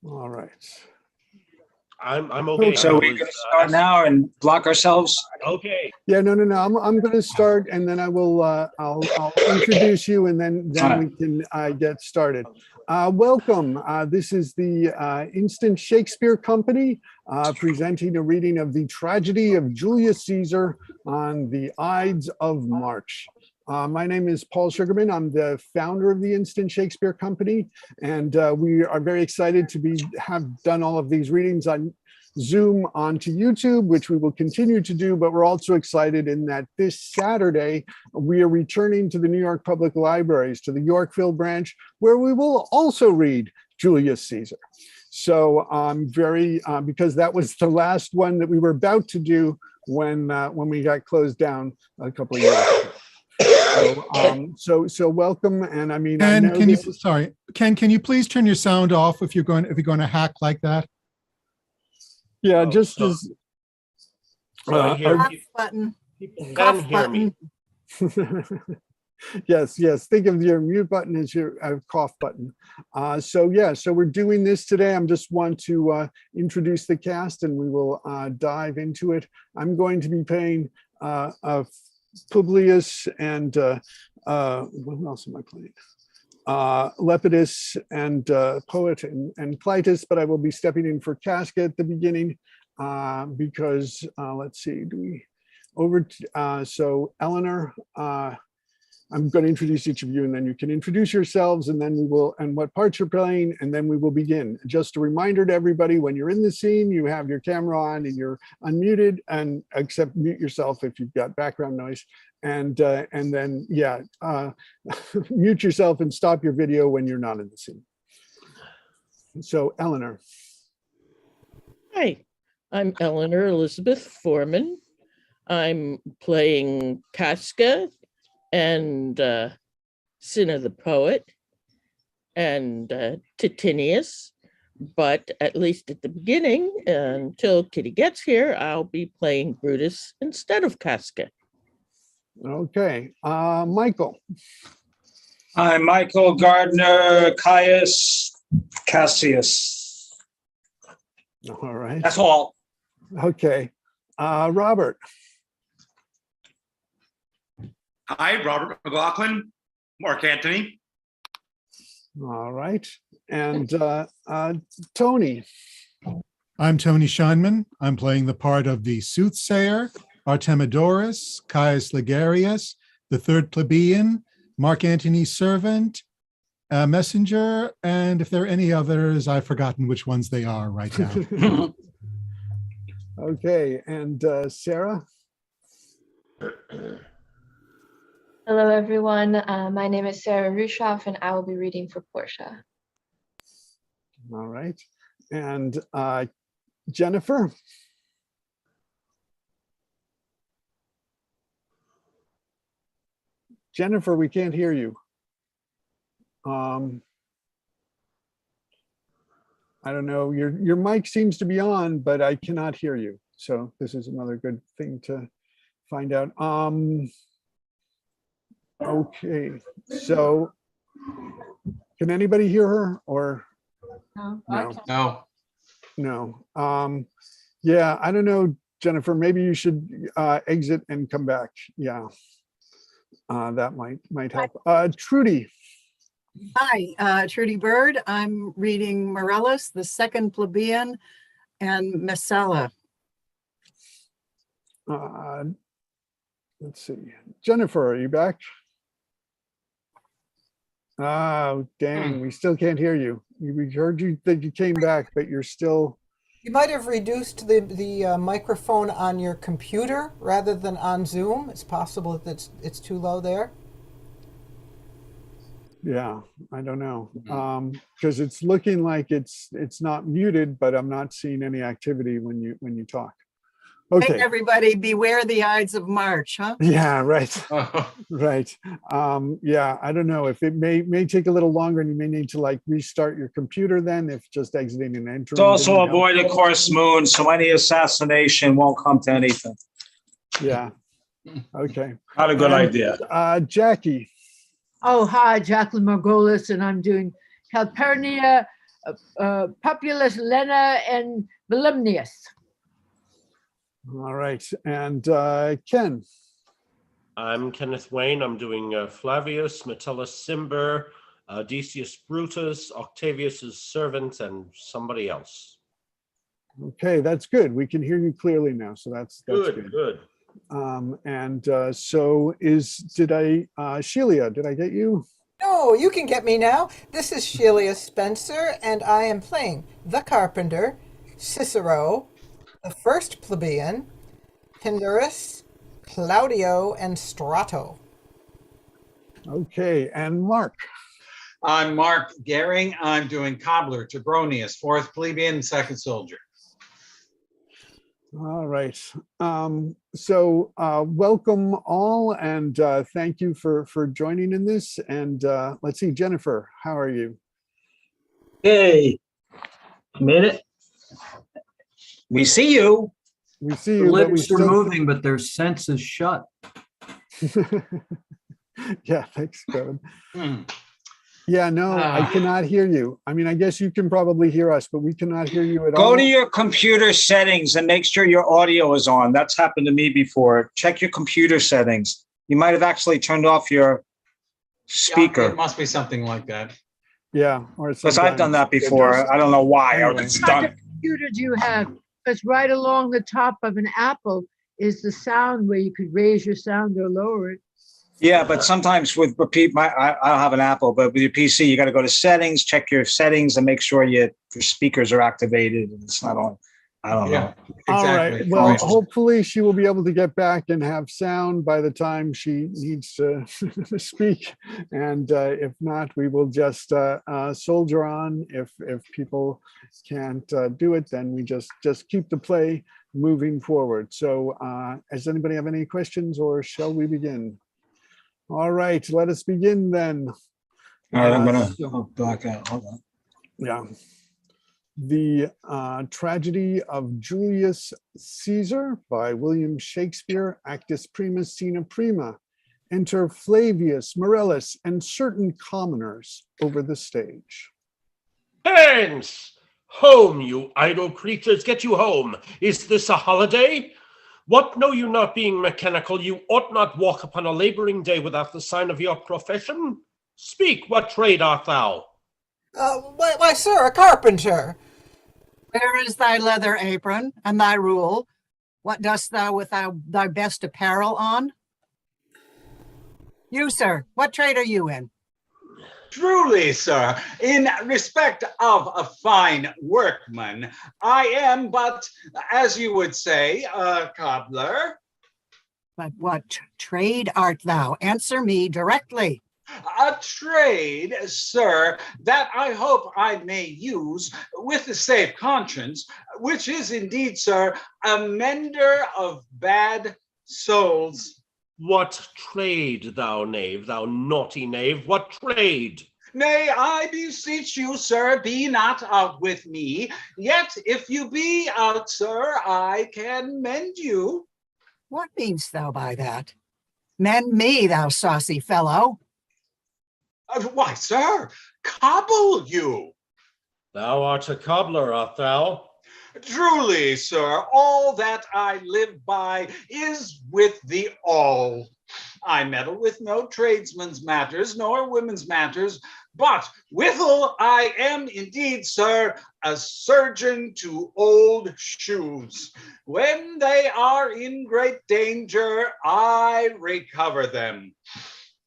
All right. I'm okay. So we can start now and block ourselves. Okay. Yeah, no. I'm going to start, and then I will. I'll introduce you, and then we can get started. Welcome. This is the Instant Shakespeare Company presenting a reading of the tragedy of Julius Caesar on the Ides of March. My name is Paul Sugarman. I'm the founder of the Instant Shakespeare Company, and we are very excited to have done all of these readings on Zoom onto YouTube, which we will continue to do, but we're also excited in that this Saturday, we are returning to the New York Public Libraries, to the Yorkville branch, where we will also read Julius Caesar. So I'm very, because that was the last one that we were about to do when we got closed down a couple of years ago. So welcome, and I mean, Ken, can you please turn your sound off if you're going to hack like that? Yeah, just as I hear Cough people button. can Cough hear me. yes. Think of your mute button as your cough button. So we're doing this today. I just want to introduce the cast, and we will dive into it. I'm going to be playing Publius and what else am I playing? Lepidus and Poet and Clytus, but I will be stepping in for Casca at the beginning because let's see, so Eleanor, I'm going to introduce each of you, and then you can introduce yourselves, and then we will, and what parts you're playing, and then we will begin. Just a reminder to everybody, when you're in the scene, you have your camera on and you're unmuted, and except mute yourself if you've got background noise. And then, mute yourself and stop your video when you're not in the scene. So, Eleanor. Hi, I'm Eleanor Elizabeth Foreman. I'm playing Casca and Cinna the Poet and Titinius. But at least at the beginning, until Kitty gets here, I'll be playing Brutus instead of Casca. Okay, Michael. I'm Michael Gardner Caius Cassius. All right. That's all. Okay, Robert. Hi, Robert McLaughlin, Mark Antony. All right, and Tony. I'm Tony Scheinman. I'm playing the part of the soothsayer, Artemidorus, Caius Ligarius, the third plebeian, Mark Antony's servant, messenger, and if there are any others, I've forgotten which ones they are right now. Okay, and Sarah. Hello, everyone. My name is Sarah Rushoff, and I will be reading for Portia. All right, and Jennifer. Jennifer, we can't hear you. I don't know, your mic seems to be on, but I cannot hear you. So this is another good thing to find out. Okay, so can anybody hear her or No. no? Yeah, I don't know, Jennifer, maybe you should exit and come back. Yeah. That might help. Trudy. Hi, Trudy Bird. I'm reading Morellus, the second plebeian, and Messala. Let's see. Jennifer, are you back? Oh, dang, we still can't hear you. We heard you that you came back, but you're still. You might have reduced the microphone on your computer rather than on Zoom. It's possible that it's too low there. Yeah, I don't know. Because it's looking like it's not muted, but I'm not seeing any activity when you talk. Okay. Hey, everybody, beware the Ides of March, huh? Yeah, right. Right. Yeah, I don't know if it may take a little longer, and you may need to like restart your computer then, if just exiting and entering. It's also avoid a course moon, so any assassination won't come to anything. Yeah. Okay. Not a good idea. Jackie. Oh, hi, Jacqueline Margolis, and I'm doing Calpurnia Populus Lena and Volumnius. All right. And Ken. I'm Kenneth Wayne. I'm doing Flavius, Metellus Cimber, Decius Brutus, Octavius's servant, and somebody else. Okay, that's good. We can hear you clearly now, so that's Good, good. Sheila, did I get you? No, you can get me now. This is Sheila Spencer, and I am playing the Carpenter, Cicero, the first plebeian, Pindorus, Claudio, and Strato. Okay, and Mark. I'm Mark Gehring. I'm doing Cobbler, Tigronius, fourth plebeian, second soldier. All right. Welcome all, and thank you for joining in this. And let's see, Jennifer, how are you? Hey, made it. We see you. We see The you, but we lips are still moving, but their sense is shut. Yeah, thanks, Kevin. Yeah, no, I cannot hear you. I mean, I guess you can probably hear us, but we cannot hear you at all. Go to your computer settings and make sure your audio is on. That's happened to me before. Check your computer settings. You might have actually turned off your speaker. Yeah, it must be something like that. Yeah, because I've done that before. I don't know why. Anyway. It's What kind done. of computer do you have? Because right along the top of an Apple is the sound where you could raise your sound or lower it. Yeah, but sometimes with repeat, I don't have an Apple, but with your PC, you got to go to settings, check your settings, and make sure your speakers are activated. And it's not on. I don't know. All right. Exactly. Well, hopefully she will be able to get back and have sound by the time she needs to speak. And if not, we will just soldier on. If people can't do it, then we just keep the play moving forward. So does anybody have any questions, or shall we begin? All right, let us begin then. All right, I'm gonna back out. Hold on. Yeah. The Tragedy of Julius Caesar by William Shakespeare, actus prima, scena prima. Enter Flavius, Morellus, and certain commoners over the stage. Hence! Home, you idle creatures, get you home. Is this a holiday? What know you not, being mechanical? You ought not walk upon a laboring day without the sign of your profession. Speak, what trade art thou? Why, sir, a carpenter. Where is thy leather apron and thy rule? What dost thou with thy best apparel on? You, sir, what trade are you in? Truly, sir, in respect of a fine workman, I am but, as you would say, a cobbler. But what trade art thou? Answer me directly. A trade, sir, that I hope I may use with a safe conscience, which is indeed, sir, a mender of bad souls. What trade, thou knave, thou naughty knave, what trade? Nay, I beseech you, sir, be not out with me. Yet, if you be out, sir, I can mend you. What meanst thou by that? Mend me, thou saucy fellow. Why, sir, cobble you. Thou art a cobbler, art thou? Truly, sir, all that I live by is with the all. I meddle with no tradesmen's matters, nor women's matters, but withal I am indeed, sir, a surgeon to old shoes. When they are in great danger, I recover them.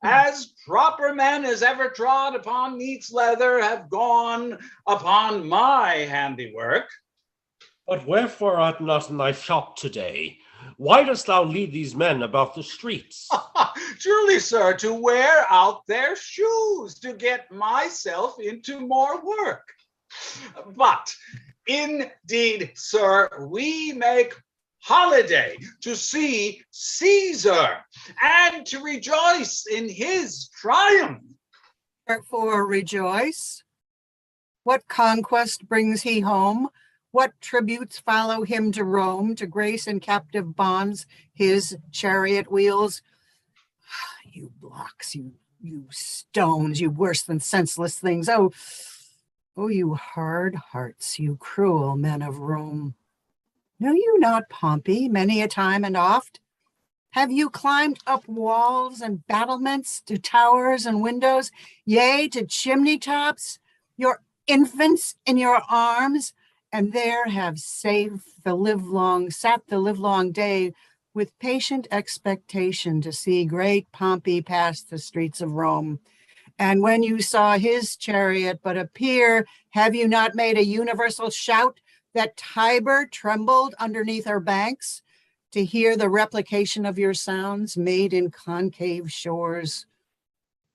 As proper men as ever trod upon neat's leather have gone upon my handiwork. But wherefore art not in thy shop today? Why dost thou lead these men about the streets? Truly, sir, to wear out their shoes, to get myself into more work. But indeed, sir, we make holiday to see Caesar and to rejoice in his triumph. Therefore rejoice. What conquest brings he home? What tributes follow him to Rome, to grace in captive bonds his chariot wheels? You blocks, you stones, you worse than senseless things. Oh, O you hard hearts, you cruel men of Rome! Know you not Pompey many a time and oft? Have you climbed up walls and battlements to towers and windows, yea, to chimney tops, your infants in your arms, and there have sat the livelong day with patient expectation to see great Pompey pass the streets of Rome? And when you saw his chariot but appear, have you not made a universal shout that Tiber trembled underneath her banks to hear the replication of your sounds made in concave shores?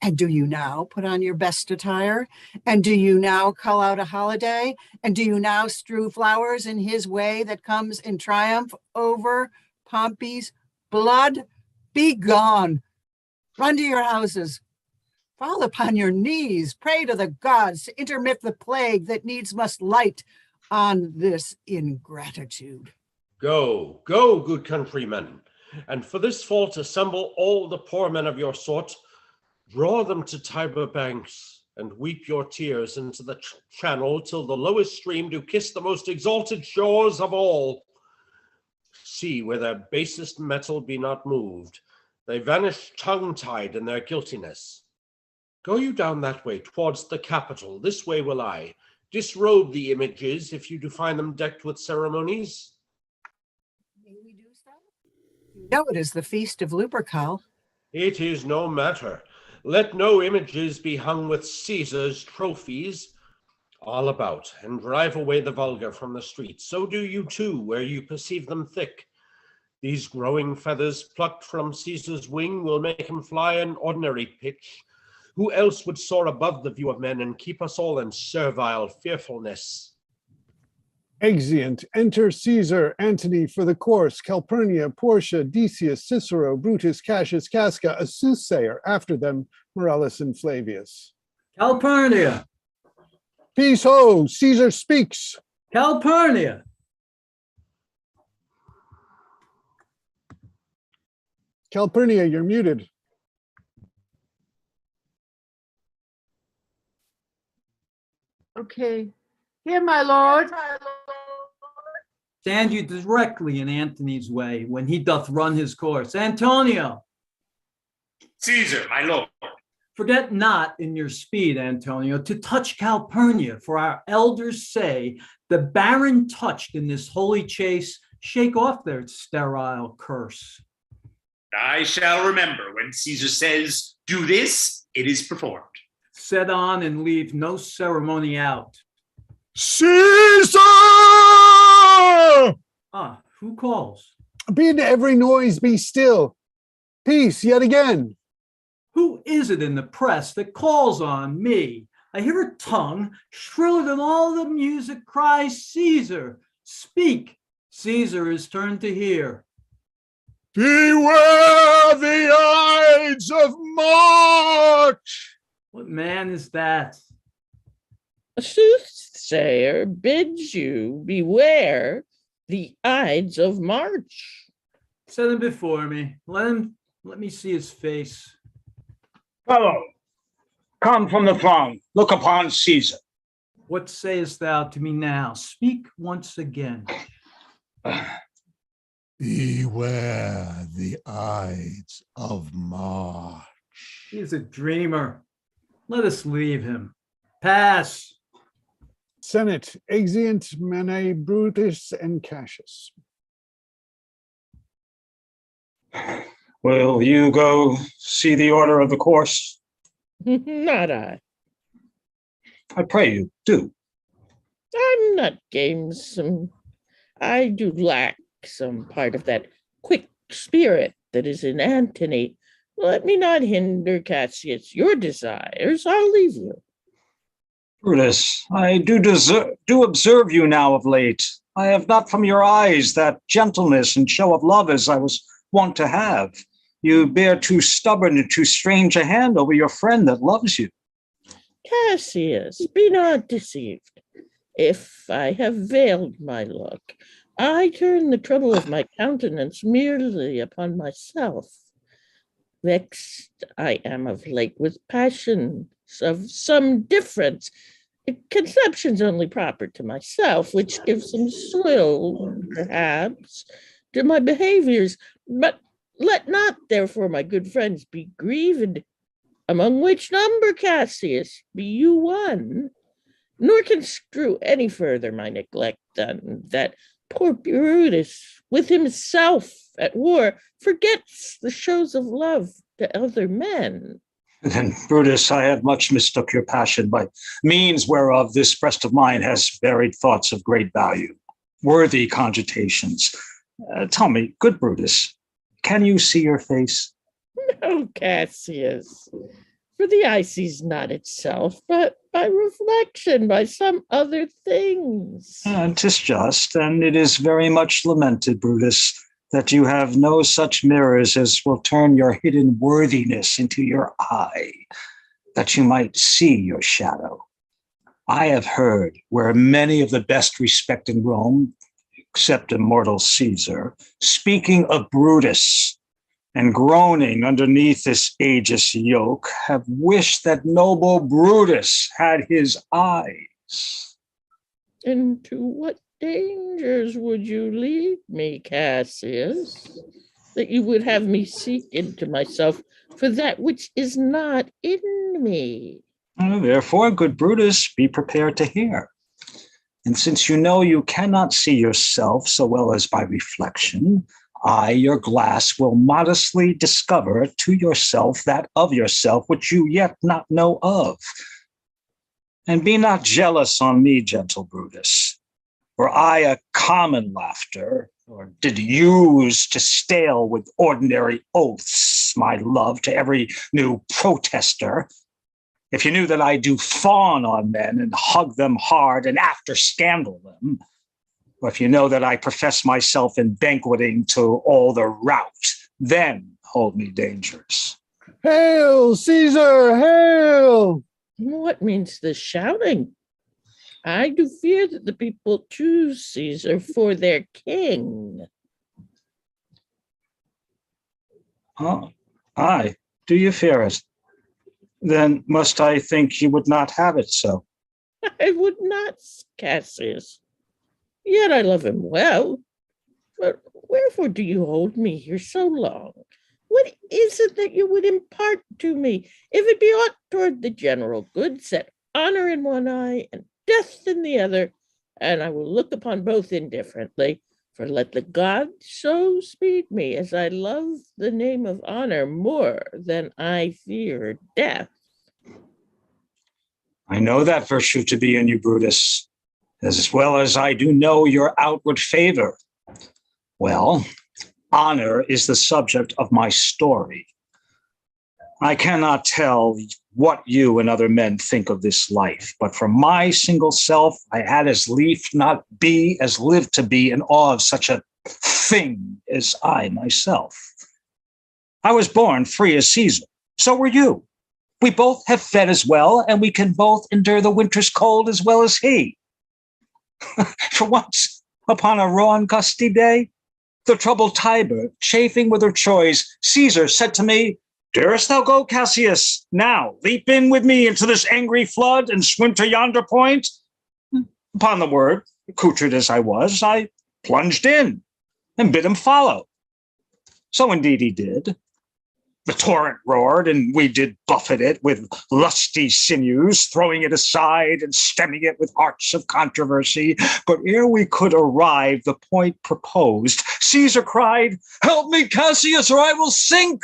And do you now put on your best attire? And do you now call out a holiday? And do you now strew flowers in his way that comes in triumph over Pompey's blood? Be gone. Run to your houses. Fall upon your knees. Pray to the gods to intermit the plague that needs must light on this ingratitude. Go, go, good countrymen, and for this fault assemble all the poor men of your sort, draw them to Tiber banks, and weep your tears into the channel till the lowest stream do kiss the most exalted shores of all. See where their basest metal be not moved, they vanish tongue-tied in their guiltiness. Go you down that way towards the Capitol, this way will I. Disrobe the images if you do find them decked with ceremonies. May we do so? You know it is the feast of Lupercal. It is no matter. Let no images be hung with Caesar's trophies all about, and drive away the vulgar from the streets. So do you too, where you perceive them thick. These growing feathers plucked from Caesar's wing will make him fly an ordinary pitch. Who else would soar above the view of men and keep us all in servile fearfulness? Exeunt. Enter Caesar, Antony for the course, Calpurnia, Portia, Decius, Cicero, Brutus, Cassius, Casca, a soothsayer. After them, Morellus and Flavius. Calpurnia. Peace ho! Caesar speaks. Calpurnia. Calpurnia, you're muted. Okay. Here, my lord. Stand you directly in Antony's way when he doth run his course. Antonio. Caesar, my lord. Forget not in your speed, Antonio, to touch Calpurnia, for our elders say the barren touched in this holy chase shake off their sterile curse. I shall remember when Caesar says, do this, it is performed. Set on and leave no ceremony out. Caesar! Ah, who calls? Bid every noise be still. Peace yet again. Who is it in the press that calls on me? I hear a tongue shriller than all the music cries Caesar. Speak, Caesar is turned to hear. Beware the Ides of March! What man is that? A soothsayer bids you beware the Ides of March. Set him before me. Let me see his face. Fellow, come from the throng. Look upon Caesar. What sayest thou to me now? Speak once again. Beware the Ides of March. He is a dreamer. Let us leave him. Pass. Senate, exeunt Mane, Brutus, and Cassius. Will you go see the order of the course? Not I. I pray you, do. I'm not gamesome. I do lack some part of that quick spirit that is in Antony. Let me not hinder, Cassius, your desires. I'll leave you. Brutus, I do observe you now of late. I have not from your eyes that gentleness and show of love as I was wont to have. You bear too stubborn and too strange a hand over your friend that loves you. Cassius, be not deceived. If I have veiled my look, I turn the trouble of my countenance merely upon myself. Vexed I am of late with passions of some difference, Conception's only proper to myself, which gives some soil, perhaps, to my behaviors. But let not, therefore, my good friends, be grieved, among which number, Cassius, be you one, nor construe any further my neglect than that poor Brutus, with himself at war, forgets the shows of love to other men. Then, Brutus, I have much mistook your passion by means whereof this breast of mine has buried thoughts of great value, worthy cogitations. Tell me, good Brutus, can you see your face? No, Cassius, for the eye sees not itself, but by reflection, by some other things. 'Tis just, and it is very much lamented, Brutus, that you have no such mirrors as will turn your hidden worthiness into your eye, that you might see your shadow. I have heard where many of the best respect in Rome, except immortal Caesar, speaking of Brutus and groaning underneath this aegis yoke, have wished that noble Brutus had his eyes. Into what dangers would you lead me, Cassius, that you would have me seek into myself for that which is not in me? Therefore, good Brutus, be prepared to hear. And since you know you cannot see yourself so well as by reflection, I, your glass, will modestly discover to yourself that of yourself which you yet not know of. And be not jealous on me, gentle Brutus, for I a common laughter, or did use to stale with ordinary oaths my love to every new protester. If you knew that I do fawn on men and hug them hard and after scandal them, or if you know that I profess myself in banqueting to all the rout, then hold me dangerous. Hail, Caesar, hail! What means this shouting? I do fear that the people choose Caesar for their king. Oh, aye, do you fear it? Then must I think you would not have it so? I would not, Cassius. Yet I love him well. But wherefore do you hold me here so long? What is it that you would impart to me? If it be aught toward the general good, set honor in one eye and death in the other, and I will look upon both indifferently. For let the gods so speed me, as I love the name of honor more than I fear death. I know that virtue to be in you, Brutus, as well as I do know your outward favor. Well, honor is the subject of my story. I cannot tell what you and other men think of this life, but for my single self, I had as lief not be as live to be in awe of such a thing as I myself. I was born free as Caesar. So were you. We both have fed as well, and we can both endure the winter's cold as well as he. For once, upon a raw and gusty day, the troubled Tiber, chafing with her choice, Caesar said to me, "Darest thou go, Cassius? Now, leap in with me into this angry flood and swim to yonder point." Upon the word, accoutred as I was, I plunged in and bid him follow. So indeed he did. The torrent roared, and we did buffet it with lusty sinews, throwing it aside and stemming it with arts of controversy. But ere we could arrive the point proposed, Caesar cried, "Help me, Cassius, or I will sink."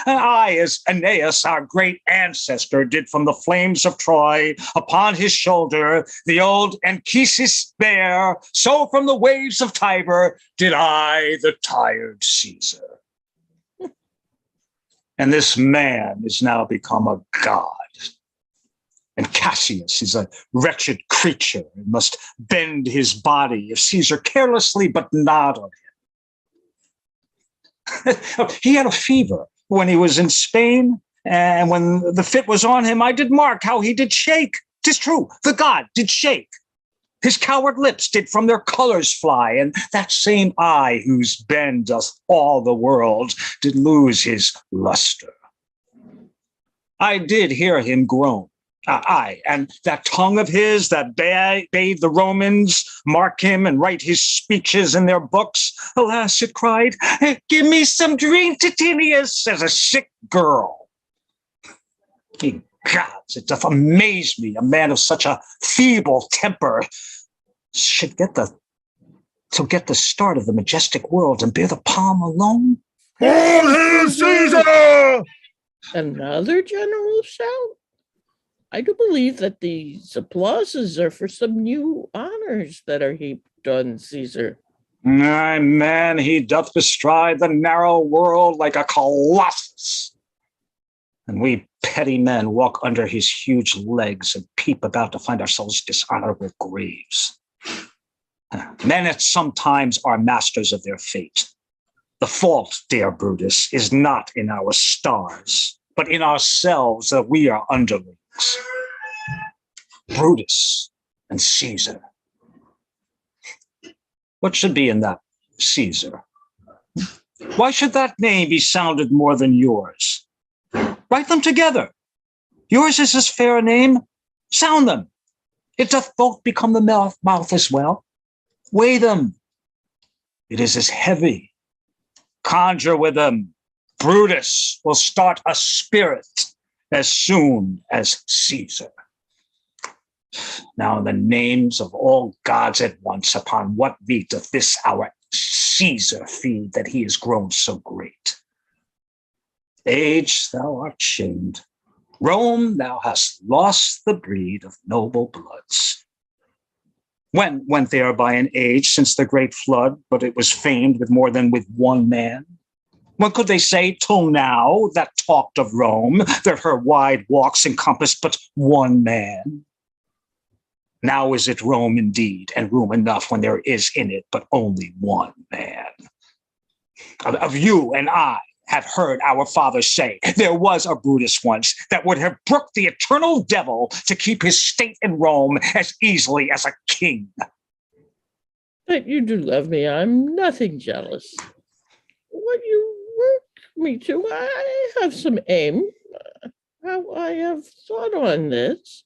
I, as Aeneas, our great ancestor, did from the flames of Troy upon his shoulder the old Anchises bear, so from the waves of Tiber did I the tired Caesar. And this man is now become a god. And Cassius is a wretched creature and must bend his body if Caesar carelessly but nod on him. He had a fever when he was in Spain, and when the fit was on him, I did mark how he did shake. 'Tis true, the god did shake. His coward lips did from their colors fly, and that same eye whose bend doth all the world did lose his luster. I did hear him groan, Aye, and that tongue of his that bade the Romans mark him and write his speeches in their books. Alas, it cried, give me some drink, Titinius, as a sick girl. Ye gods, it doth amaze me, a man of such a feeble temper should get the start of the majestic world and bear the palm alone. Hail, hail, Caesar! Another general shout. I do believe that these applauses are for some new honors that are heaped on Caesar. Aye, man, he doth bestride the narrow world like a colossus. And we petty men walk under his huge legs and peep about to find ourselves dishonorable graves. Men at sometimes are masters of their fate. The fault, dear Brutus, is not in our stars, but in ourselves that we are underlings. Brutus and Caesar. What should be in that Caesar? Why should that name be sounded more than yours? Write them together. Yours is as fair a name. Sound them. It doth both become the mouth as well. Weigh them. It is as heavy. Conjure with them. Brutus will start a spirit as soon as Caesar. Now in the names of all gods at once, upon what meat doth this our Caesar feed that he is grown so great? Age, thou art shamed. Rome, thou hast lost the breed of noble bloods. When went there by an age since the great flood, but it was famed with more than with one man? When could they say till now that talked of Rome, that her wide walks encompassed but one man? Now is it Rome indeed, and room enough when there is in it but only one man. Of you and I have heard our fathers say there was a Brutus once that would have brooked the eternal devil to keep his state in Rome as easily as a king. But you do love me. I'm nothing jealous. What you work me to, I have some aim. How I have thought on this,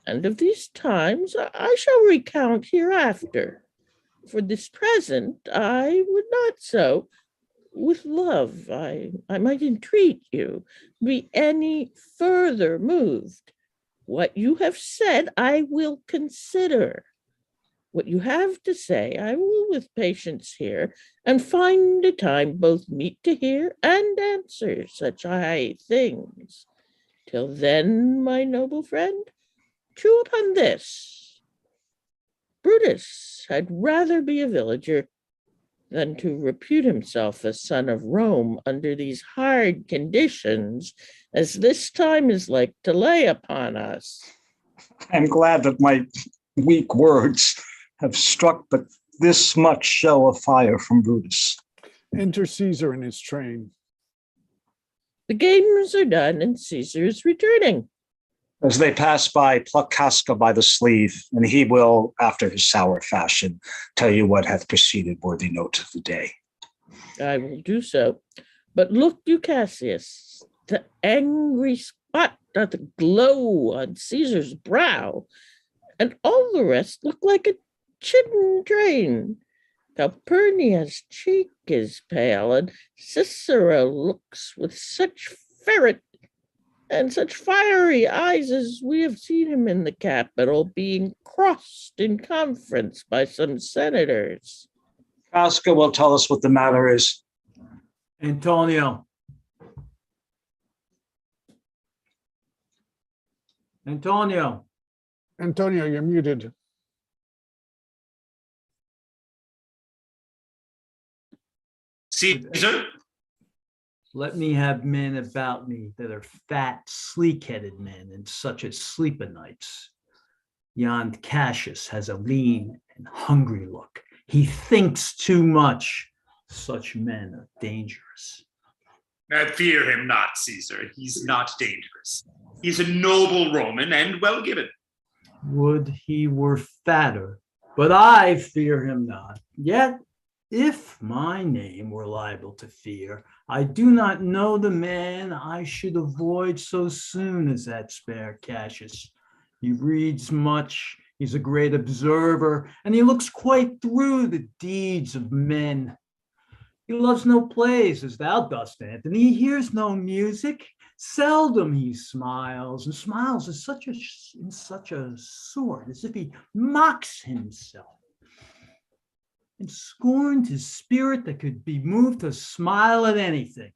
and of these times I shall recount hereafter. For this present I would not so. With love, I might entreat you, be any further moved. What you have said, I will consider. What you have to say, I will with patience hear, and find a time both meet to hear and answer such high things. Till then, my noble friend, chew upon this. Brutus had rather be a villager than to repute himself a son of Rome under these hard conditions as this time is like to lay upon us. I'm glad that my weak words have struck but this much show of fire from Brutus. Enter Caesar in his train. The games are done and Caesar is returning. As they pass by, pluck Casca by the sleeve, and he will, after his sour fashion, tell you what hath preceded worthy note of the day. I will do so. But look you, Cassius, the angry spot doth glow on Caesar's brow, and all the rest look like a chidden train. Calpurnia's cheek is pale, and Cicero looks with such ferret and such fiery eyes as we have seen him in the Capitol being crossed in conference by some senators. Casca will tell us what the matter is. Antonio. Antonio. Antonio, you're muted. Caesar? Let me have men about me that are fat, sleek-headed men, and such as sleep o' nights. Yond Cassius has a lean and hungry look. He thinks too much. Such men are dangerous. Fear him not, Caesar. He's not dangerous. He's a noble Roman and well given. Would he were fatter, but I fear him not. Yet If my name were liable to fear, I do not know the man I should avoid so soon as that spare Cassius. He reads much, he's a great observer, and he looks quite through the deeds of men. He loves no plays, as thou dost, Anthony. He hears no music. Seldom he smiles, and smiles in such a sort, as if he mocks himself, and scorned his spirit that could be moved to smile at anything.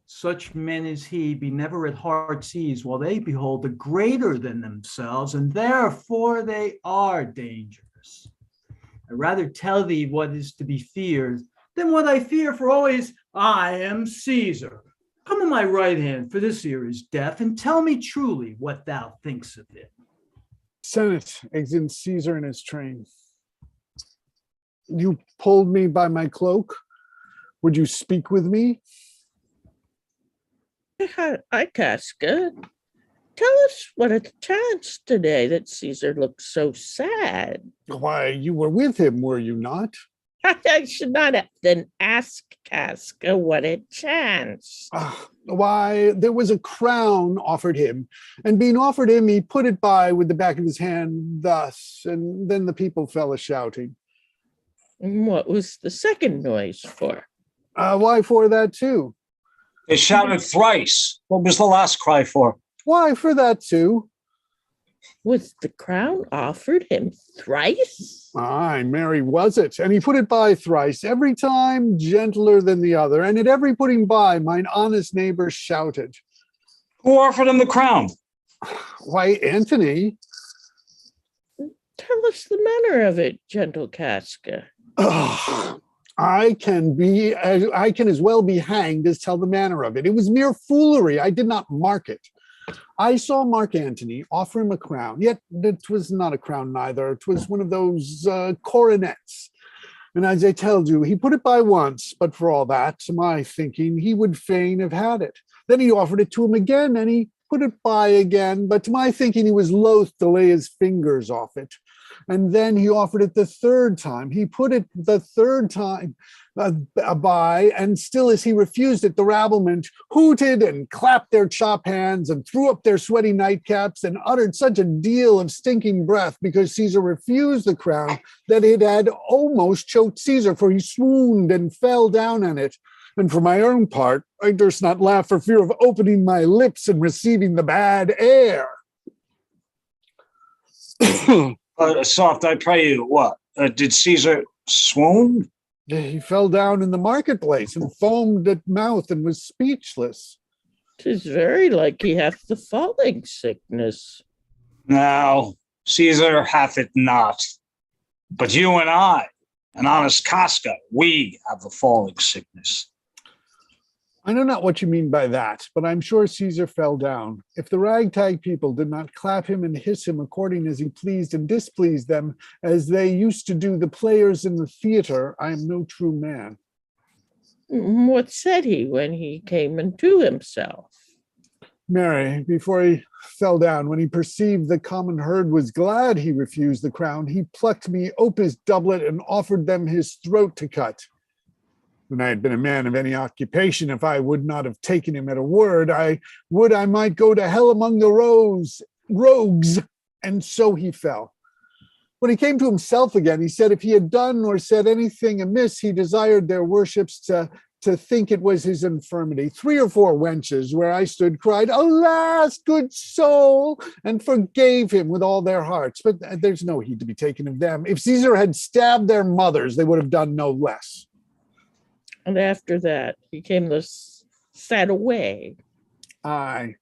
Such men as he be never at heart's ease, while they behold the greater than themselves, and therefore they are dangerous. I rather tell thee what is to be feared than what I fear, for always I am Caesar. Come on my right hand, for this ear is deaf, and tell me truly what thou thinkst of it. Senate, exit Caesar in his train. You pulled me by my cloak. Would you speak with me? Hi, Casca. Tell us what it chanced today that Caesar looked so sad. Why, you were with him, were you not? I should not have then ask Casca what it chanced. Why, there was a crown offered him, and being offered him, he put it by with the back of his hand thus, and then the people fell a-shouting. What was the second noise for? Why for that too? They shouted thrice. What was the last cry for? Why for that too? Was the crown offered him thrice? Aye, marry was it, and he put it by thrice, every time gentler than the other, and at every putting by, mine honest neighbor shouted. Who offered him the crown? Why, Anthony. Tell us the manner of it, gentle Casca. I can as well be hanged as tell the manner of it. It was mere foolery. I did not mark it. I saw Mark Antony offer him a crown, yet it was not a crown neither. It was one of those coronets. And as I told you, he put it by once, but for all that, to my thinking, he would fain have had it. Then he offered it to him again, and he put it by again, but to my thinking, he was loath to lay his fingers off it. And then he offered it the third time. He put it the third time by, and still as he refused it, the rabblement hooted and clapped their chop hands and threw up their sweaty nightcaps and uttered such a deal of stinking breath because Caesar refused the crown that it had almost choked Caesar, for he swooned and fell down on it. And for my own part, I durst not laugh for fear of opening my lips and receiving the bad air. Soft, I pray you, what? Did Caesar swoon? He fell down in the marketplace and foamed at mouth and was speechless. 'Tis very like he hath the falling sickness. No, Caesar hath it not. But you and I, and honest Casca, we have the falling sickness. I know not what you mean by that, but I'm sure Caesar fell down. If the ragtag people did not clap him and hiss him according as he pleased and displeased them, as they used to do the players in the theater, I am no true man. What said he when he came unto himself? Mary, before he fell down, when he perceived the common herd was glad he refused the crown, he plucked me ope his doublet and offered them his throat to cut. When I had been a man of any occupation, if I would not have taken him at a word, I might go to hell among the rogues, and so he fell. When he came to himself again, he said if he had done or said anything amiss, he desired their worships to think it was his infirmity. 3 or 4 wenches where I stood cried, "Alas, good soul," and forgave him with all their hearts. But there's no heed to be taken of them. If Caesar had stabbed their mothers, they would have done no less. And after that, he came thus sad away. Aye.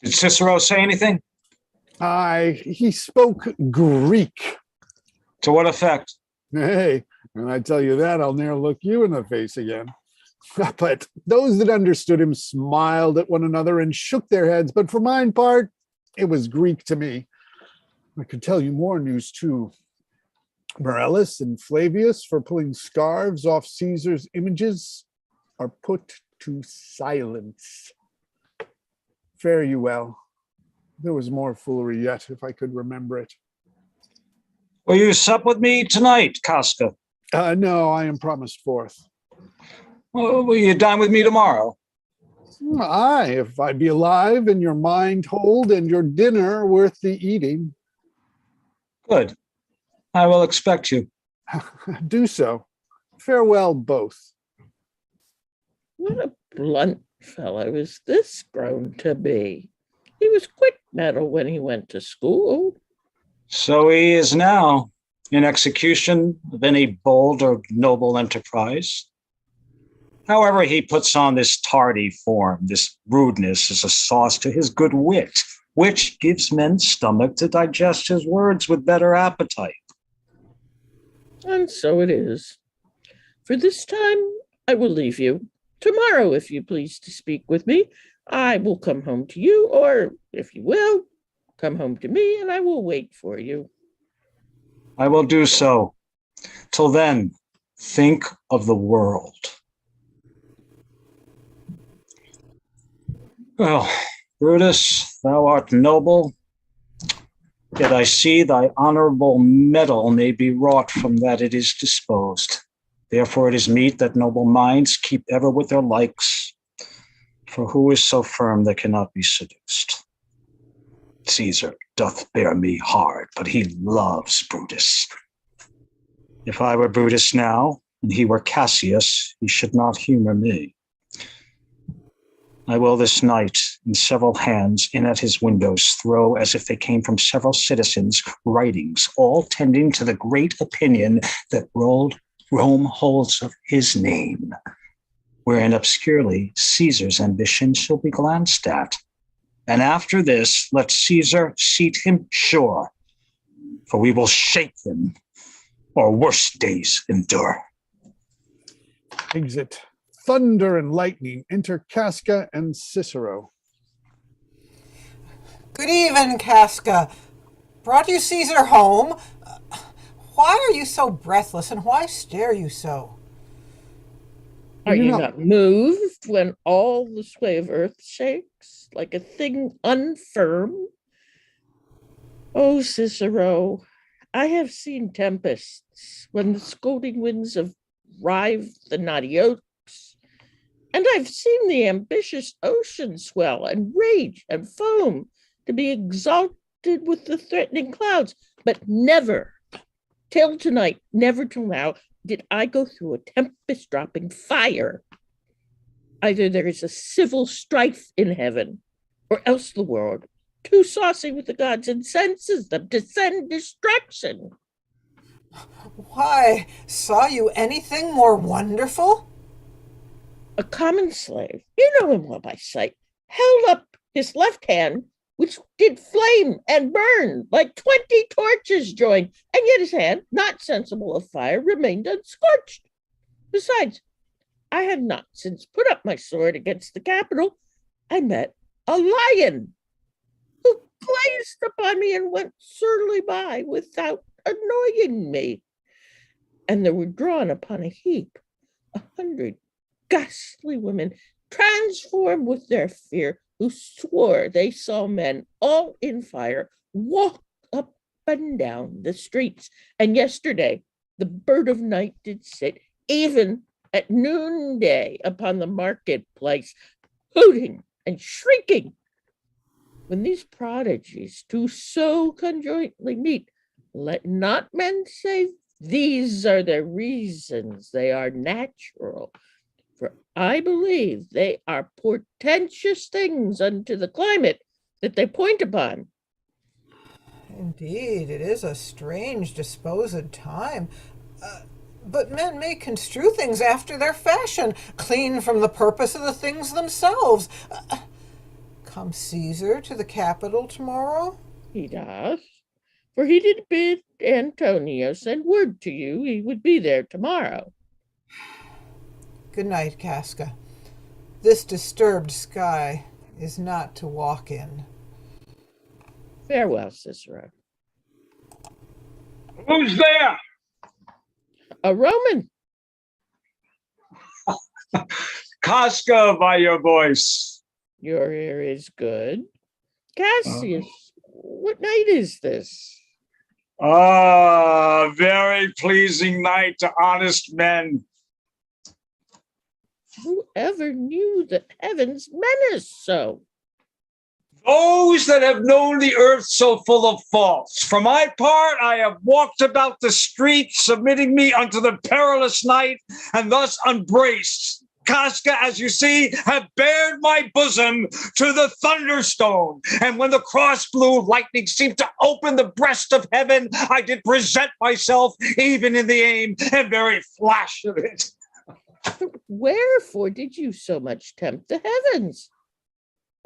Did Cicero say anything? Aye, he spoke Greek. To what effect? Hey, when I tell you that, I'll ne'er look you in the face again. But those that understood him smiled at one another and shook their heads. But for mine part, it was Greek to me. I could tell you more news too. Morellus and Flavius, for pulling scarves off Caesar's images, are put to silence. Fare you well. There was more foolery yet, if I could remember it. Will you sup with me tonight, Casca? No, I am promised fourth. Well, will you dine with me tomorrow? Aye, if I be alive and your mind hold and your dinner worth the eating. Good. I will expect you. Do so. Farewell, both. What a blunt fellow is this grown to be. He was quick mettle when he went to school. So he is now, in execution of any bold or noble enterprise. However, he puts on this tardy form, this rudeness as a sauce to his good wit, which gives men stomach to digest his words with better appetite. And so it is. For this time, I will leave you. Tomorrow, if you please to speak with me, I will come home to you, or if you will, come home to me, and I will wait for you. I will do so. Till then, think of the world. Well, Brutus, thou art noble, yet I see thy honorable mettle may be wrought from that it is disposed. Therefore it is meet that noble minds keep ever with their likes, for who is so firm that cannot be seduced? Caesar doth bear me hard, but he loves Brutus. If I were Brutus now, and he were Cassius, he should not humor me. I will this night, in several hands, in at his windows, throw, as if they came from several citizens, writings, all tending to the great opinion that Rome holds of his name, wherein obscurely Caesar's ambition shall be glanced at. And after this, let Caesar seat him sure, for we will shake him, or worse days endure. Exit. Thunder and lightning. Enter Casca and Cicero. Good even, Casca. Brought you Caesar home? Why are you so breathless, and why stare you so? Are you not moved when all the sway of earth shakes like a thing unfirm? Oh, Cicero, I have seen tempests when the scolding winds have rived the knotty oaks, and I've seen the ambitious ocean swell and rage and foam to be exalted with the threatening clouds, but never, till tonight, never till now, did I go through a tempest-dropping fire. Either there is a civil strife in heaven, or else the world, too saucy with the gods, incenses them to send destruction. Why, saw you anything more wonderful? A common slave, you know him well by sight, held up his left hand, which did flame and burn like 20 torches joined, and yet his hand, not sensible of fire, remained unscorched. Besides, I had not since put up my sword against the Capitol. I met a lion who gazed upon me and went surly by without annoying me. And there were drawn upon a heap 100 ghastly women, transformed with their fear, who swore they saw men all in fire walk up and down the streets. And yesterday the bird of night did sit, even at noonday, upon the marketplace, hooting and shrieking. When these prodigies do so conjointly meet, let not men say these are their reasons, they are natural. For I believe they are portentous things unto the climate that they point upon. Indeed, it is a strange disposed time. But men may construe things after their fashion, clean from the purpose of the things themselves. Come Caesar to the Capitol tomorrow? He doth, for he did bid Antonio send word to you he would be there tomorrow. Good night, Casca. This disturbed sky is not to walk in. Farewell, Cicero. Who's there? A Roman. Casca, by your voice. Your ear is good. Cassius, what night is this? Ah, very pleasing night to honest men. Whoever knew the heavens menace so? Those that have known the earth so full of faults. For my part, I have walked about the streets, submitting me unto the perilous night, and thus unbraced. Casca, as you see, have bared my bosom to the thunderstone. And when the cross blue lightning seemed to open the breast of heaven, I did present myself, even in the aim and very flash of it. Wherefore did you so much tempt the heavens?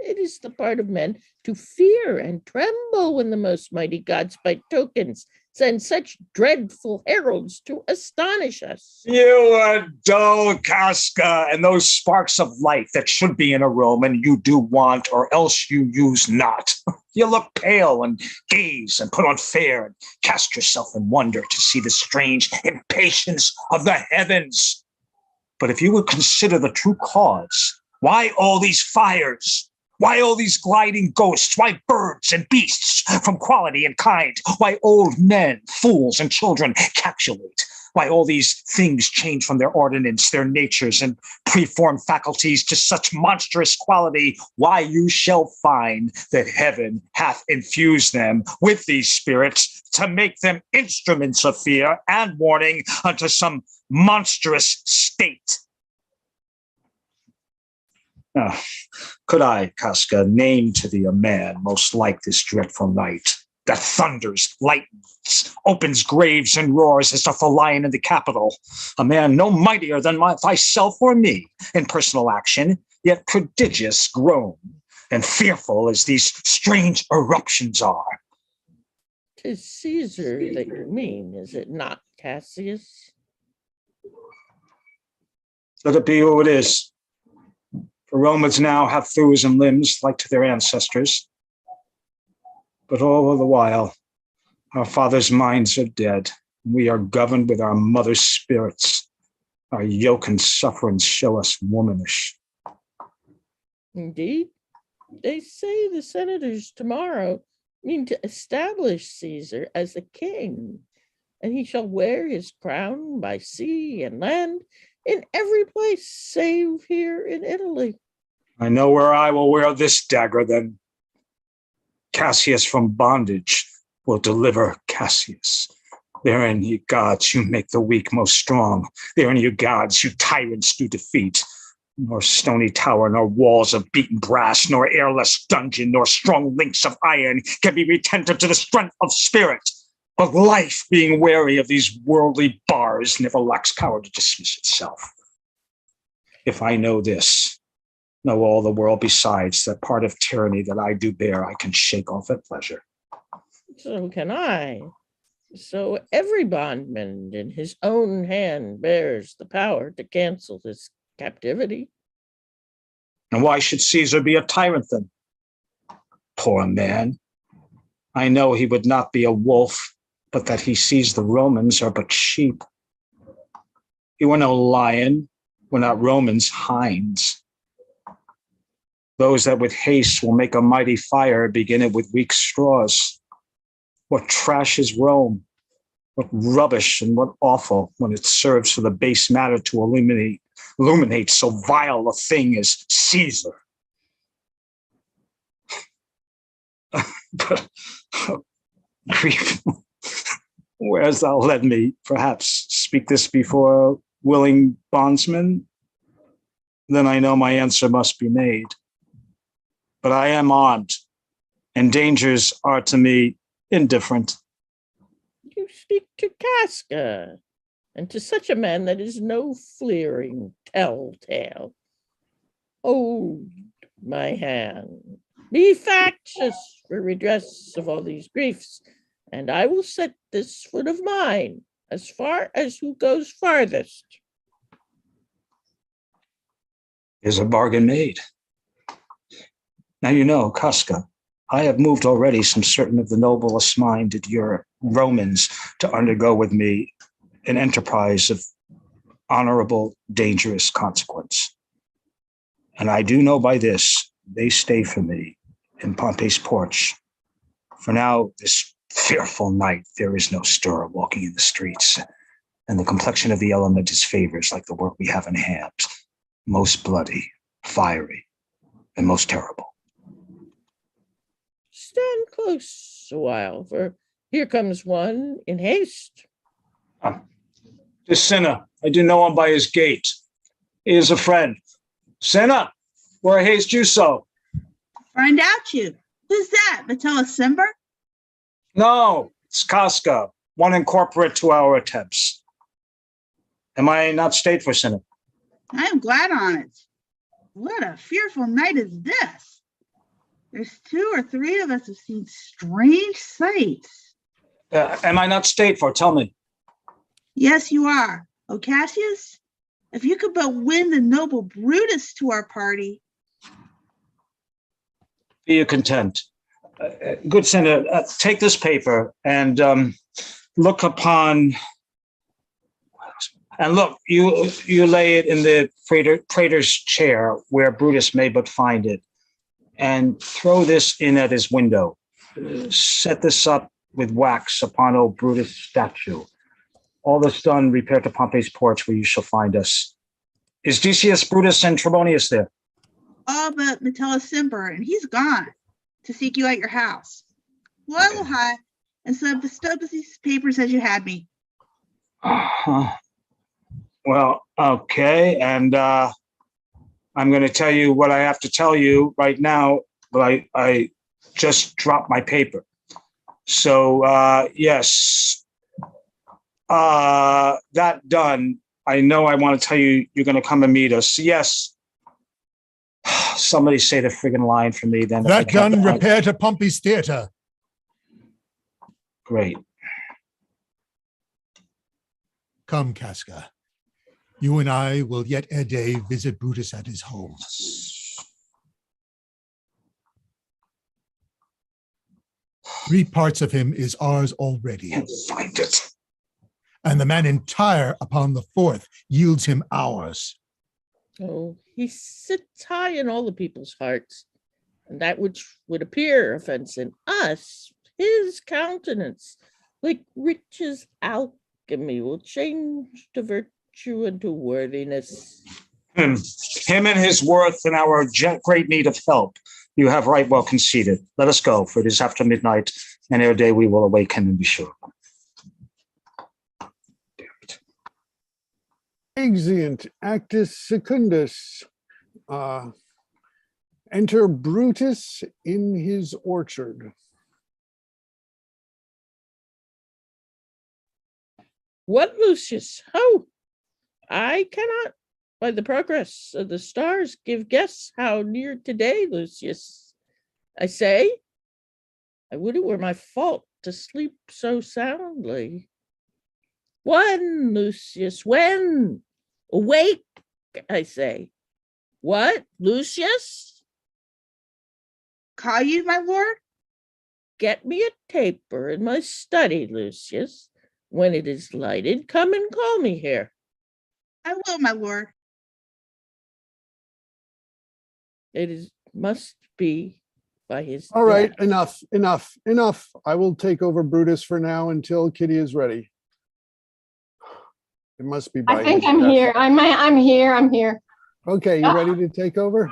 It is the part of men to fear and tremble when the most mighty gods by tokens send such dreadful heralds to astonish us. You are dull, Casca, and those sparks of light that should be in a Roman you do want, or else you use not. You look pale and gaze and put on fair and cast yourself in wonder to see the strange impatience of the heavens. But if you would consider the true cause, why all these fires? Why all these gliding ghosts? Why birds and beasts from quality and kind? Why old men, fools, and children calculate? Why all these things change from their ordinance, their natures, and preformed faculties to such monstrous quality? Why you shall find that heaven hath infused them with these spirits to make them instruments of fear and warning unto some monstrous state. Could I, Casca, name to thee a man most like this dreadful night, that thunders, lightens, opens graves and roars as doth the lion in the Capitol, a man no mightier than thyself or me in personal action, yet prodigious grown, and fearful as these strange eruptions are? 'Tis Caesar that you mean, is it not, Cassius? Let it be who it is. The Romans now have thews and limbs like to their ancestors. But all the while, our fathers' minds are dead. We are governed with our mother's spirits. Our yoke and sufferings show us womanish. Indeed, they say the senators tomorrow mean to establish Caesar as a king, and he shall wear his crown by sea and land in every place save here in Italy. I know where I will wear this dagger then. Cassius from bondage will deliver Cassius. Therein, ye gods, you make the weak most strong. Therein, you gods, you tyrants do defeat. Nor stony tower, nor walls of beaten brass, nor airless dungeon, nor strong links of iron can be retentive to the strength of spirit. But life, being wary of these worldly bars, never lacks power to dismiss itself. If I know this, know all the world besides, that part of tyranny that I do bear, I can shake off at pleasure. So can I. So every bondman in his own hand bears the power to cancel this captivity. And why should Caesar be a tyrant then? Poor man. I know he would not be a wolf, but that he sees the Romans are but sheep. You are no lion, we're not Romans, hinds. Those that with haste will make a mighty fire begin it with weak straws. What trash is Rome? What rubbish and what awful when it serves for the base matter to illuminate so vile a thing as Caesar. But grief, whereas thou led me, perhaps speak this before a willing bondsman? Then I know my answer must be made. But I am armed, and dangers are to me indifferent. You speak to Casca, and to such a man that is no fleering telltale. Hold my hand. Be factious for redress of all these griefs, and I will set this foot of mine as far as who goes farthest. Is a bargain made. Now you know, Casca, I have moved already some certain of the noblest minded your Romans to undergo with me an enterprise of honorable, dangerous consequence. And I do know by this, they stay for me in Pompey's porch. For now, this Fearful night, there is no stir walking in the streets, and the complexion of the element is favors like the work we have in hand, most bloody, fiery, and most terrible. Stand close a while, for here comes one in haste. This sinner, I do know him by his gait. He is a friend. Sinner, where haste you so? Find out you. Who's that? Matella Simber? No, it's Casca, one incorporate to our attempts. Am I not stayed for sinner? I am glad on it. What a fearful night is this. There's 2 or 3 of us have seen strange sights. Am I not stayed for? Tell me. Yes, you are. O Cassius, if you could but win the noble Brutus to our party. Be you content. Good sinner, take this paper and look upon, and look, you lay it in the praetor's chair where Brutus may but find it, and throw this in at his window. Set this up with wax upon old Brutus' statue. All this done, repair to Pompey's porch where you shall find us. Is Decius, Brutus, and Trebonius there? All but Metellus Simper, and he's gone to seek you at your house. Well, hi, and so bestowed these papers as you had me. Well, okay, and I'm going to tell you what I have to tell you right now, but I just dropped my paper. So, yes, that done, I know I want to tell you you're going to come and meet us. Yes. Somebody say the friggin' line for me then. That done, repair to Pompey's theater. Great. Come, Casca. You and I will yet a day visit Brutus at his home. 3 parts of him is ours already. Can't find it. And the man entire upon the 4th yields him ours. Oh, he sits high in all the people's hearts, and that which would appear offense in us, his countenance, like riches alchemy, will change to virtue and to worthiness. Him and his worth and our great need of help. You have right well conceded. Let us go, for it is after midnight, and ere day we will awaken and be sure. Exeunt actus secundus. Enter Brutus in his orchard. What, Lucius? Ho! I cannot, by the progress of the stars, give guess how near today, Lucius. I say, I would it were my fault to sleep so soundly. When, Lucius, when? Awake, I say. What, Lucius? Call you, my lord? Get me a taper in my study, Lucius. When it is lighted, come and call me here. I will, my lord. Must be by his All right, death. enough. I will take over Brutus for now until Kitty is ready. It must be by I think his I'm death. here. I'm here. Okay, you ready to take over?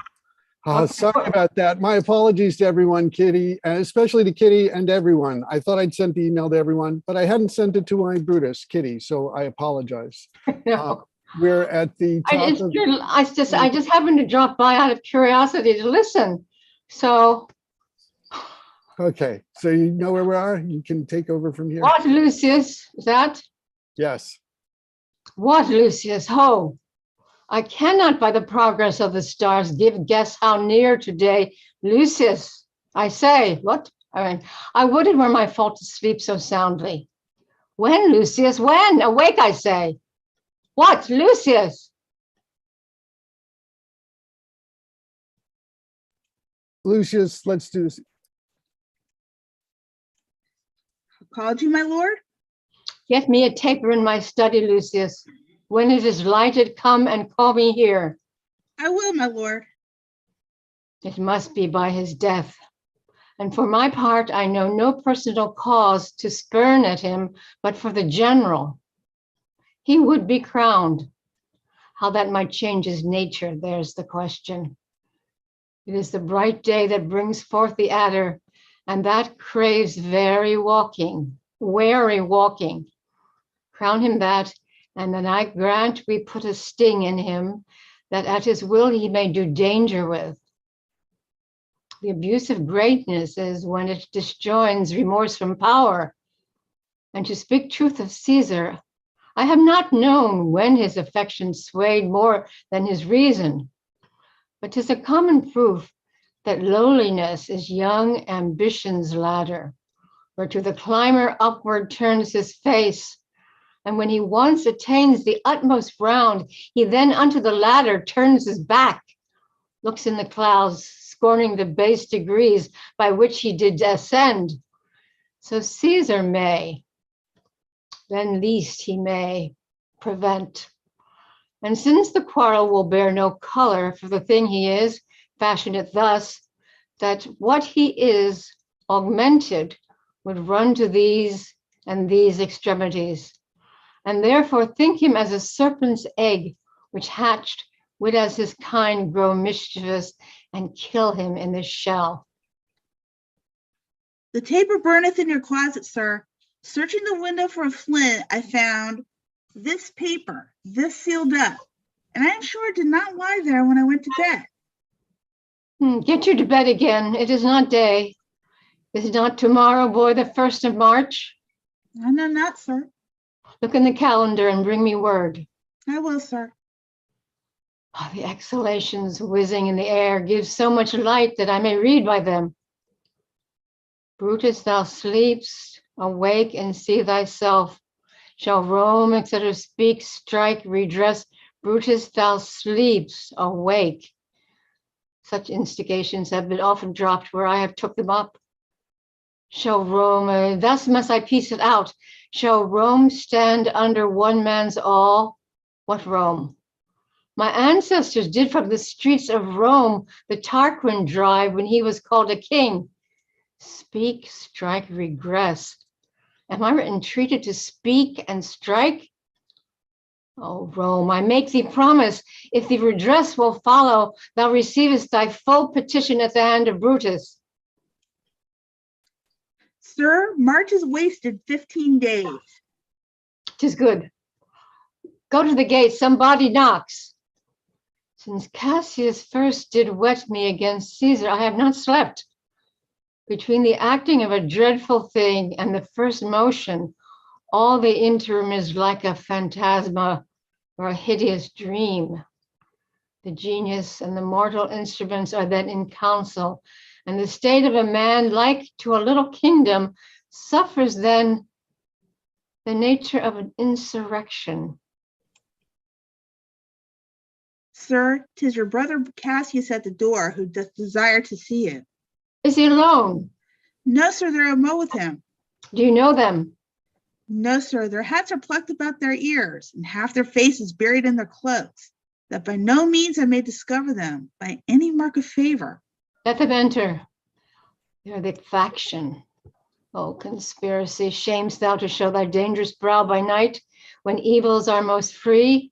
Sorry about that. My apologies to everyone, Kitty, and especially to Kitty and everyone. I thought I'd sent the email to everyone, but I hadn't sent it to my Brutus, Kitty, so I apologize. No. We're at the top of... I just happened to drop by out of curiosity to listen. So. Okay, so you know where we are? You can take over from here. What, Lucius? Is that? Yes. What, Lucius? Ho! I cannot, by the progress of the stars, give guess how near today. Lucius, I say, what? I would it were my fault to sleep so soundly. When, Lucius, when? Awake, I say. What, Lucius? Lucius, let's do this. Called you, my lord? Get me a taper in my study, Lucius. When it is lighted, come and call me here. I will, my lord. It must be by his death. And for my part, I know no personal cause to spurn at him, but for the general. He would be crowned. How that might change his nature, there's the question. It is the bright day that brings forth the adder, and that craves wary walking. Crown him that, and then I grant we put a sting in him, that at his will he may do danger with. The abuse of greatness is when it disjoins remorse from power. And to speak truth of Caesar, I have not known when his affection swayed more than his reason, but 'tis a common proof that lowliness is young ambition's ladder, where to the climber upward turns his face. And when he once attains the utmost round, he then unto the ladder turns his back, looks in the clouds, scorning the base degrees by which he did ascend. So Caesar may, then least he may, prevent. And since the quarrel will bear no color for the thing he is, fashion it thus, that what he is augmented would run to these and these extremities. And therefore think him as a serpent's egg, which hatched would as his kind grow mischievous and kill him in the shell. The taper burneth in your closet, sir. Searching the window for a flint, I found this paper, this sealed up, and I am sure it did not lie there when I went to bed. Get you to bed again. It is not day. Is not tomorrow, boy, the 1st of March? I know not, sir. Look in the calendar and bring me word. I will, sir. Oh, the exhalations whizzing in the air give so much light that I may read by them. Brutus, thou sleepst, awake and see thyself. Shall Rome, etc., speak, strike, redress? Brutus, thou sleepst, awake. Such instigations have been often dropped where I have took them up. Shall Rome, thus must I piece it out. Shall Rome stand under one man's awe? What Rome? My ancestors did from the streets of Rome the Tarquin drive when he was called a king. Speak, strike, regress. Am I entreated to speak and strike? O Rome, I make thee promise, if the redress will follow, thou receivest thy full petition at the hand of Brutus. Sir, March is wasted 15 days. 'Tis good. Go to the gate, somebody knocks. Since Cassius first did wet me against Caesar, I have not slept. Between the acting of a dreadful thing and the first motion, all the interim is like a phantasma or a hideous dream. The genius and the mortal instruments are then in council, and the state of a man, like to a little kingdom, suffers then the nature of an insurrection. Sir, 'tis your brother Cassius at the door, who doth desire to see you. Is he alone? No, sir, there are mo with him. Do you know them? No, sir, their hats are plucked about their ears, and half their faces buried in their cloaks, that by no means I may discover them by any mark of favor. Let them enter. They are the faction. O conspiracy, shamest thou to show thy dangerous brow by night, when evils are most free?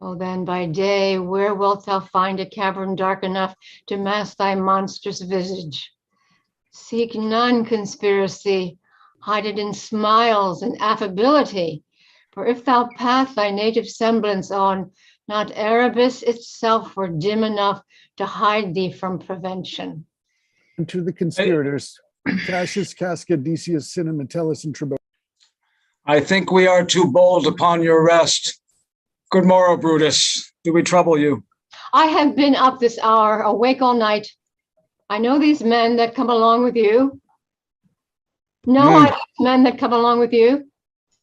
O then by day, where wilt thou find a cavern dark enough to mask thy monstrous visage? Seek none conspiracy, hide it in smiles and affability. For if thou path thy native semblance on, not Erebus itself were dim enough to hide thee from prevention. And to the conspirators, Cassius, Casca, Decius, Cinna, Metellus, and Trebonius. I think we are too bold upon your rest. Good morrow, Brutus. Do we trouble you? I have been up this hour, awake all night. I know these men that come along with you. Men that come along with you.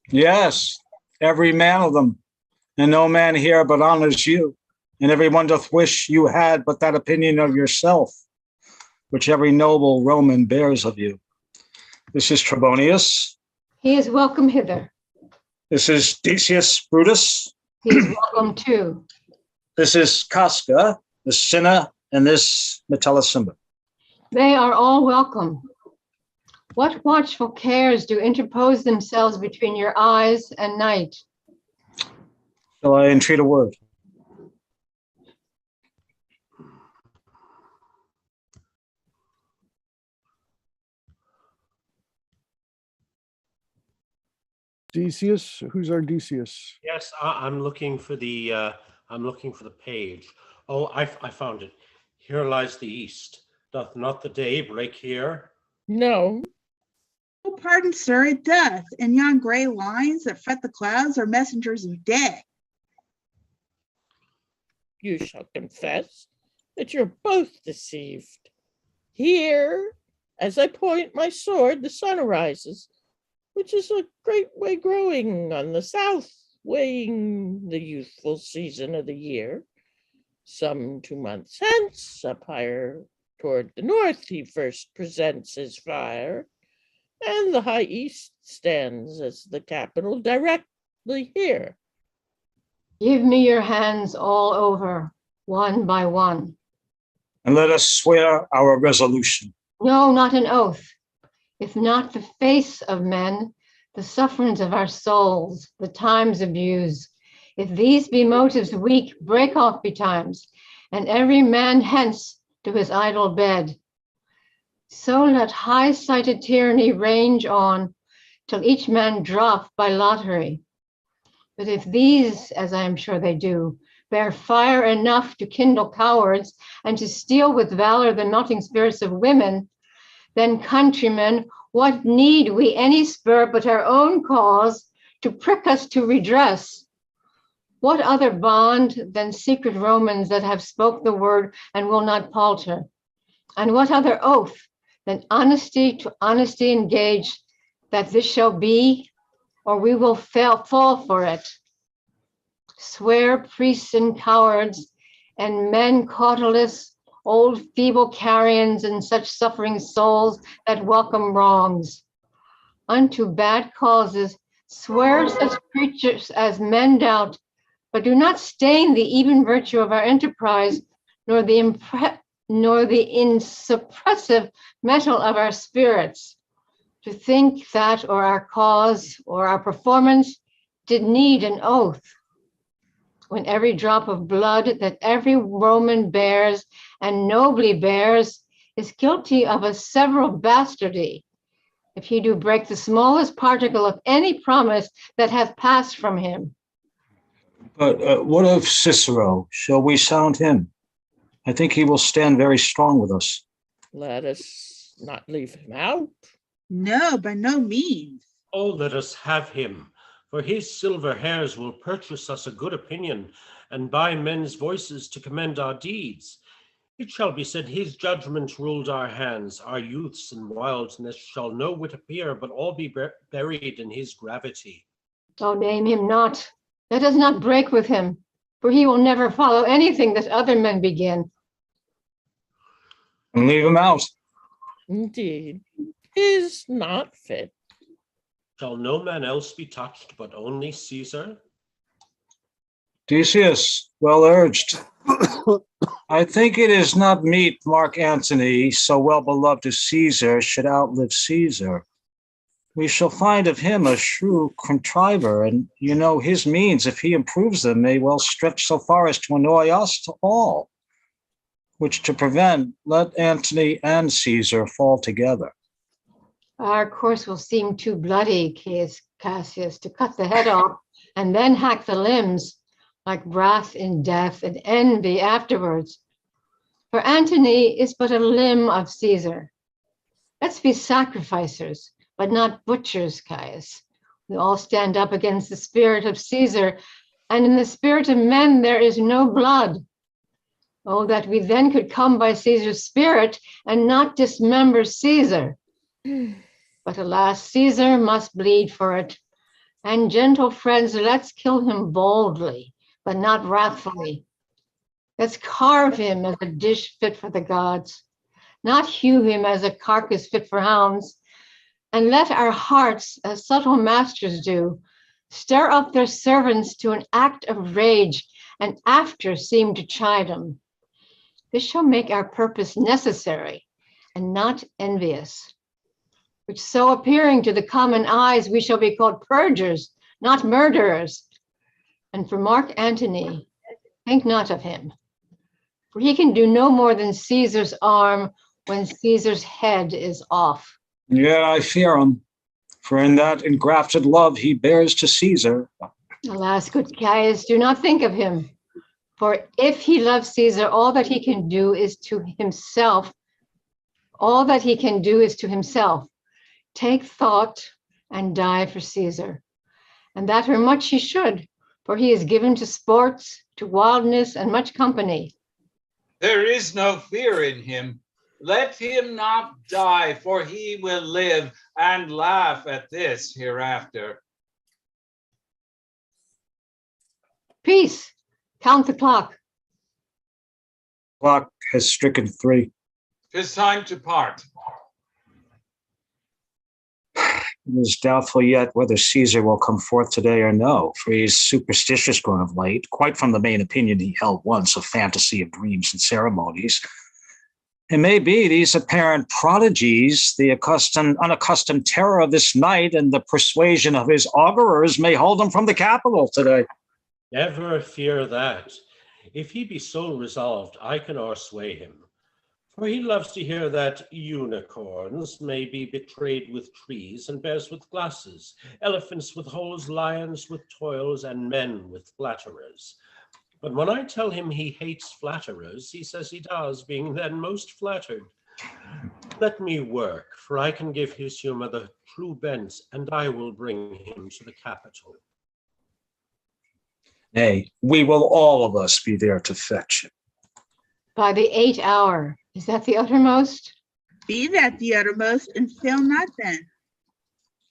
Yes, every man of them. And no man here but honors you. And everyone doth wish you had but that opinion of yourself, which every noble Roman bears of you. This is Trebonius. He is welcome hither. This is Decius Brutus. He is welcome too. This is Casca, this Cinna, and this Metellus. They are all welcome. What watchful cares do interpose themselves between your eyes and night? Shall I entreat a word? Decius, who's our Decius? Yes, I'm looking for the page. Oh, I found it. Here lies the east. Doth not the day break here? No, Oh, pardon, sir, it doth. And yon gray lines that fret the clouds are messengers of day. you shall confess that you're both deceived. Here, as I point my sword, the sun arises, which is a great way growing on the south, weighing the youthful season of the year. Some 2 months hence, up higher toward the north, he first presents his fire, and the high east stands as the capital directly here. Give me your hands all over, one by one. And let us swear our resolution. No, not an oath. If not the face of men, the sufferings of our souls, the times abused. If these be motives weak, break off betimes, and every man hence to his idle bed. So let high-sighted tyranny range on, till each man drop by lottery. But if these, as I am sure they do, bear fire enough to kindle cowards and to steal with valor the melting spirits of women, then countrymen, what need we any spur but our own cause to prick us to redress? What other bond than secret Romans that have spoke the word and will not palter? And what other oath than honesty to honesty engage, that this shall be, or we will fall for it? Swear priests and cowards, and men cautelous, old feeble carrions, and such suffering souls that welcome wrongs. Unto bad causes swear such creatures as men doubt, but do not stain the even virtue of our enterprise, nor the insuppressive metal of our spirits. To think that or our cause or our performance did need an oath, when every drop of blood that every Roman bears and nobly bears is guilty of a several bastardy, if he do break the smallest particle of any promise that hath passed from him. But what of Cicero? Shall we sound him? I think he will stand very strong with us. Let us not leave him out. No, by no means. Oh, let us have him, for his silver hairs will purchase us a good opinion, and by men's voices to commend our deeds. It shall be said his judgment ruled our hands, our youths and wildness shall no whit appear, but all be buried in his gravity. Oh, name him not. Let us not break with him, for he will never follow anything that other men begin. And leave him out. Indeed, is not fit. Shall no man else be touched but only Caesar? Decius, well urged. I think it is not meet Mark Antony, so well beloved to Caesar, should outlive Caesar. We shall find of him a shrewd contriver, and you know his means, if he improves them, may well stretch so far as to annoy us to all, which to prevent, let Antony and Caesar fall together. Our course will seem too bloody, Cassius, to cut the head off and then hack the limbs, like wrath in death and envy afterwards. For Antony is but a limb of Caesar. Let's be sacrificers, but not butchers, Caius. We all stand up against the spirit of Caesar, and in the spirit of men there is no blood. Oh, that we then could come by Caesar's spirit and not dismember Caesar. But alas, Caesar must bleed for it. And gentle friends, let's kill him boldly, but not wrathfully. Let's carve him as a dish fit for the gods, not hew him as a carcass fit for hounds. And let our hearts, as subtle masters do, stir up their servants to an act of rage, and after seem to chide them. This shall make our purpose necessary, and not envious, which so appearing to the common eyes, we shall be called purgers, not murderers. And for Mark Antony, think not of him, for he can do no more than Caesar's arm when Caesar's head is off. Yet I fear him, for in that engrafted love he bears to Caesar. Alas, good Caius, do not think of him, for if he loves Caesar, all that he can do is to himself. All that he can do is to himself. Take thought and die for Caesar, and that very much he should, for he is given to sports, to wildness, and much company. There is no fear in him. Let him not die, for he will live and laugh at this hereafter. Peace. Count the clock. Clock has stricken 3. 'Tis time to part. It is doubtful yet whether Caesar will come forth today or no, for he is superstitious grown of late, quite from the main opinion he held once of fantasy of dreams and ceremonies. It may be these apparent prodigies, the unaccustomed terror of this night, and the persuasion of his augurers may hold him from the capital today. Never fear that. If he be so resolved, I can o'ersway him. For he loves to hear that unicorns may be betrayed with trees and bears with glasses, elephants with holes, lions with toils, and men with flatterers. But when I tell him he hates flatterers, he says he does, being then most flattered. Let me work, for I can give his humor the true bent, and I will bring him to the capital. Nay, we will all of us be there to fetch him. By the 8th hour. Is that the uttermost? Be that the uttermost, and fail not then.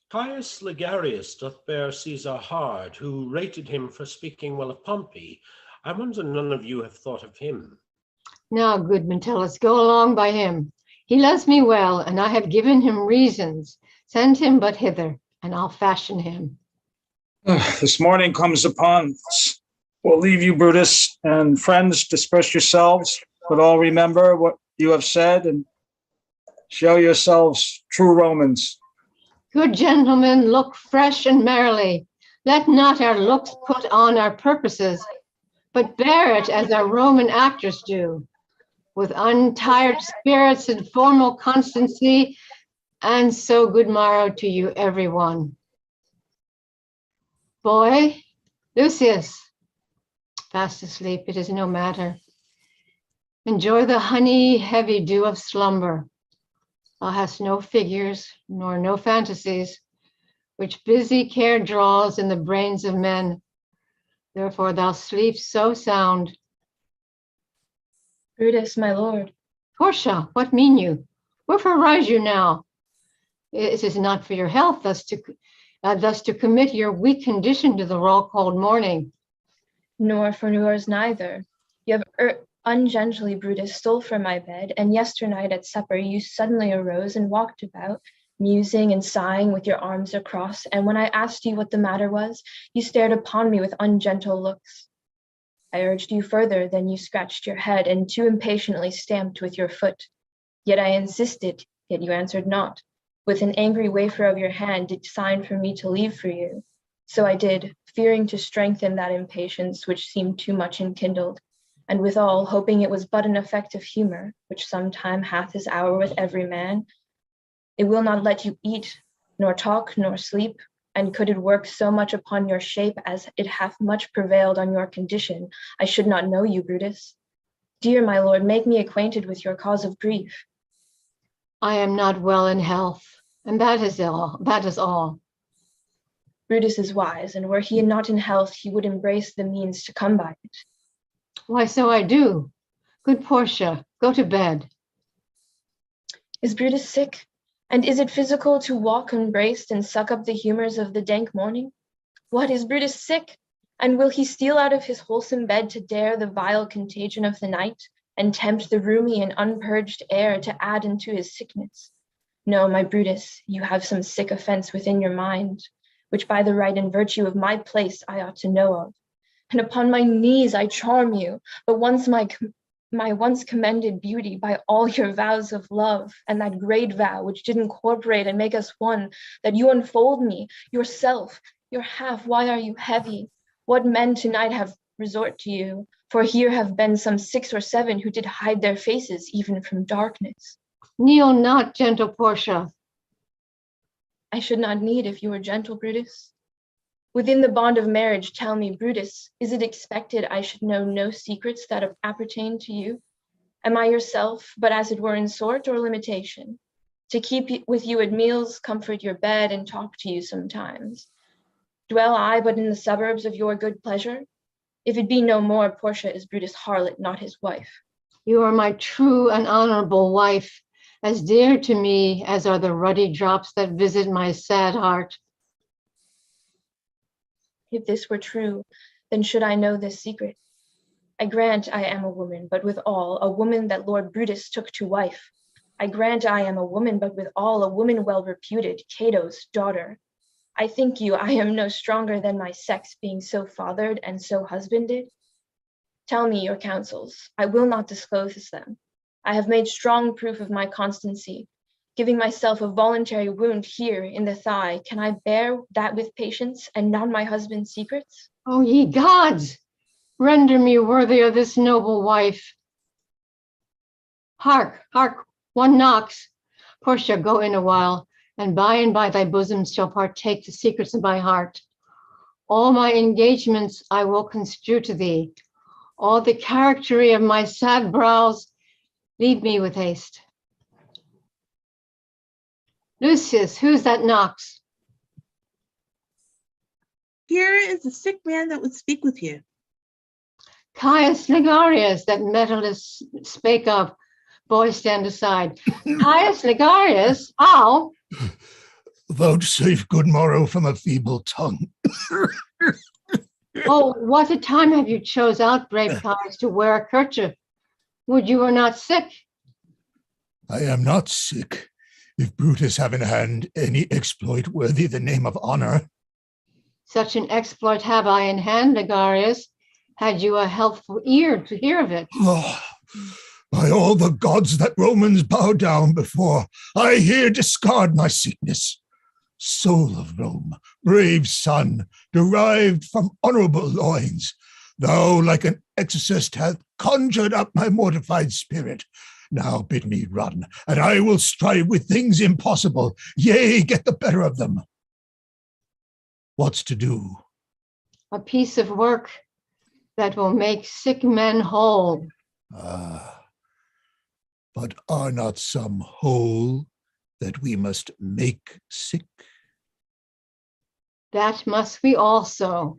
Caius Ligarius doth bear Caesar hard, who rated him for speaking well of Pompey. I wonder none of you have thought of him. Now, good Metellus, go along by him. He loves me well, and I have given him reasons. Send him but hither, and I'll fashion him. This morning comes upon us. We'll leave you, Brutus, and friends, disperse yourselves, but all remember what you have said and show yourselves true Romans. Good gentlemen, look fresh and merrily. Let not our looks put on our purposes, but bear it as our Roman actors do, with untired spirits and formal constancy, and so good morrow to you, everyone. Boy, Lucius, fast asleep, it is no matter. Enjoy the honey heavy dew of slumber. Thou hast no figures, nor no fantasies, which busy care draws in the brains of men. Therefore thou sleep so sound. Brutus, my lord. Portia, what mean you? Wherefore rise you now? It is not for your health thus to commit your weak condition to the raw cold morning. Nor for yours neither. You have ungently, Brutus, stole from my bed, and yesternight at supper you suddenly arose and walked about, musing and sighing with your arms across, and when I asked you what the matter was, you stared upon me with ungentle looks. I urged you further, then you scratched your head and too impatiently stamped with your foot. Yet I insisted, yet you answered not. With an angry wafer of your hand did sign for me to leave for you. So I did, fearing to strengthen that impatience which seemed too much enkindled, and withal hoping it was but an effect of humor, which sometime hath his hour with every man. It will not let you eat, nor talk, nor sleep, and could it work so much upon your shape as it hath much prevailed on your condition, I should not know you, Brutus. Dear my lord, make me acquainted with your cause of grief. I am not well in health, and that is all. Brutus is wise, and were he not in health, he would embrace the means to come by it. Why, so I do. Good Portia, go to bed. Is Brutus sick? And is it physical to walk unbraced and suck up the humors of the dank morning? What, is Brutus sick? And will he steal out of his wholesome bed to dare the vile contagion of the night, and tempt the roomy and unpurged air to add unto his sickness? No, my Brutus, you have some sick offense within your mind, which by the right and virtue of my place I ought to know of. And upon my knees I charm you, but once my my once commended beauty by all your vows of love, and that great vow which did incorporate and make us one, that you unfold me, yourself, your half. Why are you heavy? What men tonight have resort to you? For here have been some 6 or 7 who did hide their faces even from darkness. Kneel not, gentle Portia. I should not need if you were gentle, Brutus. Within the bond of marriage, tell me, Brutus, is it expected I should know no secrets that appertain to you? Am I yourself, but as it were in sort or limitation? To keep with you at meals, comfort your bed, and talk to you sometimes. Dwell I but in the suburbs of your good pleasure? If it be no more, Portia is Brutus' harlot, not his wife. You are my true and honorable wife, as dear to me as are the ruddy drops that visit my sad heart. If this were true, then should I know this secret. I grant I am a woman, but withal a woman that Lord Brutus took to wife. I grant I am a woman, but withal a woman well reputed, Cato's daughter. I think you I am no stronger than my sex, being so fathered and so husbanded. Tell me your counsels. I will not disclose them. I have made strong proof of my constancy, giving myself a voluntary wound here in the thigh. Can I bear that with patience and not my husband's secrets? O ye gods, render me worthy of this noble wife. Hark, hark, one knocks. Portia, go in a while, and by thy bosom shall partake the secrets of my heart. All my engagements I will construe to thee. All the charactery of my sad brows, leave me with haste. Lucius, who's that knocks? Here is a sick man that would speak with you. Caius Ligarius, that Metellus spake of. Boy, stand aside. Caius Ligarius, how? Vouchsafe good morrow from a feeble tongue. Oh, what a time have you chose out, brave Caius, to wear a kerchief. Would you were not sick? I am not sick. If Brutus have in hand any exploit worthy the name of honor. Such an exploit have I in hand, Ligarius. Had you a healthful ear to hear of it? Oh, by all the gods that Romans bow down before, I here discard my sickness. Soul of Rome, brave son, derived from honorable loins, thou like an exorcist hath conjured up my mortified spirit. Now bid me run, and I will strive with things impossible, yea, get the better of them. What's to do? A piece of work that will make sick men whole. Ah, but are not some whole that we must make sick? That must we also.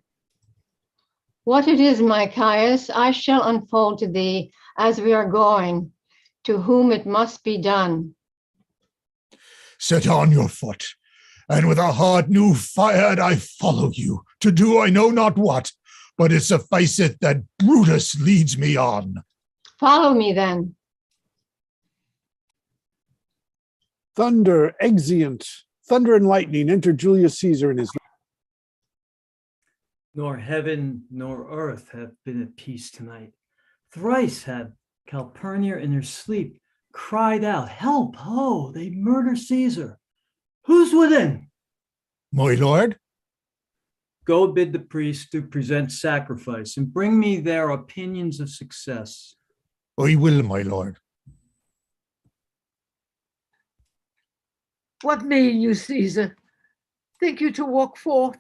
What it is, my Caius, I shall unfold to thee as we are going, to whom it must be done. Set on your foot, and with a heart new fired I follow you, to do I know not what, but it sufficeth that Brutus leads me on. Follow me then. Thunder, exeunt. Thunder and lightning enter Julius Caesar and his. Nor heaven nor earth have been at peace tonight. Thrice have Calpurnia in her sleep cried out, help, ho, they murder Caesar. Who's within? My lord? Go bid the priest to present sacrifice and bring me their opinions of success. I will, my lord. What mean you, Caesar? Think you to walk forth?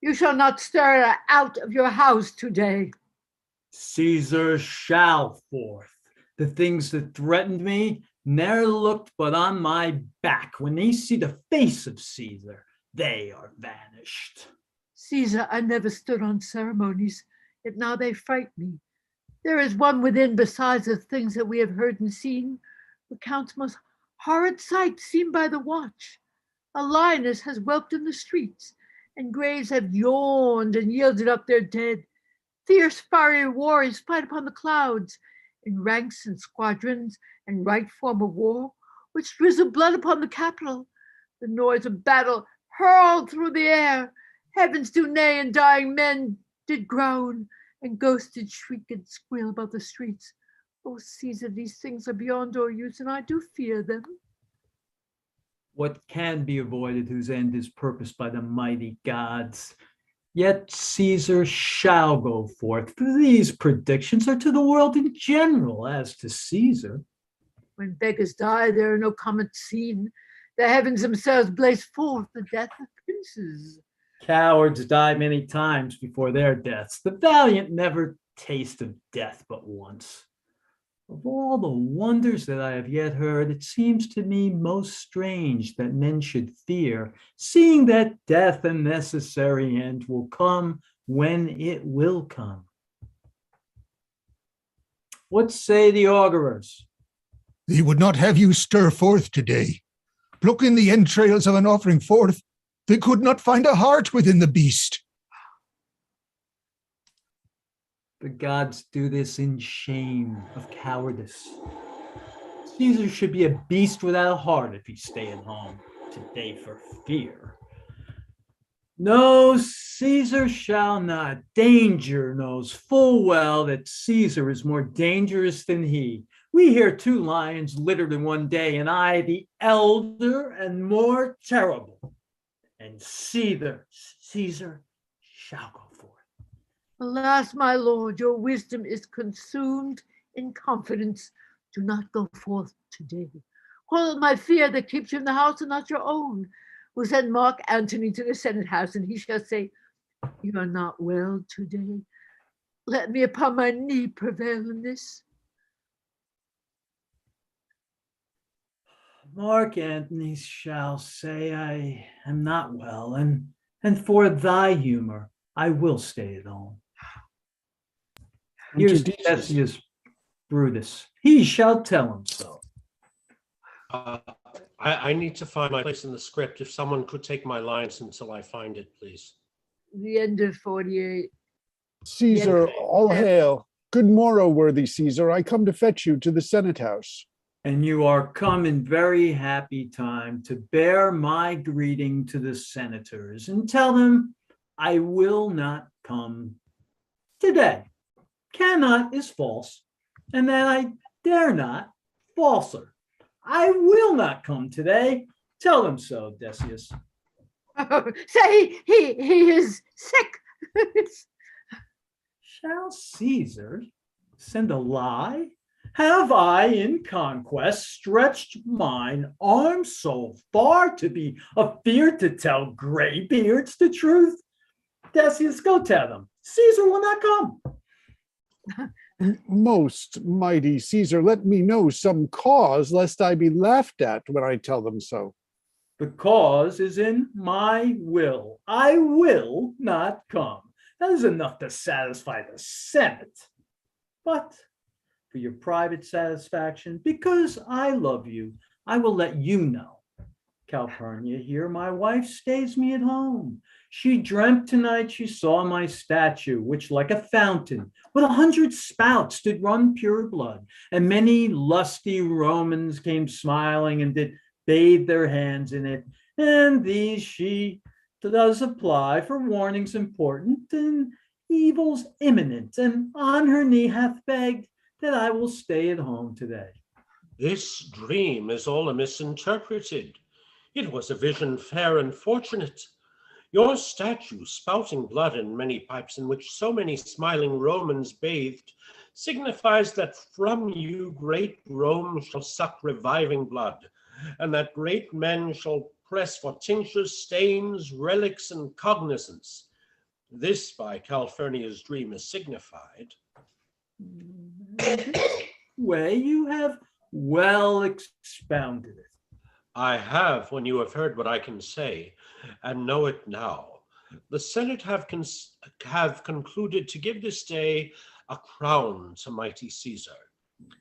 You shall not stir out of your house today. Caesar shall forth. The things that threatened me ne'er looked but on my back. When they see the face of Caesar, they are vanished. Caesar, I never stood on ceremonies, yet now they fright me. There is one within besides the things that we have heard and seen, recounts most horrid sight seen by the watch. A lioness has whelped in the streets, and graves have yawned and yielded up their dead. Fierce fiery warriors fight upon the clouds, in ranks and squadrons and right form of war, which drizzle blood upon the Capitol. The noise of battle hurled through the air. Heavens do neigh, and dying men did groan, and ghosts did shriek and squeal about the streets. Oh, Caesar, these things are beyond our use, and I do fear them. What can be avoided, whose end is purposed by the mighty gods? Yet Caesar shall go forth, for these predictions are to the world in general, as to Caesar. When beggars die, there are no comets seen. The heavens themselves blaze forth the death of princes. Cowards die many times before their deaths. The valiant never taste of death but once. Of all the wonders that I have yet heard, it seems to me most strange that men should fear, seeing that death a necessary end will come when it will come. What say the augurers? They would not have you stir forth today. Pluck in the entrails of an offering forth. They could not find a heart within the beast. The gods do this in shame of cowardice. Caesar should be a beast without a heart if he stay at home today for fear. No, Caesar shall not. Danger knows full well that Caesar is more dangerous than he. We hear 2 lions littered in one day, and I, the elder and more terrible. And Caesar shall go forth. Alas, my lord, your wisdom is consumed in confidence. Do not go forth today. Call it my fear that keeps you in the house and not your own. We'll send Mark Antony to the Senate house, and he shall say, you are not well today. Let me upon my knee prevail in this. Mark Antony shall say I am not well, and for thy humor, I will stay at home. Here's Decius Brutus. He shall tell him so. I need to find my place in the script. If someone could take my lines until I find it, please. The end of 48. Caesar, all hail. Good morrow, worthy Caesar. I come to fetch you to the Senate house. And you are come in very happy time to bear my greeting to the senators and tell them I will not come today. Cannot is false, and that I dare not, falser. I will not come today. Tell them so, Decius. Say he is sick. Shall Caesar send a lie? Have I in conquest stretched mine arm so far to be afeard to tell graybeards the truth? Decius, go tell them. Caesar will not come. Most mighty Caesar, let me know some cause, lest I be laughed at when I tell them so. The cause is in my will. I will not come. That is enough to satisfy the Senate. But for your private satisfaction, because I love you, I will let you know. Calpurnia here, my wife, stays me at home. She dreamt tonight she saw my statue, which like a fountain with 100 spouts did run pure blood, and many lusty Romans came smiling and did bathe their hands in it, and these she does apply for warnings important and evils imminent, and on her knee hath begged that I will stay at home today. This dream is all misinterpreted. It was a vision fair and fortunate. Your statue, spouting blood in many pipes in which so many smiling Romans bathed, signifies that from you great Rome shall suck reviving blood, and that great men shall press for tinctures, stains, relics, and cognizance. This by Calphurnia's dream is signified. Way you have well expounded it. I have, when you have heard what I can say, and know it now. The Senate have concluded to give this day a crown to mighty Caesar.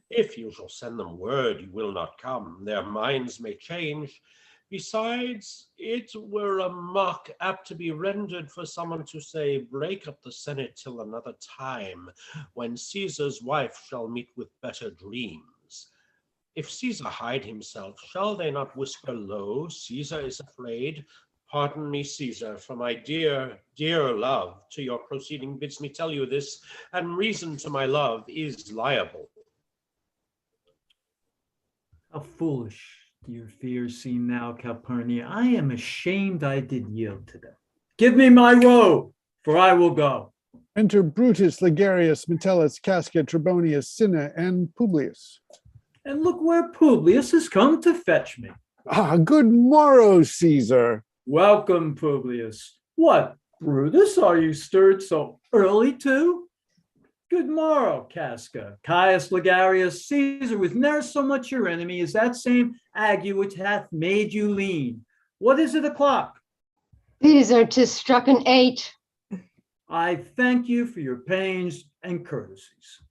If you shall send them word you will not come, their minds may change. Besides, it were a mock apt to be rendered for someone to say, break up the Senate till another time, when Caesar's wife shall meet with better dreams. If Caesar hide himself, shall they not whisper low, Caesar is afraid? Pardon me, Caesar, for my dear, dear love to your proceeding bids me tell you this, and reason to my love is liable. How foolish do your fears seem now, Calpurnia. I am ashamed I did yield to them. Give me my robe, for I will go. Enter Brutus, Ligarius, Metellus, Casca, Trebonius, Cinna, and Publius. And look where Publius has come to fetch me. Ah, good morrow, Caesar. Welcome, Publius. What, Brutus, are you stirred so early too? Good morrow, Casca, Caius Ligarius, Caesar, with ne'er so much your enemy as that same ague which hath made you lean. What is it o'clock? Caesar, 'tis struck an 8. I thank you for your pains and courtesies.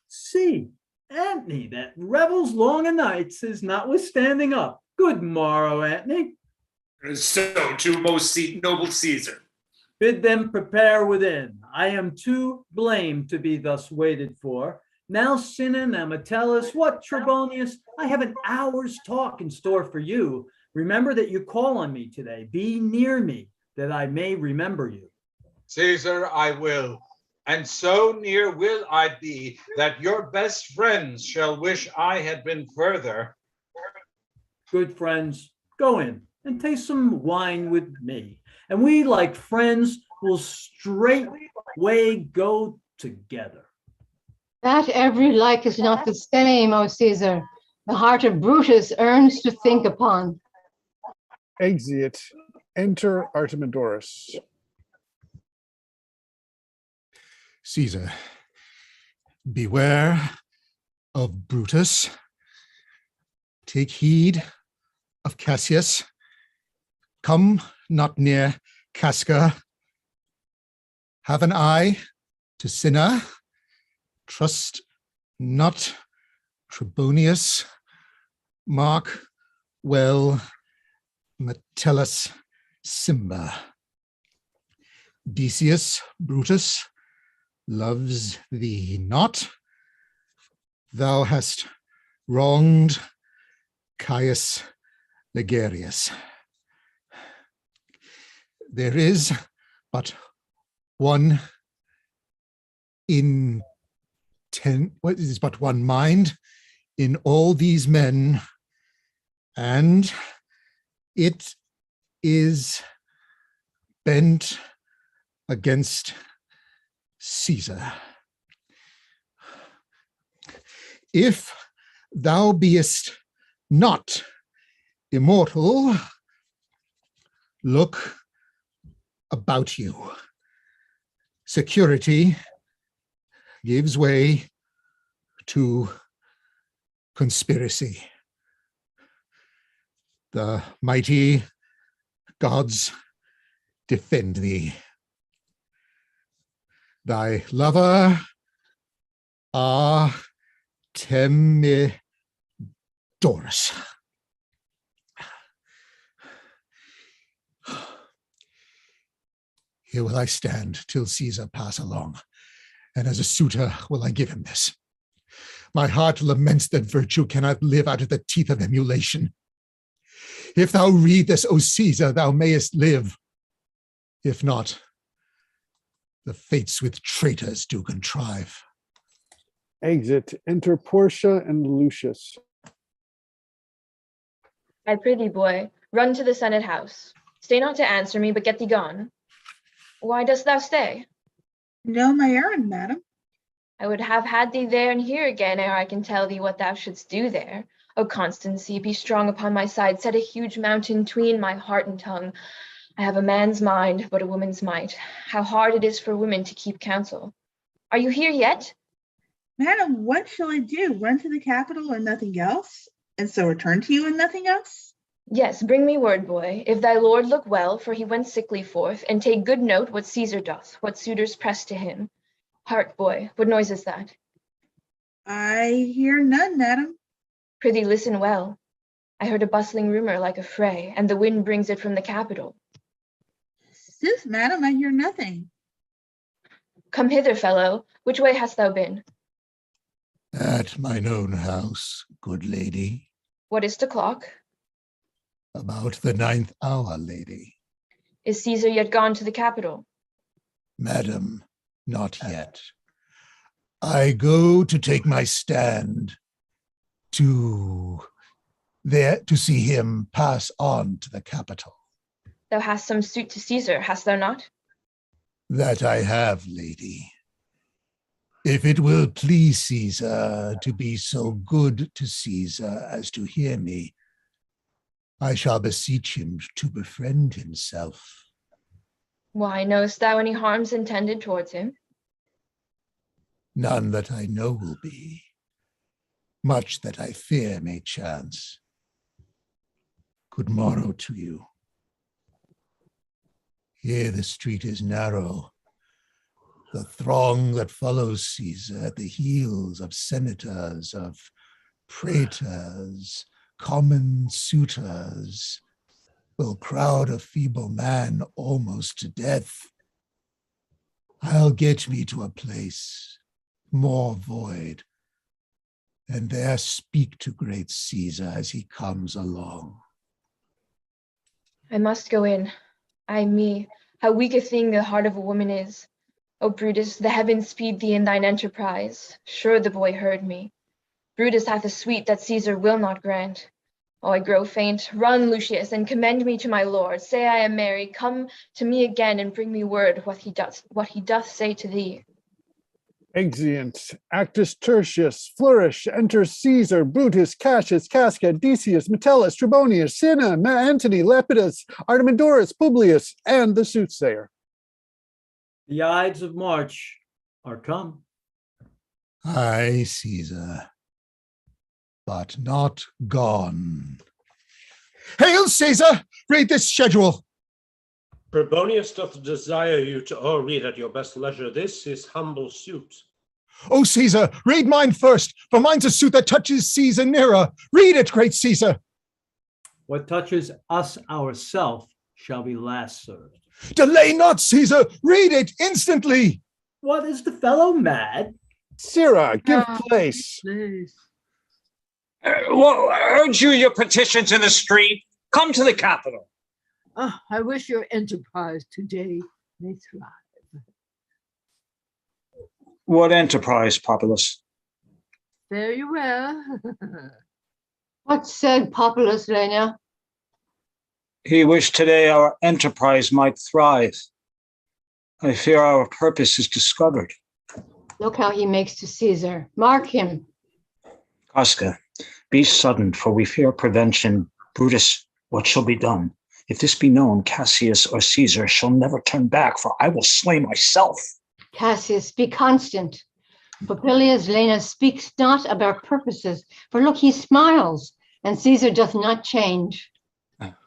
See, Antony, that revels long o' nights, is notwithstanding up. Good morrow, Antony. So, to most noble Caesar. Bid them prepare within. I am too blamed to be thus waited for. Now Cinna, now Metellus, what Trebonius? I have an hour's talk in store for you. Remember that you call on me today. Be near me, that I may remember you. Caesar, I will. And so near will I be that your best friends shall wish I had been further. Good friends, go in and taste some wine with me. And we, like friends, will straightway go together. That every like is not the same, O Caesar. The heart of Brutus earns to think upon. Exit. Enter Artemidorus. Caesar, beware of Brutus. Take heed of Cassius. Come not near Casca. Have an eye to Cinna. Trust not Trebonius. Mark well Metellus Simba. Decius Brutus loves thee not. Thou hast wronged Caius Ligarius. There is but one mind in all these men, and it is bent against Caesar. If thou beest not immortal, look about you. Security gives way to conspiracy. The mighty gods defend thee. Thy lover, Artemidorus. Here will I stand till Caesar pass along, and as a suitor will I give him this. My heart laments that virtue cannot live out of the teeth of emulation. If thou read this, O Caesar, thou mayest live. If not, the fates with traitors do contrive. Exit. Enter Portia and Lucius. I prithee, boy, run to the Senate house. Stay not to answer me, but get thee gone. Why dost thou stay? No, my errand, madam. I would have had thee there and here again ere I can tell thee what thou shouldst do there. O Constancy, be strong upon my side, set a huge mountain tween my heart and tongue. I have a man's mind, but a woman's might. How hard it is for women to keep counsel. Are you here yet? Madam, what shall I do? Run to the capital and nothing else? And so return to you and nothing else? Yes, bring me word, boy, if thy lord look well, for he went sickly forth, and take good note what Caesar doth, what suitors press to him. Hark, boy, what noise is that? I hear none, madam. Prithee, listen well. I heard a bustling rumor like a fray, and the wind brings it from the capital. Sooth, madam, I hear nothing. Come hither, fellow. Which way hast thou been? At mine own house, good lady. What is 'clock? About the 9th hour, lady. Is Caesar yet gone to the capital? Madam, not yet. I go to take my stand to see him pass on to the capital. Thou hast some suit to Caesar, hast thou not? That I have, lady. If it will please Caesar to be so good to Caesar as to hear me, I shall beseech him to befriend himself. Why, knowest thou any harms intended towards him? None that I know will be. Much that I fear may chance. Good morrow to you. Here the street is narrow. The throng that follows Caesar at the heels of senators, of praetors, common suitors, will crowd a feeble man almost to death. I'll get me to a place more void, and there speak to great Caesar as he comes along. I must go in. Ay me, how weak a thing the heart of a woman is. O Brutus, the heavens speed thee in thine enterprise. Sure the boy heard me. Brutus hath a suite that Caesar will not grant. Oh, I grow faint. Run, Lucius, and commend me to my lord. Say I am merry. Come to me again and bring me word what he doth say to thee. Exeunt. Actus Tertius. Flourish. Enter Caesar, Brutus, Cassius, Casca, Decius, Metellus, Trebonius, Cinna, Antony, Lepidus, Artemidorus, Publius, and the soothsayer. The Ides of March are come. Aye, Caesar, but not gone. Hail, Caesar! Read this schedule. Trebonius doth desire you to all read at your best leisure this his humble suit. O Caesar, read mine first, for mine's a suit that touches Caesar nearer. Read it, great Caesar. What touches us ourself shall be last served. Delay not, Caesar. Read it instantly. What, is the fellow mad? Sirrah, give place. Please. Urge you your petitions in the street. Come to the capital. Oh, I wish your enterprise today may thrive. What enterprise, Populus? Fare you well. What said Populus, Lena? He wished today our enterprise might thrive. I fear our purpose is discovered. Look how he makes to Caesar. Mark him. Casca, be sudden, for we fear prevention. Brutus, what shall be done? If this be known, Cassius or Caesar shall never turn back, for I will slay myself. Cassius, be constant. Popilius Lena speaks not of our purposes, for look, he smiles, and Caesar doth not change.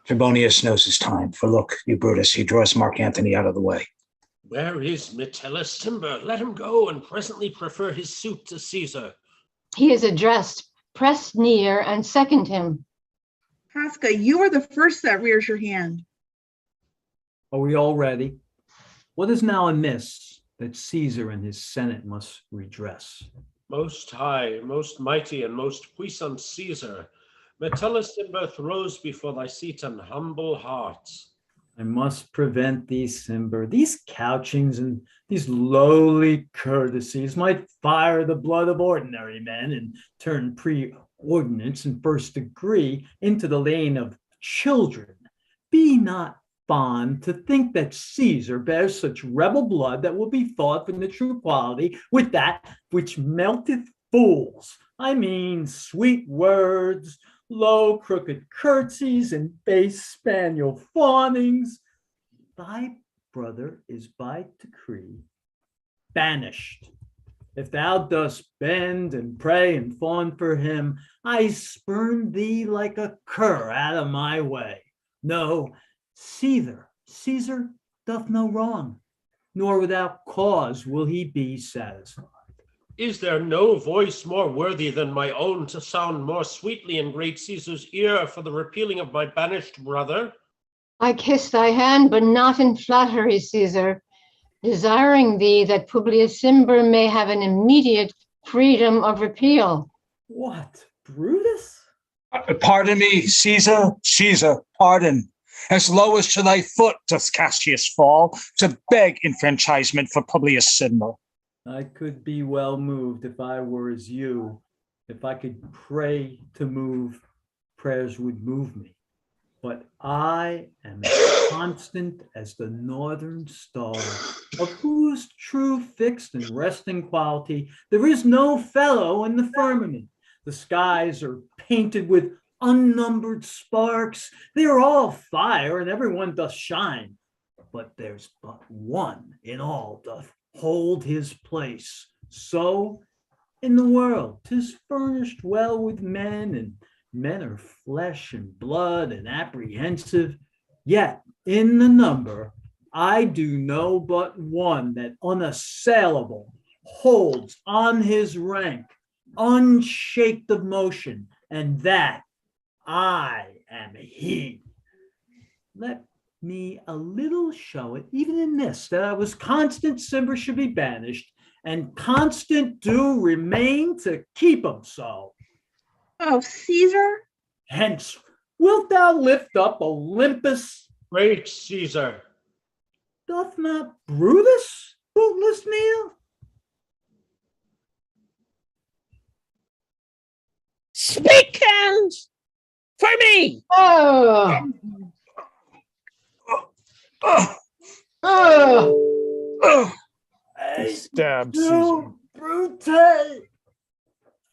Trebonius knows his time, for look, you Brutus, he draws Mark Antony out of the way. Where is Metellus Timber? Let him go and presently prefer his suit to Caesar. He is addressed. Press near and second him. Casca, you are the first that rears your hand. Are we all ready? What is now amiss that Caesar and his Senate must redress? Most high, most mighty, and most puissant Caesar, Metellus Timber throws before thy seat an humble heart. I must prevent these Cimber. These couchings and these lowly courtesies might fire the blood of ordinary men and turn preordinates in first degree into the lane of children. Be not fond to think that Caesar bears such rebel blood that will be thought from the true quality with that which melteth fools. I mean, sweet words, low crooked curtsies, and base spaniel fawnings. Thy brother is by decree banished. If thou dost bend and pray and fawn for him, I spurn thee like a cur out of my way. No, Caesar doth no wrong, nor without cause will he be satisfied. Is there no voice more worthy than my own to sound more sweetly in great Caesar's ear for the repealing of my banished brother? I kiss thy hand, but not in flattery, Caesar, desiring thee that Publius Cimber may have an immediate freedom of repeal. What, Brutus? Pardon me, Caesar, pardon. As low as to thy foot doth Cassius fall, to beg enfranchisement for Publius Cimber. I could be well moved if I were as you. If I could pray to move, prayers would move me. But I am as constant as the northern star, of whose true fixed and resting quality there is no fellow in the firmament. The skies are painted with unnumbered sparks. They are all fire, and everyone doth shine. But there's but one in all doth hold his place. So in the world 'tis furnished well with men, and men are flesh and blood and apprehensive. Yet in the number I do know but one that unassailable holds on his rank, unshaked of motion, and that I am he. Let me a little show it, even in this, that I was constant Cimber should be banished, and constant do remain to keep him so. Oh, Caesar? Hence, wilt thou lift up Olympus? Great Caesar. Doth not Brutus bootless kneel? Speak, hands, for me. Oh. Stab Caesar. Brute,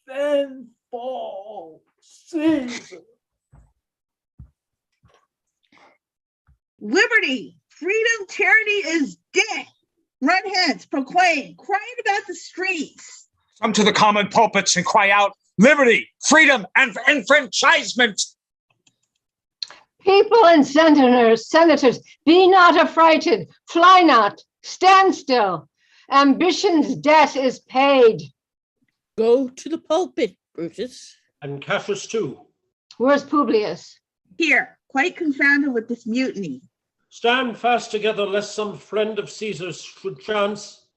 then fall Caesar. Liberty, freedom, tyranny is dead. Run hence, proclaim, crying about the streets. Come to the common pulpits and cry out, liberty, freedom, and enfranchisement. People and senators, be not affrighted, fly not, stand still. Ambition's debt is paid. Go to the pulpit, Brutus. And Cassius too. Where's Publius? Here, quite confounded with this mutiny. Stand fast together, lest some friend of Caesar's should chance.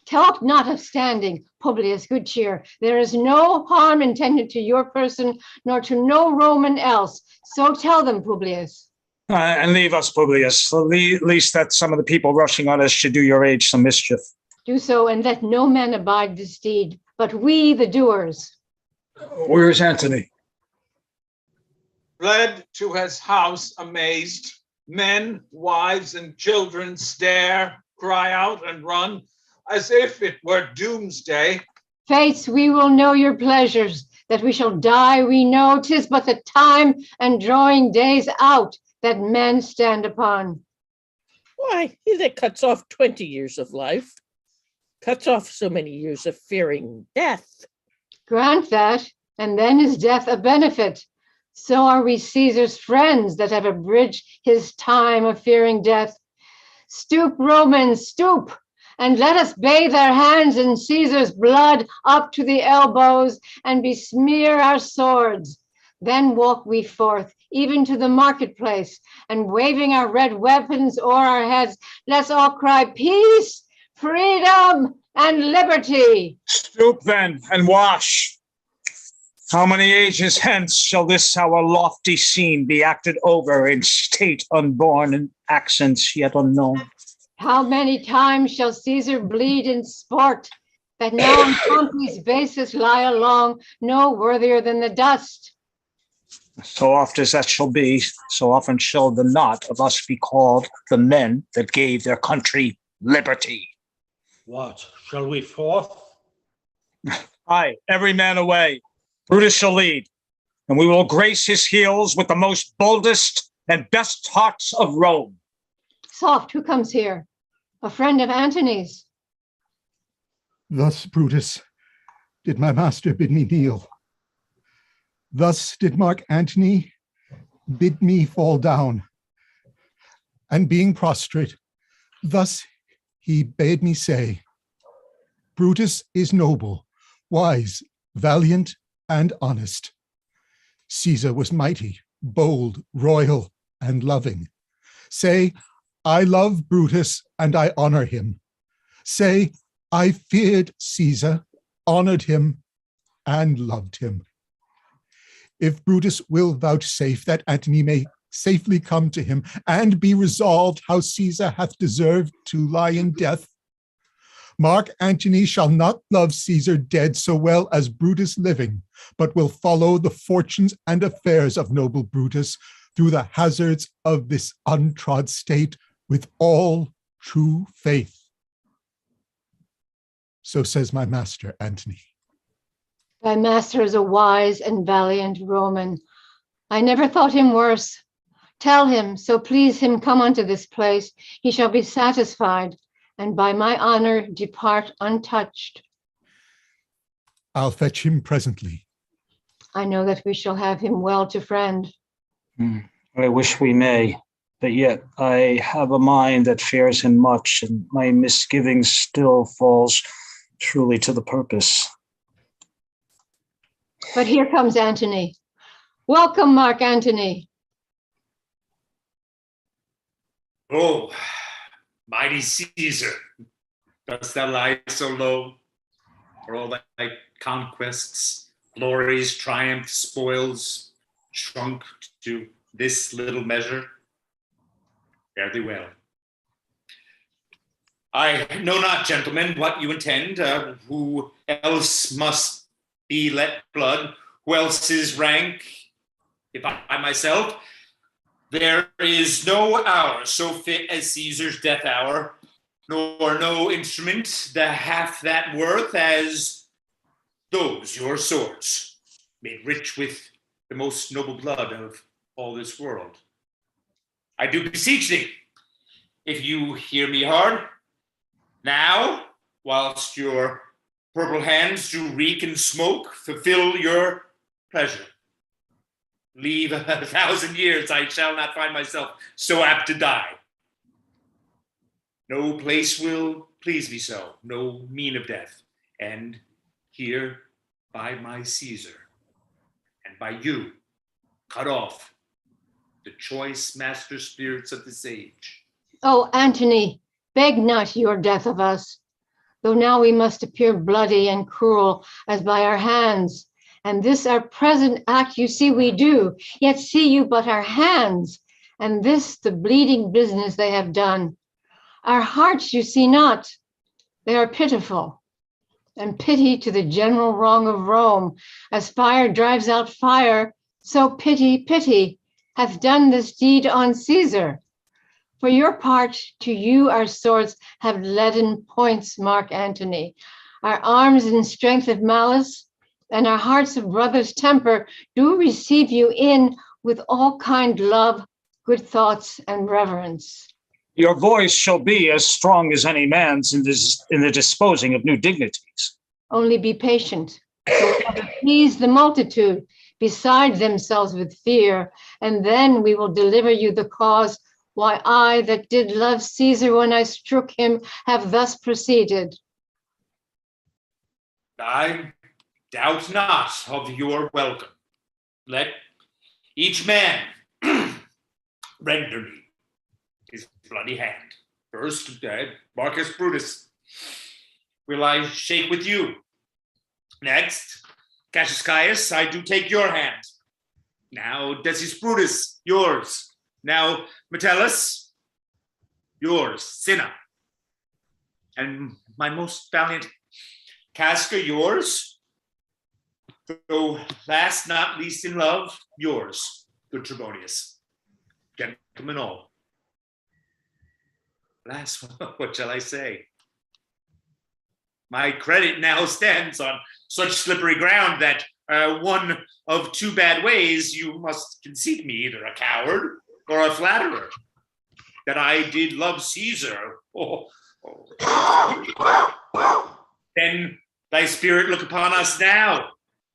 Talk not of standing, Publius, good cheer. There is no harm intended to your person, nor to no Roman else. So tell them, Publius. And leave us, Publius. At least that some of the people rushing on us should do your age some mischief. Do so, and let no man abide this deed, but we the doers. Where is Antony? Fled to his house amazed. Men, wives, and children stare, cry out, and run, as if it were doomsday. Fates, we will know your pleasures. That we shall die, we know 'tis but the time and drawing days out that men stand upon. Why, he that cuts off 20 years of life, cuts off so many years of fearing death. Grant that, and then is death a benefit. So are we Caesar's friends that have abridged his time of fearing death. Stoop, Romans, stoop, and let us bathe our hands in Caesar's blood up to the elbows and besmear our swords. Then walk we forth, even to the marketplace, and waving our red weapons o'er our heads, let's all cry peace, freedom, and liberty. Stoop then and wash. How many ages hence shall this our lofty scene be acted over in state unborn and accents yet unknown? How many times shall Caesar bleed in sport, that now on Pompey's basis lie along, no worthier than the dust? So oft as that shall be, so often shall the not of us be called the men that gave their country liberty. What, shall we forth? Aye, every man away. Brutus shall lead, and we will grace his heels with the most boldest and best hearts of Rome. Soft, who comes here? A friend of Antony's. Thus, Brutus, did my master bid me kneel. Thus did Mark Antony bid me fall down. And being prostrate, thus he bade me say, Brutus is noble, wise, valiant, and honest. Caesar was mighty, bold, royal, and loving. Say, I love Brutus and I honor him. Say, I feared Caesar, honored him, and loved him. If Brutus will vouchsafe that Antony may safely come to him and be resolved how Caesar hath deserved to lie in death, Mark Antony shall not love Caesar dead so well as Brutus living, but will follow the fortunes and affairs of noble Brutus through the hazards of this untrod state with all true faith. So says my master, Antony. Thy master is a wise and valiant Roman. I never thought him worse. Tell him, so please him come unto this place, he shall be satisfied, and by my honor depart untouched. I'll fetch him presently. I know that we shall have him well to friend. I wish we may, but yet I have a mind that fears him much, and my misgivings still falls truly to the purpose. But here comes Antony. Welcome, Mark Antony. Oh, mighty Caesar, dost thou lie so low? For all thy conquests, glories, triumphs, spoils, shrunk to this little measure? Fare thee well. I know not, gentlemen, what you intend. Who else must be let blood? Who else is rank? If I myself, there is no hour so fit as Caesar's death hour, nor no instrument that hath that worth as those your swords, made rich with the most noble blood of all this world. I do beseech thee, if you hear me hard, now, whilst your purple hands do reek and smoke, fulfill your pleasure. Leave 1,000 years, I shall not find myself so apt to die. No place will please me so, no mean of death. And here by my Caesar, and by you, cut off the choice master spirits of this age. Oh, Antony, beg not your death of us, though now we must appear bloody and cruel as by our hands. And this our present act you see we do, yet see you but our hands, and this the bleeding business they have done. Our hearts you see not, they are pitiful, and pity to the general wrong of Rome. As fire drives out fire, so pity hath done this deed on Caesar. For your part, to you our swords have leaden points, Mark Antony. Our arms in strength of malice, and our hearts of brother's temper do receive you in with all kind love, good thoughts, and reverence. Your voice shall be as strong as any man's in the disposing of new dignities. Only be patient. Please the multitude, beside themselves with fear, and then we will deliver you the cause why I that did love Caesar when I struck him have thus proceeded. I doubt not of your welcome. Let each man render me his bloody hand. First, Marcus Brutus, will I shake with you. Next, Cassius Caius, I do take your hand. Now, Decius Brutus, yours. Now, Metellus, yours. Cinna. And my most valiant Casca, yours. Though last not least in love, yours, good Trebonius. Gentlemen all. Last, what shall I say? My credit now stands on such slippery ground that one of two bad ways you must concede me, either a coward or a flatterer. That I did love Caesar. Then thy spirit look upon us now.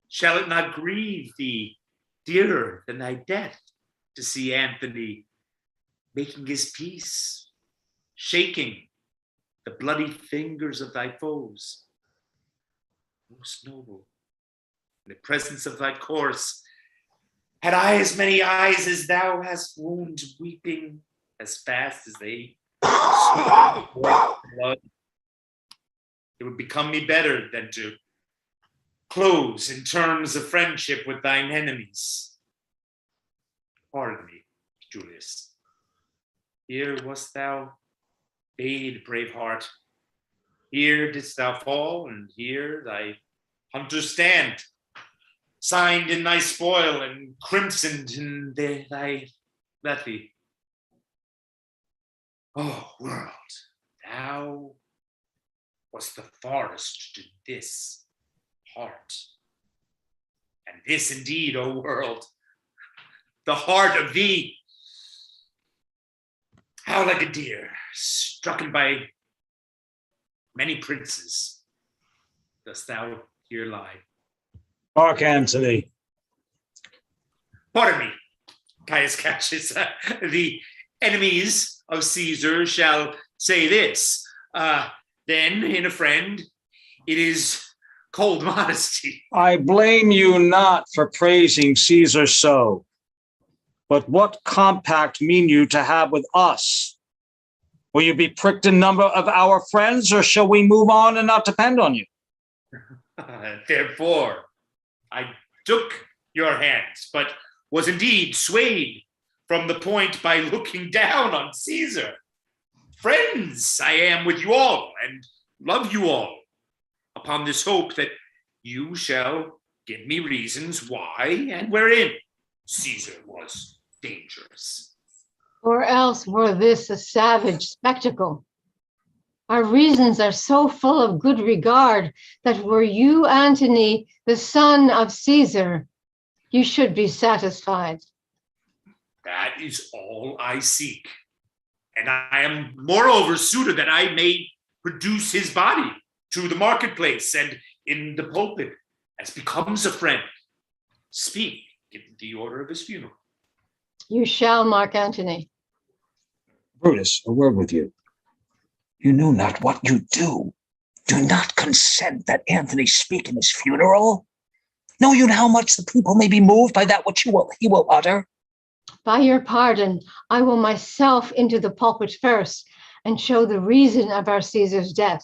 Shall it not grieve thee dearer than thy death to see Antony making his peace, shaking the bloody fingers of thy foes? Most noble, in the presence of thy corse, had I as many eyes as thou hast wound, weeping as fast as they blood, it would become me better than to close in terms of friendship with thine enemies. Pardon me, Julius. Here wast thou bade, brave heart. Here didst thou fall, and here thy hunters stand. signed in thy spoil and crimsoned in thy levy. Oh, world, thou wast the forest to this heart. And this indeed, O world, the heart of thee. How like a deer, strucken by many princes, dost thou here lie. Mark Antony. Pardon me, Caius Cassius. The enemies of Caesar shall say this. Then, in a friend, it is cold modesty. I blame you not for praising Caesar so, but what compact mean you to have with us? Will you be pricked in number of our friends, or shall we move on and not depend on you? Therefore, I took your hands, but was indeed swayed from the point by looking down on Caesar. Friends I am with you all, and love you all, upon this hope that you shall give me reasons why and wherein Caesar was dangerous. Or else were this a savage spectacle. Our reasons are so full of good regard that were you, Antony, the son of Caesar, you should be satisfied. That is all I seek. And I am moreover suited that I may produce his body to the marketplace and in the pulpit, as becomes a friend. Speak in the order of his funeral. You shall, Mark Antony. Brutus, a word with you. You know not what you do. Do not consent that Antony speak in his funeral. Know you how much the people may be moved by that which he will utter? By your pardon, I will myself into the pulpit first and show the reason of our Caesar's death.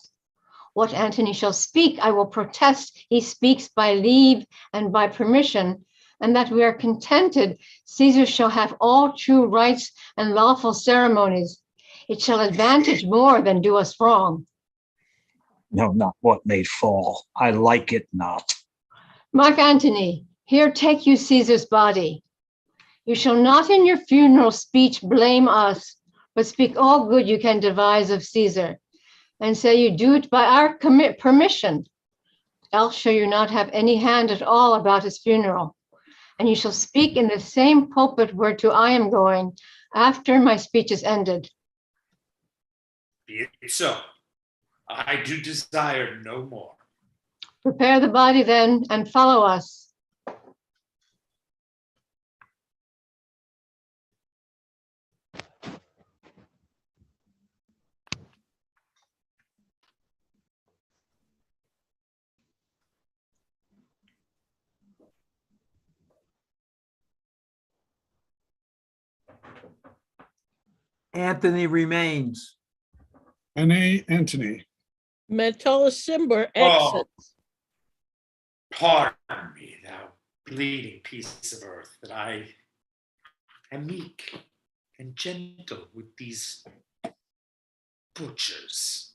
What Antony shall speak, I will protest he speaks by leave and by permission, and that we are contented Caesar shall have all true rites and lawful ceremonies. It shall advantage more than do us wrong. No, not what may fall. I like it not. Mark Antony, here take you Caesar's body. You shall not in your funeral speech blame us, but speak all good you can devise of Caesar, and say you do it by our permission. Else shall you not have any hand at all about his funeral. And you shall speak in the same pulpit whereto I am going, after my speech is ended. Be it so. I do desire no more. Prepare the body then, and follow us. Antony remains. Antony. Metellus-Cimber Oh, exits. pardon me, thou bleeding piece of earth, that I am meek and gentle with these butchers.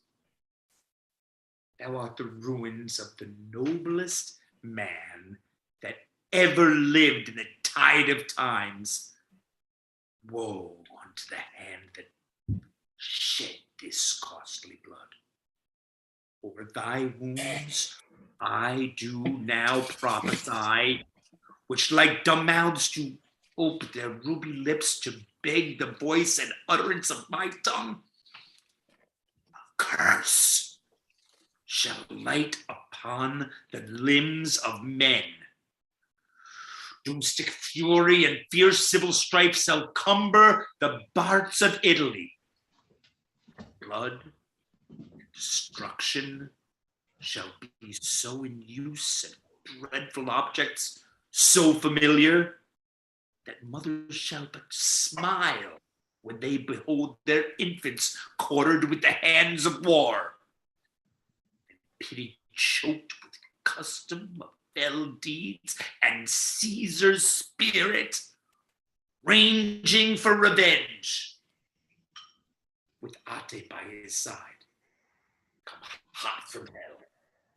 Thou art the ruins of the noblest man that ever lived in the tide of times. Woe unto the hand that shed this costly blood. Over thy wounds I do now prophesy, which like dumb mouths do open their ruby lips to beg the voice and utterance of my tongue. A curse shall light upon the limbs of men. Doomstick fury and fierce civil strife shall cumber the bards of Italy. Blood and destruction shall be so in use and dreadful objects so familiar that mothers shall but smile when they behold their infants quartered with the hands of war, and pity choked with custom of fell deeds, and Caesar's spirit ranging for revenge, with Ate by his side, come hot from hell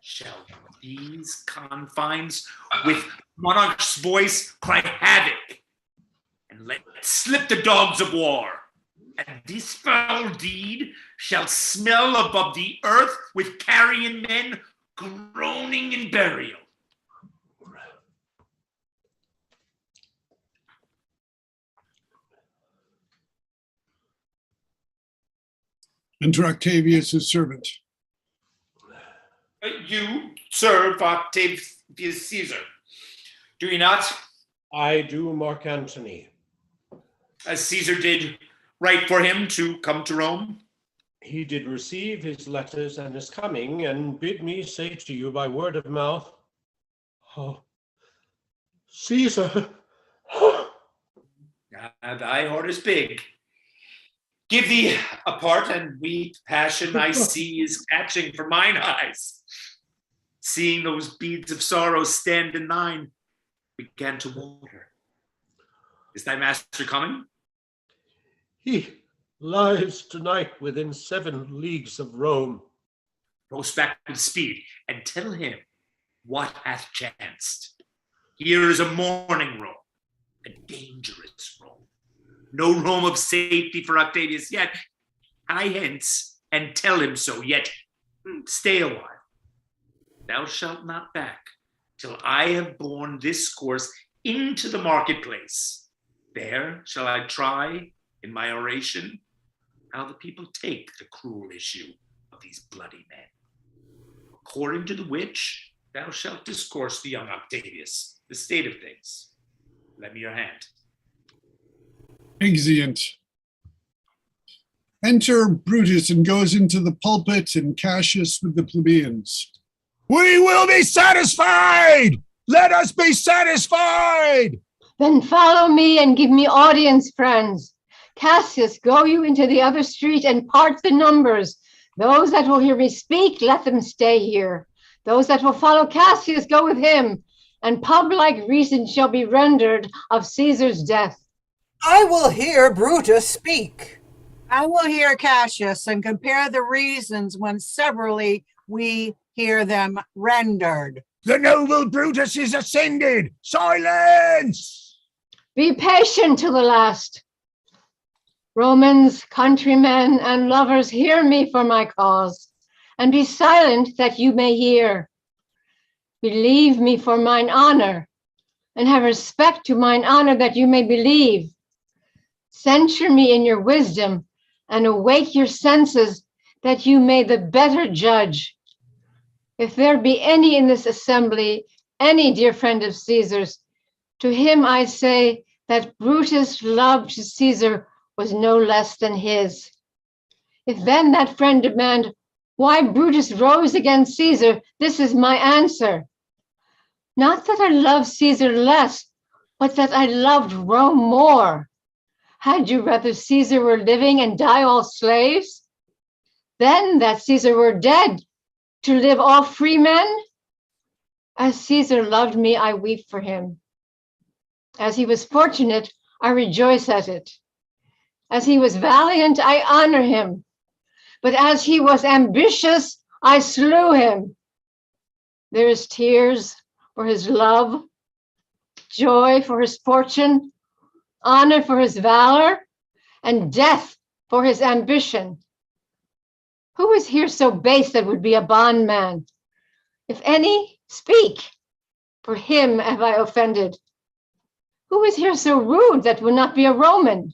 shall these confines with monarch's voice cry havoc, and let slip the dogs of war. And this foul deed shall smell above the earth with carrion men groaning in burial. Enter Octavius' servant. You serve Octavius Caesar, do you not? I do, Mark Antony. As Caesar did write for him to come to Rome? He did receive his letters and is coming, and bid me say to you by word of mouth, oh, Caesar. Thy heart is big. Give thee apart, and weak passion I see is catching for mine eyes. Seeing those beads of sorrow stand in thine, began to water. Is thy master coming? He lies tonight within 7 leagues of Rome. Post back with speed, and tell him what hath chanced. Here is a mourning Rome, a dangerous Rome. No Rome of safety for Octavius yet. Hie hence, and tell him so, yet stay a while. Thou shalt not back till I have borne this course into the marketplace. There shall I try in my oration how the people take the cruel issue of these bloody men. According to the which, thou shalt discourse to young Octavius the state of things. Lend me your hand. Exeunt. Enter Brutus and goes into the pulpit, and Cassius with the plebeians. We will be satisfied! Let us be satisfied! Then follow me and give me audience, friends. Cassius, go you into the other street and part the numbers. Those that will hear me speak, let them stay here. Those that will follow Cassius, go with him, and pub-like reason shall be rendered of Caesar's death. I will hear Brutus speak. I will hear Cassius and compare the reasons when severally we hear them rendered. The noble Brutus is ascended. Silence! Be patient till the last. Romans, countrymen, and lovers, hear me for my cause, and be silent that you may hear. Believe me for mine honor, and have respect to mine honor that you may believe. Censure me in your wisdom, and awake your senses that you may the better judge. If there be any in this assembly, any dear friend of Caesar's, to him I say that Brutus' love to Caesar was no less than his. If then that friend demand why Brutus rose against Caesar, this is my answer. Not that I love Caesar less, but that I loved Rome more. Had you rather Caesar were living and die all slaves? Then that Caesar were dead, to live all free men? As Caesar loved me, I weep for him. As he was fortunate, I rejoice at it. As he was valiant, I honor him. But as he was ambitious, I slew him. There is tears for his love, joy for his fortune, honor for his valor, and death for his ambition. Who is here so base that would be a bondman? If any, speak, for him have I offended. Who is here so rude that would not be a Roman?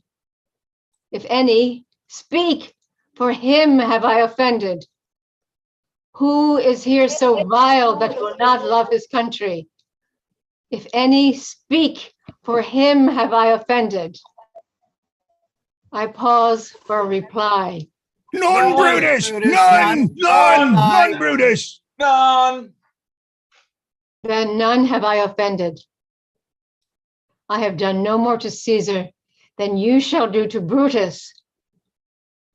If any, speak, for him have I offended. Who is here so vile that will not love his country? If any, speak, for him have I offended. I pause for a reply. None, Brutus! None, Brutus! None. Then none have I offended. I have done no more to Caesar than you shall do to Brutus.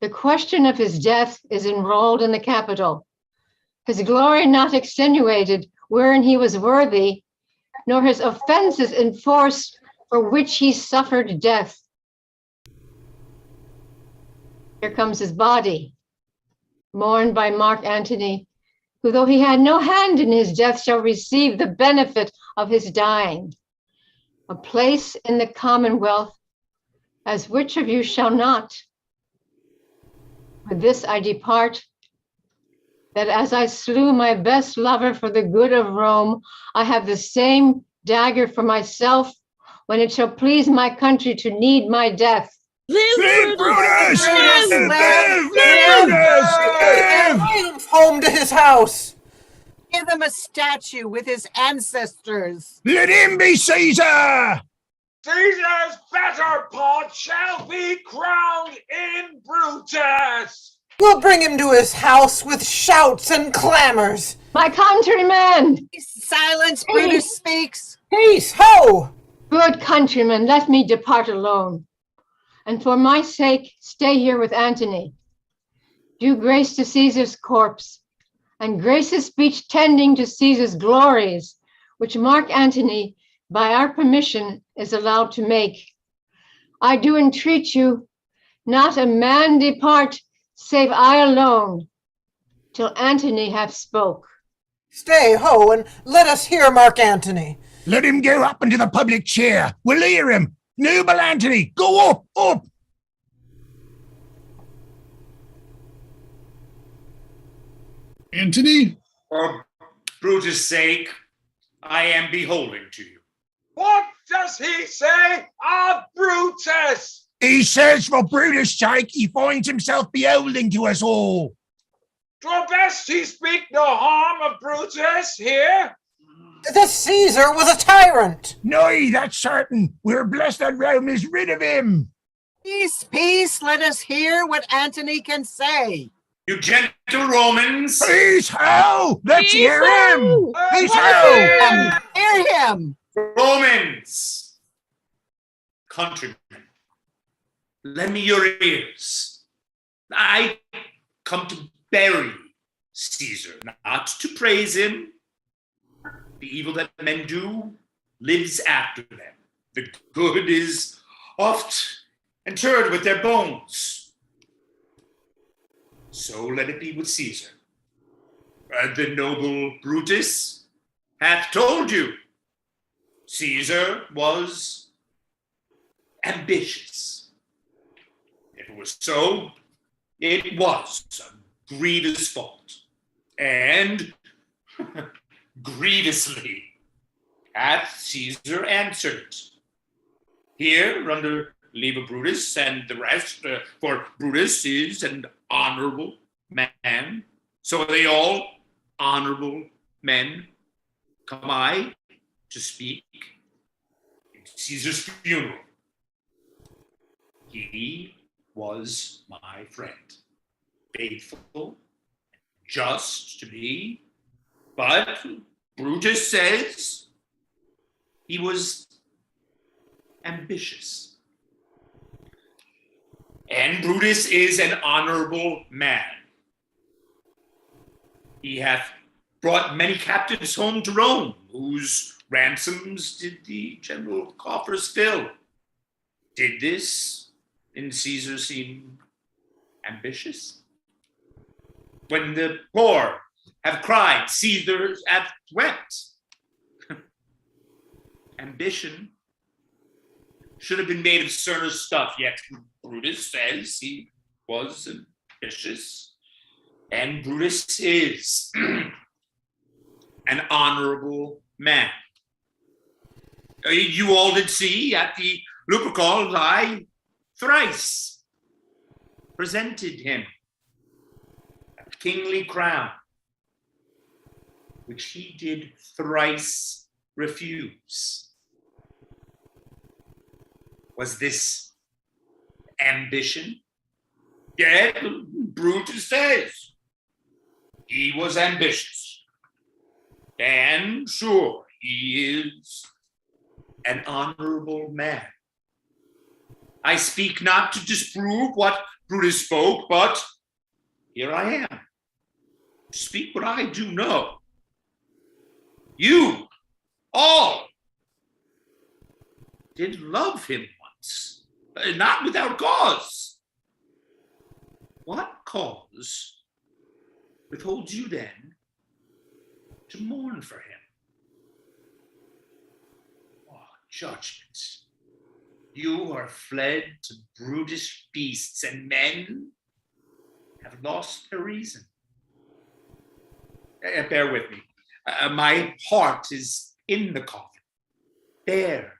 The question of his death is enrolled in the Capitol. His glory not extenuated, wherein he was worthy, nor his offenses enforced, for which he suffered death. Here comes his body, mourned by Mark Antony, who, though he had no hand in his death, shall receive the benefit of his dying, a place in the commonwealth, as which of you shall not? With this I depart, that as I slew my best lover for the good of Rome, I have the same dagger for myself when it shall please my country to need my death. Live, Brutus! Live! Bring him home to his house. Give him a statue with his ancestors. Let him be Caesar! Caesar's better part shall be crowned in Brutus. We'll bring him to his house with shouts and clamors. My countrymen! Silence, Brutus speaks. Peace, ho! Good countrymen, let me depart alone. And for my sake, stay here with Antony. Do grace to Caesar's corpse, and grace his speech tending to Caesar's glories, which Mark Antony, by our permission, is allowed to make. I do entreat you, not a man depart, save I alone, till Antony have spoke. Stay, ho, and let us hear Mark Antony. Let him go up into the public chair. We'll hear him. Noble Antony, go up, up. Antony? For Brutus' sake, I am beholden to you. What does he say of Brutus? He says for Brutus' sake, he finds himself beholden to us all. 'Twere best he speak no harm of Brutus here. The Caesar was a tyrant. Nay, that's certain. We're blessed that Rome is rid of him. Peace, peace. Let us hear what Antony can say. You gentle Romans. Peace, ho! Let's hear him. Peace, ho! Hear him. Romans, countrymen, lend me your ears. I come to bury Caesar, not to praise him. The evil that men do lives after them. The good is oft interred with their bones. So let it be with Caesar. The noble Brutus hath told you Caesar was ambitious. If it was so, it was a grievous fault. And grievously hath Caesar answered it. Here, under leave of Brutus and the rest, for Brutus is an honorable man, so are they all honorable men. Come I to speak in Caesar's funeral. He was my friend, faithful, just to me, but Brutus says he was ambitious. And Brutus is an honorable man. He hath brought many captives home to Rome, whose ransoms did the general coffers fill. Did this in Caesar seem ambitious? When the poor have cried, Caesar hath wept. Ambition should have been made of sterner stuff, yet Brutus says he was ambitious, and Brutus is an honorable man. You all did see at the Lupercal I thrice presented him a kingly crown, which he did thrice refuse. Was this ambition? Yet Brutus says he was ambitious. And sure, he is an honorable man. I speak not to disprove what Brutus spoke, but here I am to speak what I do know. You all did love him once, not without cause. What cause withholds you then to mourn for him. Oh, judgment. You are fled to brutish beasts, and men have lost their reason. Bear with me. My heart is in the coffin. There.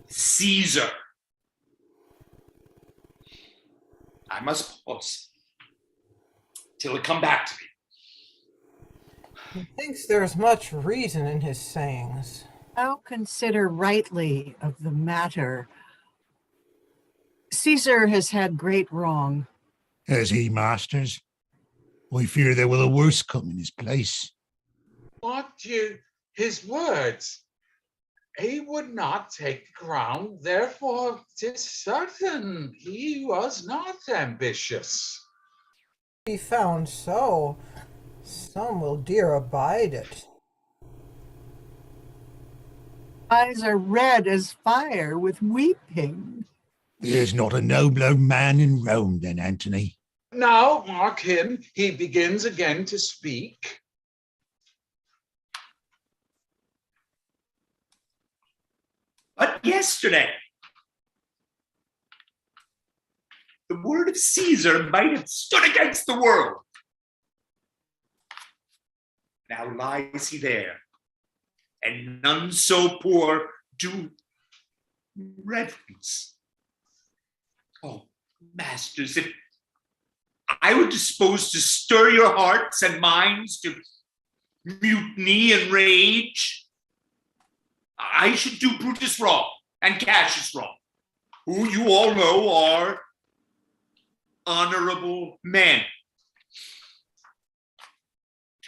Caesar. I must pause till it come back to me. He thinks there's much reason in his sayings. Now consider rightly of the matter. Caesar has had great wrong. Has he, masters? I fear there will a worse come in his place. His words? He would not take the crown, therefore 'tis certain he was not ambitious. Be found so, some will dear abide it. Eyes are red as fire with weeping. There's not a nobler man in Rome than Antony. Now, mark him, he begins again to speak. But yesterday, the word of Caesar might have stood against the world. Now lies he there, and none so poor do reverence. Oh, masters, if I were disposed to stir your hearts and minds to mutiny and rage, I should do Brutus wrong and Cassius wrong, who you all know are honorable men.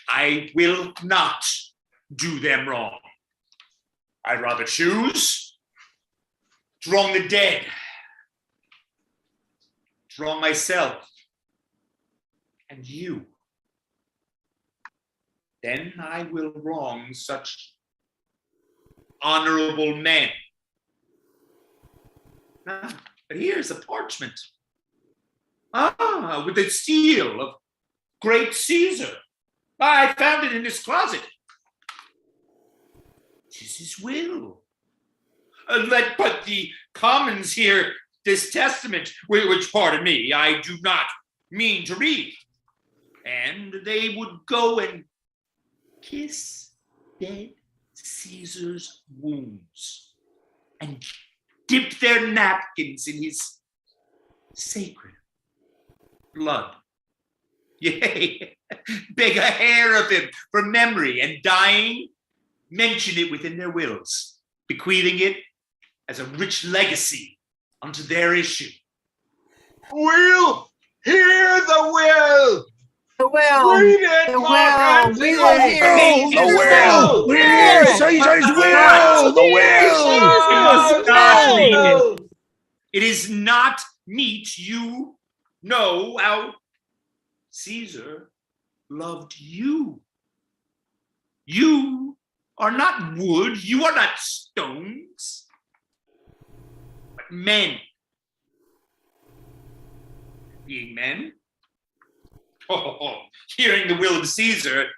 I will not do them wrong. I'd rather choose to wrong the dead, to wrong myself and you. Then I will wrong such honorable men. But here's a parchment. With the seal of great Caesar. I found it in his closet. 'Tis his will. Let but the commons hear this testament, which, pardon me, I do not mean to read. And they would go and kiss dead Caesar's wounds and dip their napkins in his sacred blood. Yea, beg a hair of him for memory, and dying, mention it within their wills, bequeathing it as a rich legacy unto their issue. Will hear the will. The will. Read it, The Mark will. Antony. We will hear The will! We hear Caesar's will! The will! It is not meet you know how Caesar loved you. You are not wood, you are not stones, but men. Being men, hearing the will of Caesar,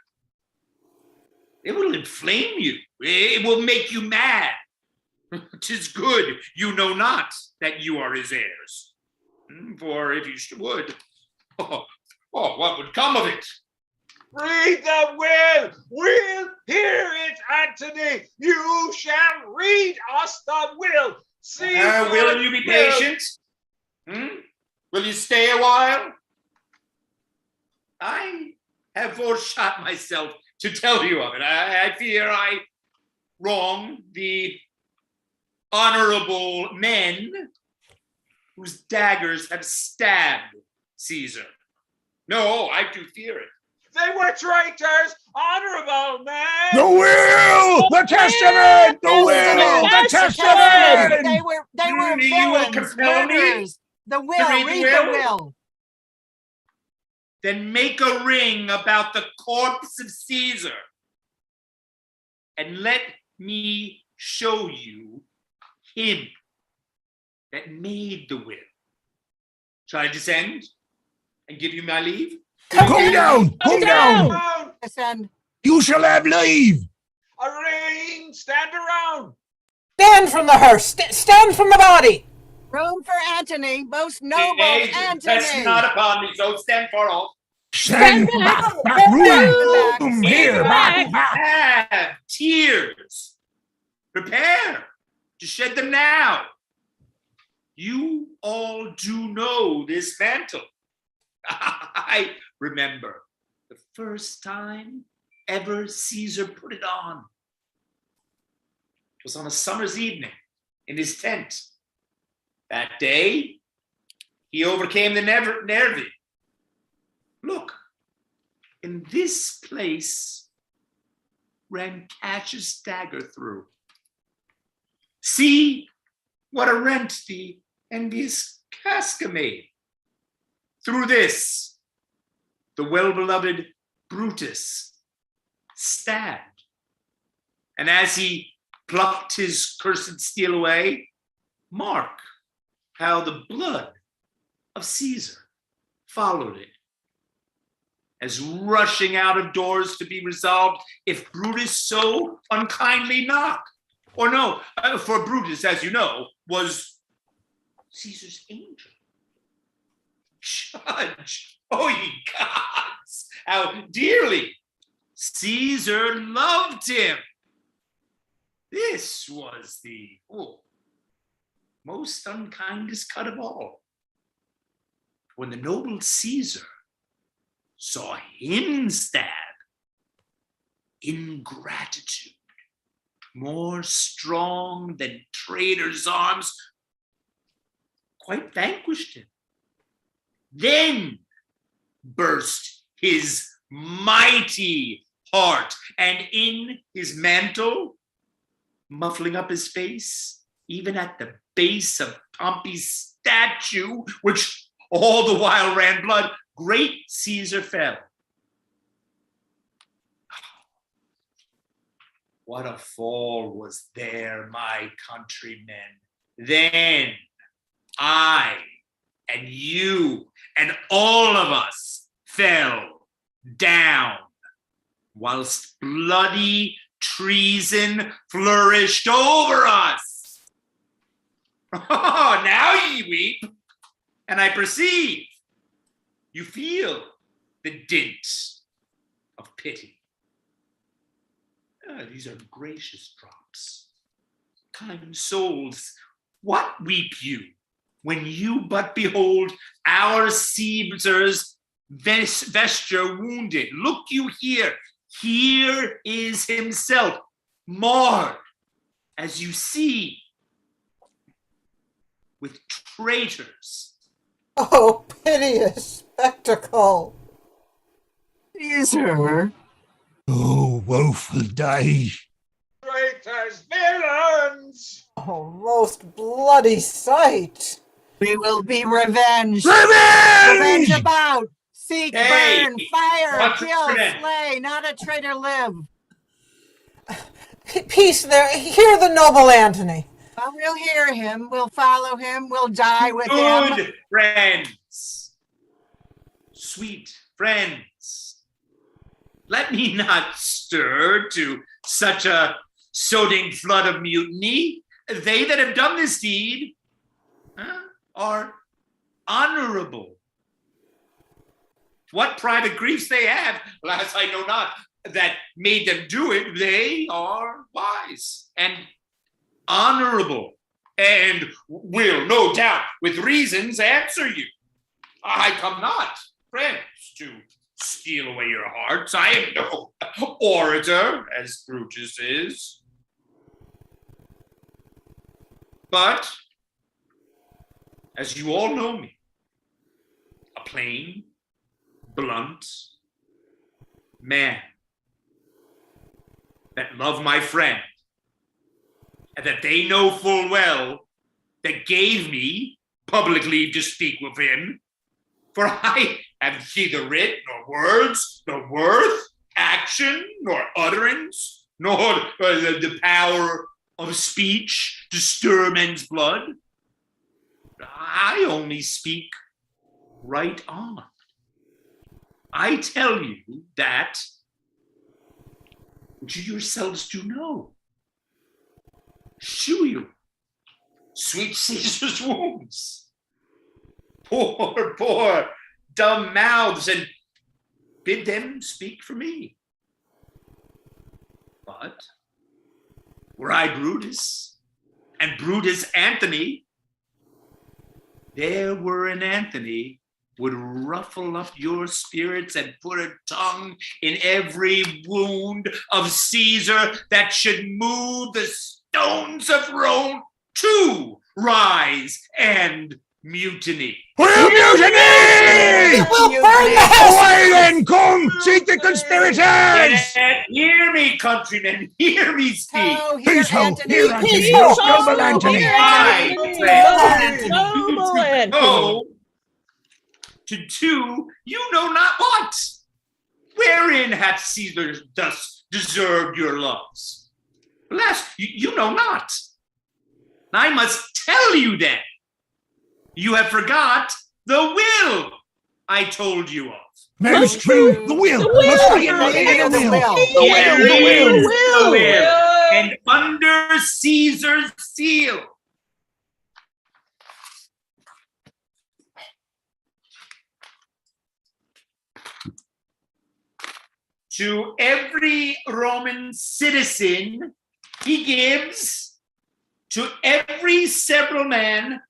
it will inflame you. It will make you mad. 'Tis good you know not that you are his heirs. For if you would, what would come of it? Read the will. We'll hear it, Antony. You shall read us the will. Will you be patient? Will you stay a while? I have foreshot myself to tell you of it. I fear I wrong the honorable men whose daggers have stabbed Caesar. No, I do fear it. They were traitors, honorable men. The will! The testament! The will! The testament! They were You will villains, compel me murderers. The to will, read read the the will? will. Then make a ring about the corpse of Caesar and let me show you him that made the will. Shall I descend and give you my leave? Come down! Come down! Descend. You shall have leave. Arrange, stand around. Stand from the hearse. Stand from the body. Room for Antony, most noble Nay, press Antony. not upon me, so stand far off. Stand back, room, here, back. Have tears. Prepare to shed them now. You all do know this mantle. I remember the first time ever Caesar put it on. It was on a summer's evening in his tent. That day, he overcame the nervy. Look, in this place ran Cassius' dagger through. See what a rent the envious Casca made. Through this, the well-beloved Brutus stabbed. And as he plucked his cursed steel away, mark how the blood of Caesar followed it, as rushing out of doors to be resolved if Brutus so unkindly knock. Or no, for Brutus, as you know, was Caesar's angel. Judge, oh ye gods, how dearly Caesar loved him. This was the most unkindest cut of all. When the noble Caesar saw him stab, ingratitude, more strong than traitors' arms, quite vanquished him. Then burst his mighty heart, and in his mantle, muffling up his face, even at the base of Pompey's statue, which all the while ran blood, great Caesar fell. What a fall was there, my countrymen. Then I and you and all of us fell down, whilst bloody treason flourished over us. Oh, now ye weep, and I perceive you feel the dint of pity. These are gracious drops. Kind souls, what weep you when you but behold our Caesar's vesture wounded? Look you here. Here is himself, marred, as you see, with traitors. Oh, piteous spectacle. Caesar. Oh, woeful day. Traitors, villains! Oh, most bloody sight. We will be revenged. Revenge! Revenge about. Seek, Hey, burn, fire, what's kill, happening? slay, not a traitor live. Peace there. Hear the noble Antony. Well, we'll hear him. We'll follow him. We'll die with him. Good friends, sweet friends, let me not stir to such a soding flood of mutiny. They that have done this deed are honorable. What private griefs they have, alas, I know not, that made them do it. They are wise and honorable, and will, no doubt, with reasons answer you. I come not, friends, to steal away your hearts. I am no orator, as Brutus is. But, as you all know me, a plain, blunt man that love my friend, and that they know full well that gave me public leave to speak with him, for I have neither writ, nor words, nor worth, action, nor utterance, nor the power of speech to stir men's blood. I only speak right on. I tell you that which you yourselves do know. Shew you, sweet Caesar's wounds. Poor, dumb mouths, and bid them speak for me. But were I Brutus, and Brutus Anthony, there were an Anthony would ruffle up your spirits and put a tongue in every wound of Caesar that should move the stones of Rome to rise and mutiny. We'll mutiny! We'll burn the house! Away then, come, seek the conspirators! Hear me, countrymen, hear me speak. Oh, Peace ho, Anthony, here, Anthony, peace most ho. noble Anthony. I Noble Anthony. go to do you know not what. Wherein hath Caesar thus deserved your loves? Alas, you know not. I must tell you then. You have forgot the will I told you of. Very true, the will. Must I invade the will? The will. And under Caesar's seal. To every Roman citizen, he gives to every several man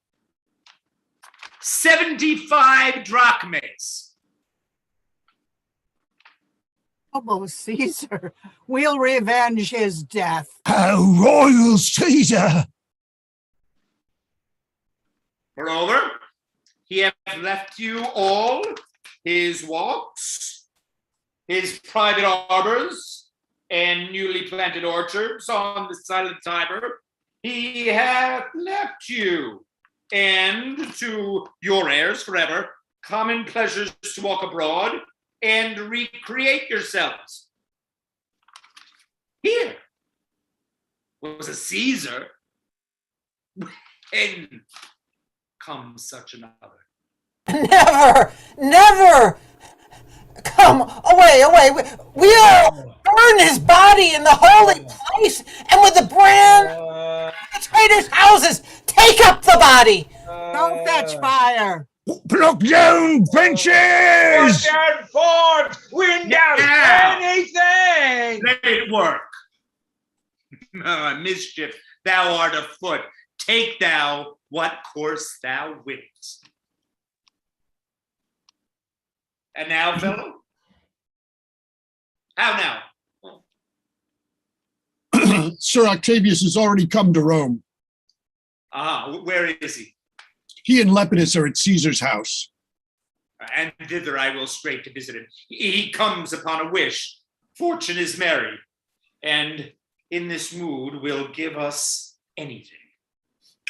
75 drachmas. Noble Caesar, we'll revenge his death. How royal Caesar! Moreover, he hath left you all his walks, his private arbors, and newly planted orchards on the side of the Tiber. He hath left you, and to your heirs forever, common pleasures to walk abroad and recreate yourselves. Here was a Caesar, when comes such another. Never! Come away! We'll burn his body in the holy place, and with the brand of the traitors' houses, take up the body! Don't fetch fire! Pluck down benches! Put down forts! Windows! Anything! Let it work. Mischief, thou art afoot. Take thou what course thou wilt. And now, fellow? How now? Sir Octavius has already come to Rome. Where is he? He and Lepidus are at Caesar's house. And thither I will straight to visit him. He comes upon a wish. Fortune is merry, and in this mood will give us anything.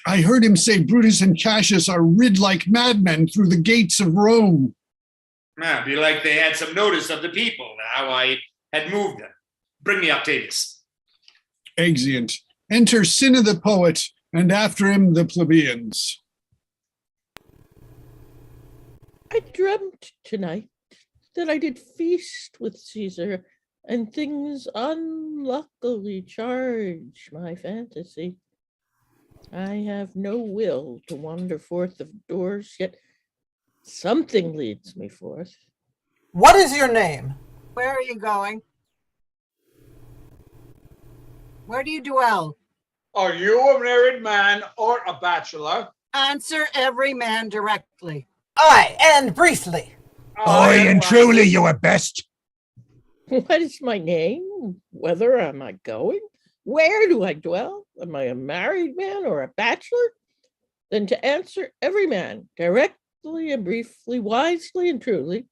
I heard him say Brutus and Cassius are rid like madmen through the gates of Rome. Be like they had some notice of the people, how I had moved them. Bring me Octavius. Exeunt. Enter Cinna the poet, and after him the plebeians. I dreamt tonight that I did feast with Caesar, and things unluckily charge my fantasy. I have no will to wander forth of doors, yet something leads me forth. What is your name? Where are you going? Where do you dwell? Are you a married man or a bachelor? Answer every man directly. Aye, and briefly. Aye, and truly you are best. What is my name? Whither am I going? Where do I dwell? Am I a married man or a bachelor? Then to answer every man directly and briefly, wisely and truly.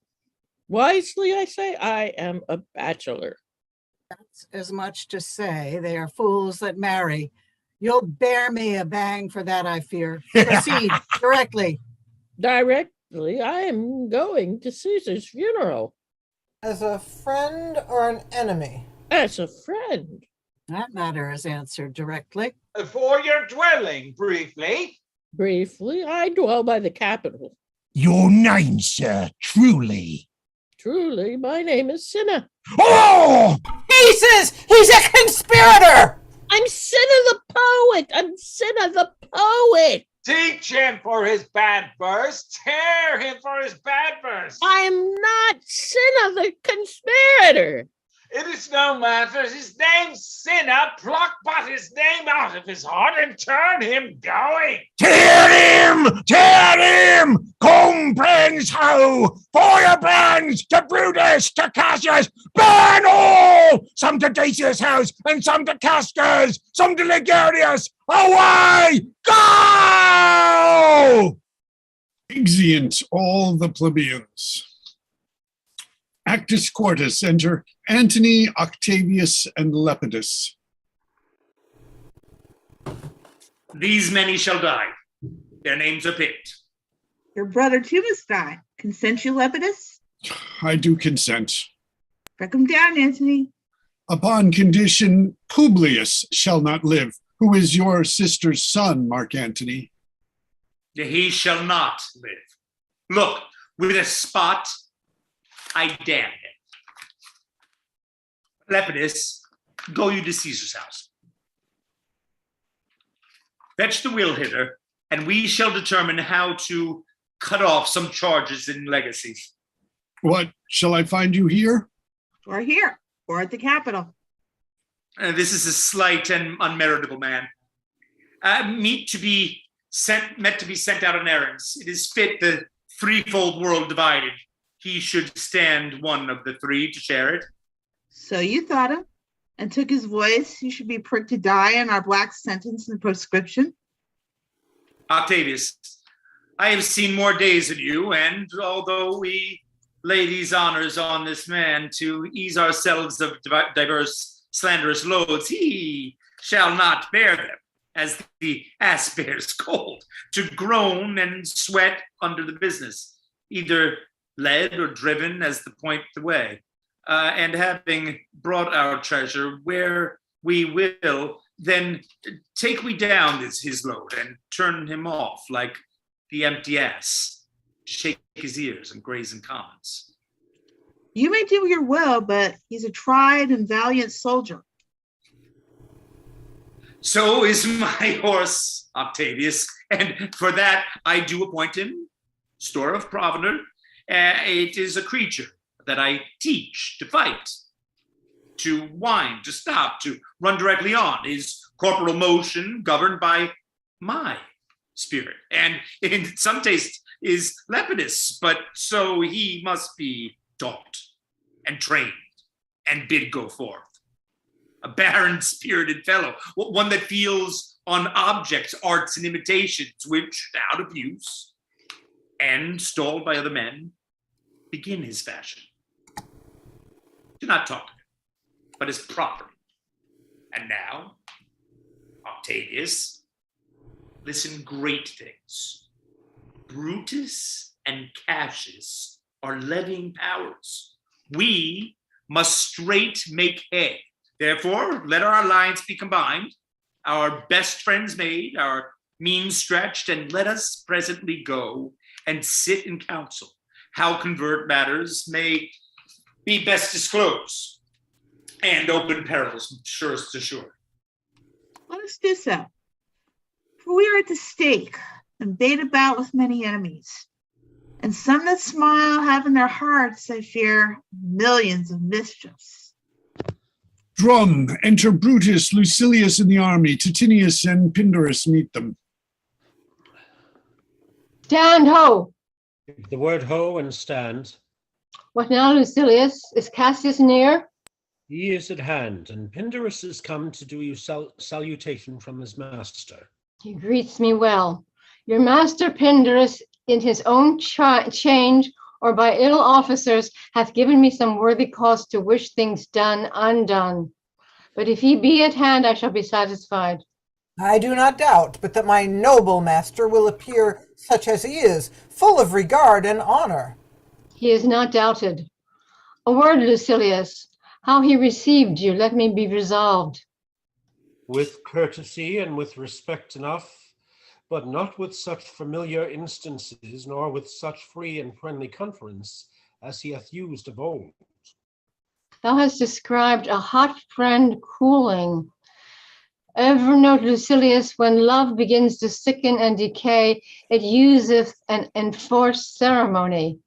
Wisely, I say, I am a bachelor. That's as much to say they are fools that marry. You'll bear me a bang for that, I fear. Proceed directly. Directly, I am going to Caesar's funeral. As a friend or an enemy? As a friend. That matter is answered directly. For your dwelling, briefly. Briefly, I dwell by the Capitol. Your name, sir, truly. Truly, my name is Cinna. Oh! pieces! He's a conspirator! I'm Cinna the poet. I'm Cinna the poet. Teach him for his bad verse. Tear him for his bad verse. I'm not Cinna the conspirator. It is no matter. His name's Cinna. Pluck but his name out of his heart and turn him going. Tear him! Tear him! Comprehends how! Firebrands to Brutus, to Cassius, burn all! Some to Decius' house, and some to Casca's, some to Ligurius. Away! Go! Exeunt all the plebeians. Actus Quartus, enter Antony, Octavius, and Lepidus. These many shall die. Their names are picked. Your brother too must die. Consent you, Lepidus? I do consent. Break him down, Antony. Upon condition Publius shall not live, who is your sister's son, Mark Antony. He shall not live. Look, with a spot, I damn him. Lepidus, go you to Caesar's house. Fetch the will hither, and we shall determine how to cut off some charges in legacies. What, shall I find you here? Or here, or at the Capitol. This is a slight and unmeritable man. Meant to be sent out on errands. It is fit the threefold world divided. He should stand one of the three to share it. So you thought him, and took his voice. You should be pricked to die in our black sentence and proscription. Octavius, I have seen more days than you, and although we lay these honors on this man to ease ourselves of diverse slanderous loads, he shall not bear them, as the ass bears cold, to groan and sweat under the business, either led or driven as the point the way. And having brought our treasure where we will, then take we down his load and turn him off like the empty ass, to shake his ears and graze in commons. You may do your will, but he's a tried and valiant soldier. So is my horse, Octavius, and for that I do appoint him store of provender. It is a creature that I teach to fight, to wind, to stop, to run directly on. His corporal motion governed by my spirit, and in some taste is Lepidus, but so he must be taught and trained and bid go forth. A barren spirited fellow, one that feels on objects, arts, and imitations, which, out of use, and stalled by other men, begin his fashion. Do not talk to him, but his property. And now, Octavius, listen, great things. Brutus and Cassius are levying powers. We must straight make head. Therefore, let our alliance be combined, our best friends made, our means stretched, and let us presently go and sit in council, how convert matters may be best disclosed, and open perils surest to sure. Let us do so. For we are at the stake and bait about with many enemies. And some that smile have in their hearts, I fear, millions of mischiefs. Drum, enter Brutus, Lucilius in the army. Titinius and Pindorus meet them. Stand ho! The word ho and stand. What now, Lucilius? Is Cassius near? He is at hand, and Pindorus is come to do you salutation from his master. He greets me well. Your master Pindorus, in his own change or by ill officers, hath given me some worthy cause to wish things done undone. But if he be at hand, I shall be satisfied. I do not doubt, but that my noble master will appear such as he is, full of regard and honor. He is not doubted. A word, Lucilius, how he received you, let me be resolved. With courtesy and with respect enough, but not with such familiar instances, nor with such free and friendly conference as he hath used of old. Thou hast described a hot friend cooling. Ever note, Lucilius, when love begins to sicken and decay, it useth an enforced ceremony.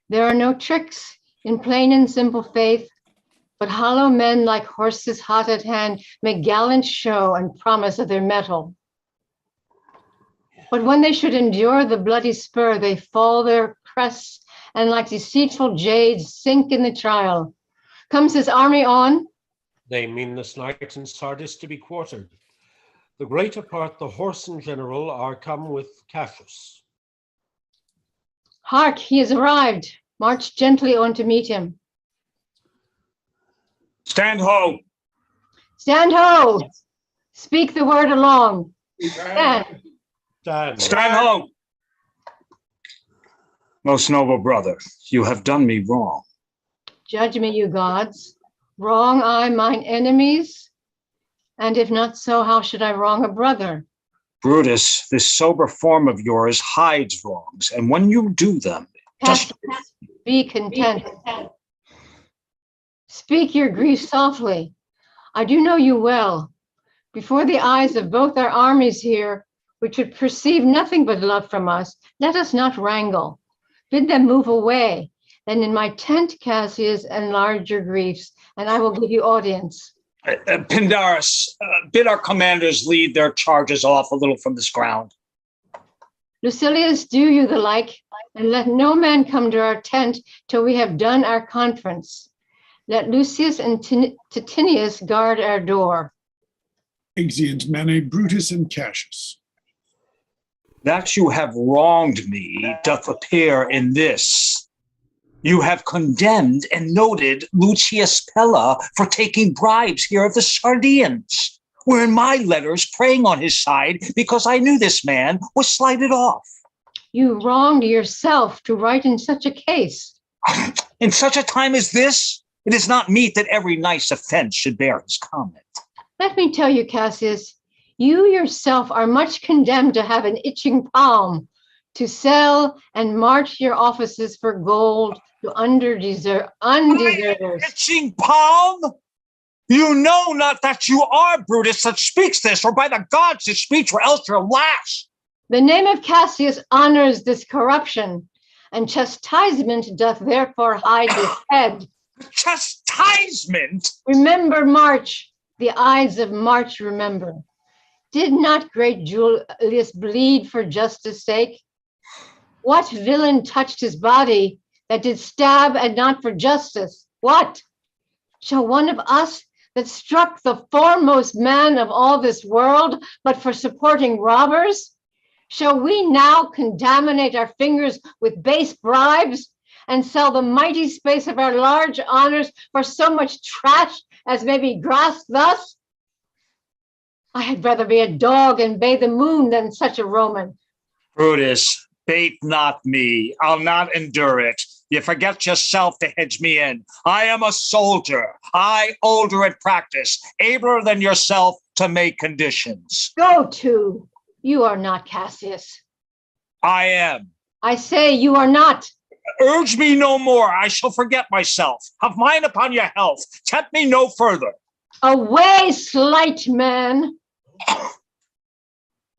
There are no tricks in plain and simple faith, but hollow men like horses hot at hand make gallant show and promise of their mettle. But when they should endure the bloody spur, they fall their crests and like deceitful jades sink in the trial. Comes his army on? They mean this night in Sardis to be quartered. The greater part, the horse in general, are come with Cassius. Hark, he has arrived. March gently on to meet him. Stand ho! Stand ho! Speak the word along. Stand. Stand ho! Most noble brother, you have done me wrong. Judge me, you gods. Wrong I mine enemies? And if not so, how should I wrong a brother? Brutus, this sober form of yours hides wrongs, and when you do them, just be content. Speak your grief softly. I do know you well. Before the eyes of both our armies here, which would perceive nothing but love from us, let us not wrangle. Bid them move away. Then in my tent, Cassius, enlarge your griefs, and I will give you audience. Pindarus, bid our commanders lead their charges off a little from this ground. Lucilius, do you the like, and let no man come to our tent till we have done our conference. Let Lucius and Titinius guard our door. Exeunt Mene, Brutus, and Cassius. That you have wronged me doth appear in this. You have condemned and noted Lucius Pella for taking bribes here of the Sardians, were in my letters praying on his side because I knew this man was slighted off. You wronged yourself to write in such a case. In such a time as this, it is not meet that every nice offense should bear his comment. Let me tell you, Cassius, you yourself are much condemned to have an itching palm, to sell and march your offices for gold to undeservers. Itching palm? You know not that you are Brutus that speaks this, or by the gods his speech were else your last. The name of Cassius honors this corruption, and chastisement doth therefore hide his head. Chastisement? Remember March, the eyes of March remember. Did not great Julius bleed for justice' sake? What villain touched his body that did stab and not for justice? What? Shall one of us that struck the foremost man of all this world, but for supporting robbers? Shall we now contaminate our fingers with base bribes and sell the mighty space of our large honors for so much trash as may be grasped thus? I had rather be a dog and bathe the moon than such a Roman. Brutus, bait not me. I'll not endure it. You forget yourself to hedge me in. I am a soldier. I older at practice, abler than yourself to make conditions. Go to. You are not Cassius. I am. I say you are not. Urge me no more. I shall forget myself. Have mine upon your health. Tempt me no further. Away, slight man.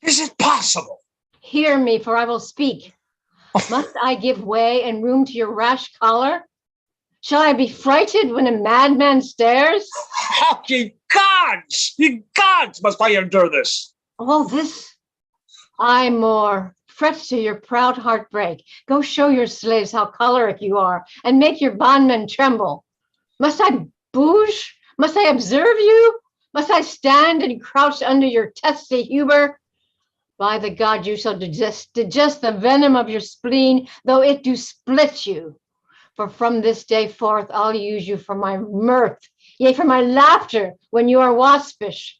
Is it possible? Hear me, for I will speak. Must I give way and room to your rash choler? Shall I be frighted when a madman stares? Oh, ye gods, must I endure this? All this? I more. Fret to your proud heartbreak. Go show your slaves how choleric you are, and make your bondmen tremble. Must I bouge? Must I observe you? Must I stand and crouch under your testy humor? By the God, you shall digest the venom of your spleen, though it do split you. For from this day forth, I'll use you for my mirth, yea, for my laughter when you are waspish.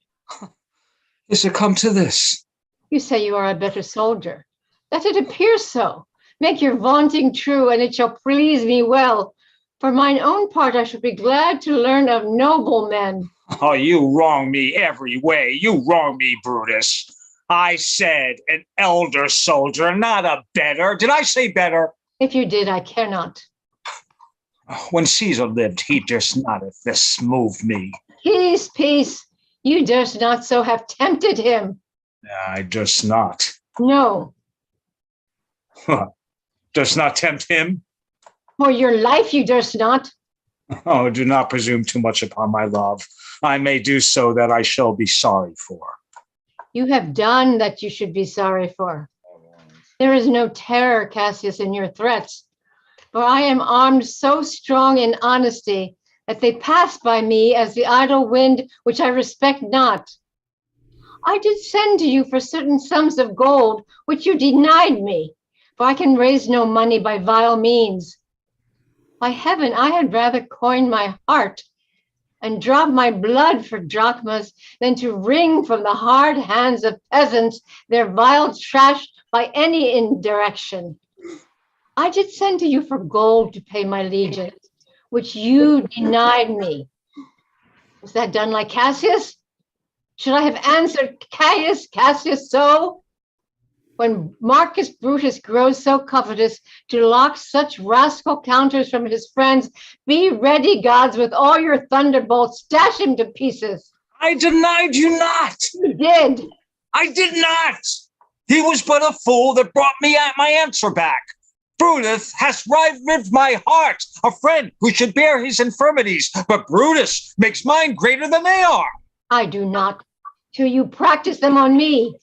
Is it come to this? You say you are a better soldier. Let it appear so. Make your vaunting true, and it shall please me well. For mine own part, I shall be glad to learn of noble men. Oh, you wrong me every way. You wrong me, Brutus. I said an elder soldier, not a better. Did I say better? If you did, I care not. When Caesar lived, he durst not if this moved me. Peace, peace. You durst not so have tempted him. I durst not. No, Durst not tempt him? for your life you durst not. Oh, do not presume too much upon my love. I may do so that I shall be sorry for. You have done that you should be sorry for. There is no terror, Cassius, in your threats, for I am armed so strong in honesty that they pass by me as the idle wind which I respect not. I did send to you for certain sums of gold, which you denied me, for I can raise no money by vile means. By heaven, I had rather coin my heart and drop my blood for drachmas than to wring from the hard hands of peasants their vile trash by any indirection. I did send to you for gold to pay my legions, which you denied me. Was that done like Cassius? Should I have answered Cassius so? When Marcus Brutus grows so covetous to lock such rascal counters from his friends, be ready, gods, with all your thunderbolts, dash him to pieces. I denied you not. You did. I did not. He was but a fool that brought me my answer back. Brutus has rived my heart, a friend who should bear his infirmities, but Brutus makes mine greater than they are. I do not, till you practice them on me.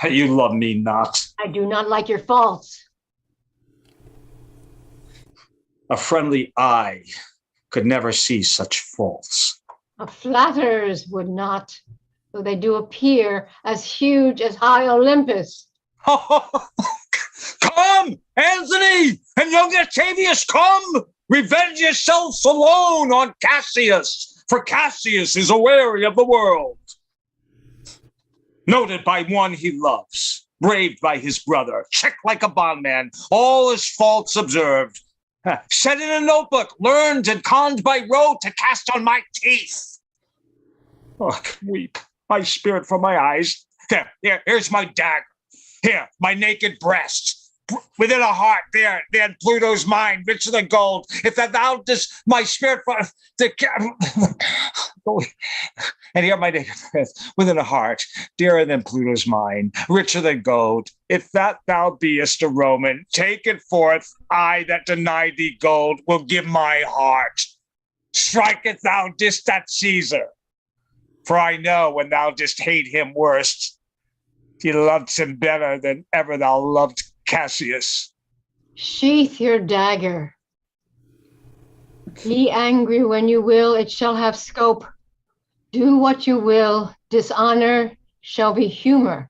You love me not. I do not like your faults. A friendly eye could never see such faults. A flatterers would not, though they do appear as huge as high Olympus. Come, Anthony and young Octavius, come! Revenge yourselves alone on Cassius, for Cassius is aweary of the world. Noted by one he loves, braved by his brother, checked like a bondman, all his faults observed. Set in a notebook, learned and conned by rote to cast on my teeth. Oh, I can weep, my spirit from my eyes. Here's my dagger. Here, my naked breast. Within a heart, there Pluto's mine, richer than gold. If that thou dost my spirit from and here my naked breast, within a heart, dearer than Pluto's mine, richer than gold. If that thou beest a Roman, take it forth. I that denied thee gold will give my heart. Strike it thou didst at Caesar. For I know when thou didst hate him worst, he loved him better than ever thou loved Cassius. Sheath your dagger. Be angry when you will, it shall have scope. Do what you will, dishonor shall be humor.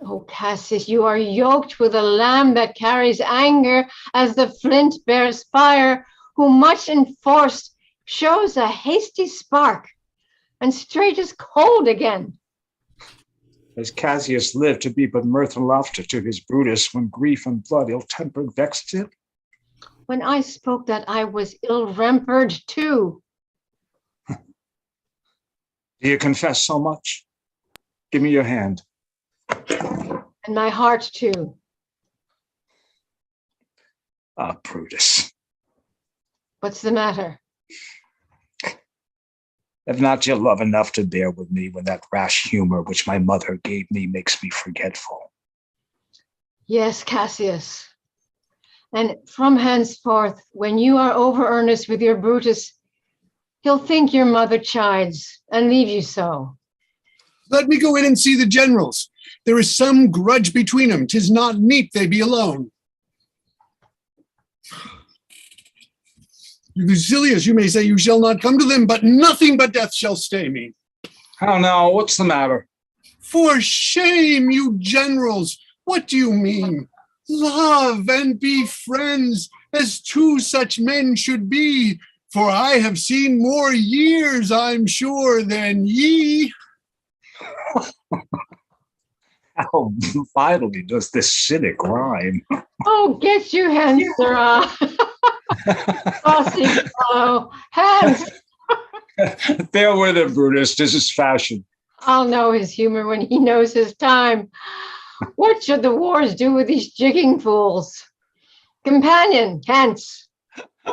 Oh, Cassius, you are yoked with a lamb that carries anger as the flint bears fire, who much enforced shows a hasty spark and straight is cold again. As Cassius lived to be but mirth and laughter to his Brutus, when grief and blood ill-tempered vexed it? When I spoke that I was ill-rempered too. Do you confess so much? Give me your hand. And my heart too. Ah, Brutus. What's the matter? Have not your love enough to bear with me when that rash humor which my mother gave me makes me forgetful? Yes, Cassius. And from henceforth, when you are over earnest with your Brutus, he'll think your mother chides and leave you so. Let me go in and see the generals. There is some grudge between them. 'Tis not meet they be alone. Julius, you may say you shall not come to them, but nothing but death shall stay me. How now? What's the matter? For shame, you generals. What do you mean? Love and be friends, as two such men should be. For I have seen more years, I'm sure, than ye. How vitally does this cynic rhyme? Oh, get your hands, sirrah. Saucy fellow. Hands. Bear with him, Brutus. This is fashion. I'll know his humor when he knows his time. What should the wars do with these jigging fools? Companion, hence.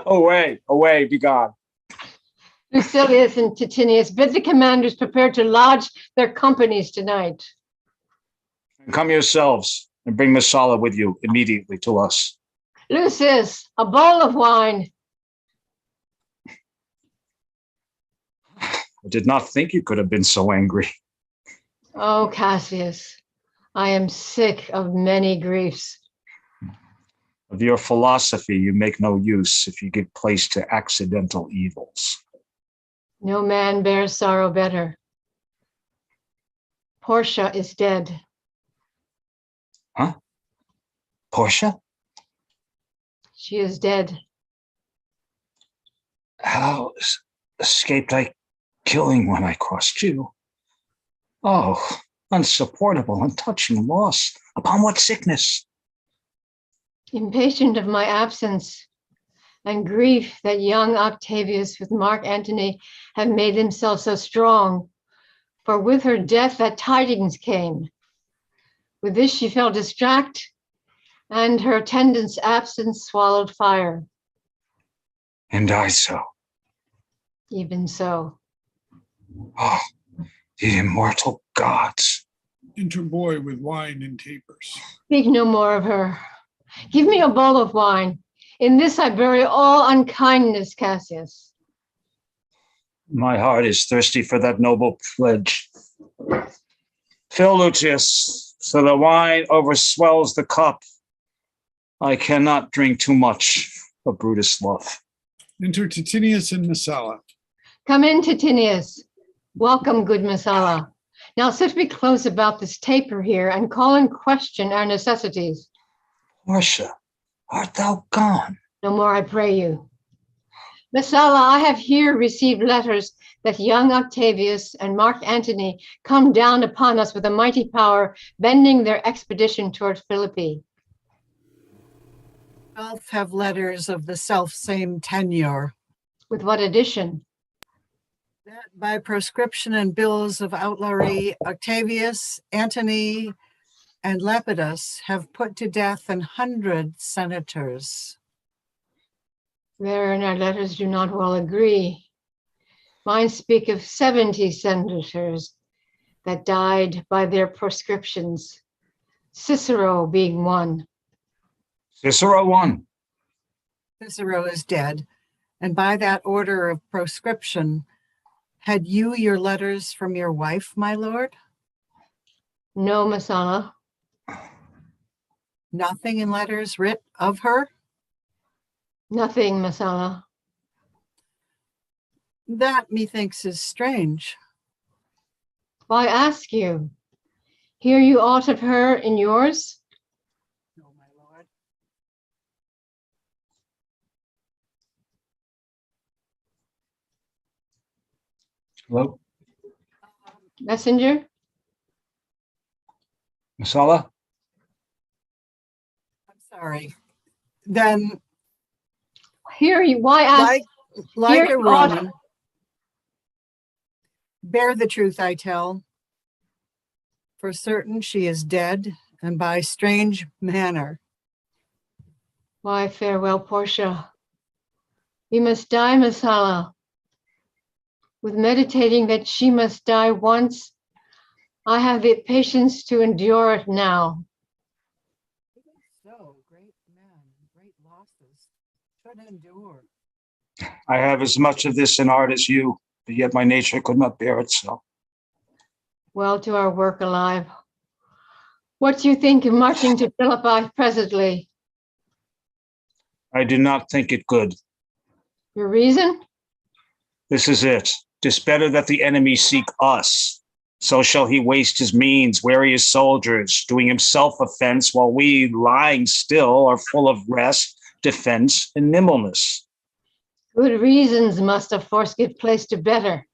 Away, away, be gone. Lucilius and Titinius, bid the commanders prepare to lodge their companies tonight. And come yourselves and bring Messala with you immediately to us. Lucius, a bowl of wine. I did not think you could have been so angry. Oh, Cassius, I am sick of many griefs. Of your philosophy, you make no use if you give place to accidental evils. No man bears sorrow better. Portia is dead. Huh? Portia? She is dead. How escaped I killing when I crossed you? Oh, unsupportable and touching loss. Upon what sickness? Impatient of my absence and grief that young Octavius with Mark Antony have made himself so strong. For with her death that tidings came. With this she fell distract, and her attendant's absence swallowed fire. And I so. Even so. Oh, the immortal gods. Enter boy with wine and tapers. Speak no more of her. Give me a bowl of wine. In this I bury all unkindness, Cassius. My heart is thirsty for that noble pledge. Fill, Lucius, so the wine overswells the cup. I cannot drink too much of Brutus' love. Enter Titinius and Messala. Come in, Titinius. Welcome, good Messala. Now sit we close about this taper here and call in question our necessities. Portia, art thou gone? No more, I pray you. Messala, I have here received letters that young Octavius and Mark Antony come down upon us with a mighty power, bending their expedition toward Philippi. Both have letters of the self-same tenure. With what addition? That by proscription and bills of outlawry, Octavius, Antony, and Lepidus have put to death 100 senators. There and our letters do not well agree. Mine speak of 70 senators that died by their proscriptions, Cicero being one. Cicero won. Cicero is dead, and by that order of proscription, had you your letters from your wife, my lord? No, Messala. Nothing in letters writ of her? Nothing, Messala. That methinks is strange. Why ask you? Hear you aught of her in yours? No, my lord. Hello? Messenger? Messala? I'm sorry. Then, Hear you, why ask? like Hear a you aught- Roman, bear the truth I tell. For certain she is dead, and by strange manner. Why, farewell, Portia. We must die, Messala. With meditating that she must die once, I have the patience to endure it now. So, great men, great losses, should endure. I have as much of this in art as you, but yet my nature could not bear it so. Well to our work alive. What do you think of marching to Philippi presently? I do not think it good. Your reason? This is it. 'Tis better that the enemy seek us. So shall he waste his means, weary his soldiers, doing himself offense, while we, lying still, are full of rest, defense, and nimbleness. Good reasons must of force give place to better.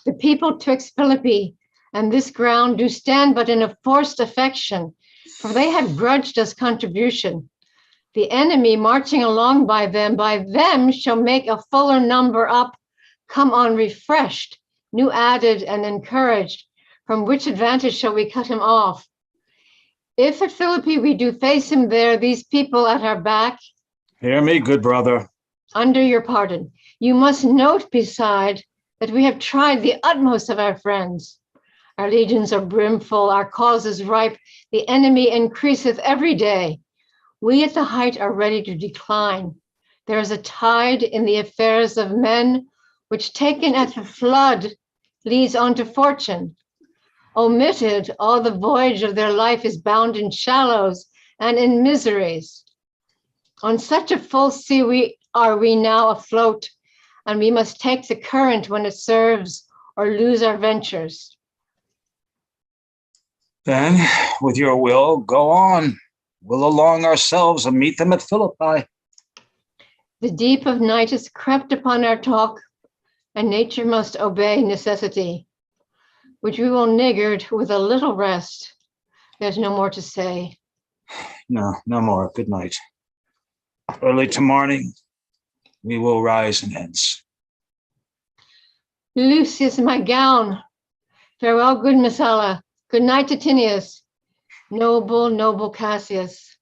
The people twixt Philippi and this ground do stand but in a forced affection, for they have grudged us contribution. The enemy marching along by them shall make a fuller number up, come on refreshed, new added and encouraged, from which advantage shall we cut him off? If at Philippi we do face him there, these people at our back. Hear me, good brother. Under your pardon, you must note beside that we have tried the utmost of our friends. Our legions are brimful, our cause is ripe, the enemy increaseth every day. We at the height are ready to decline. There is a tide in the affairs of men, which taken at the flood leads on to fortune. Omitted, all the voyage of their life is bound in shallows and in miseries. On such a full sea we now afloat, and we must take the current when it serves or lose our ventures. Then, with your will, go on. We'll along ourselves and meet them at Philippi. The deep of night has crept upon our talk, and nature must obey necessity, which we will niggard with a little rest. There's no more to say. No more. Good night. Early to morning, we will rise and hence. Lucius, my gown. Farewell, good Messala. Good night, Titinius. Noble Cassius.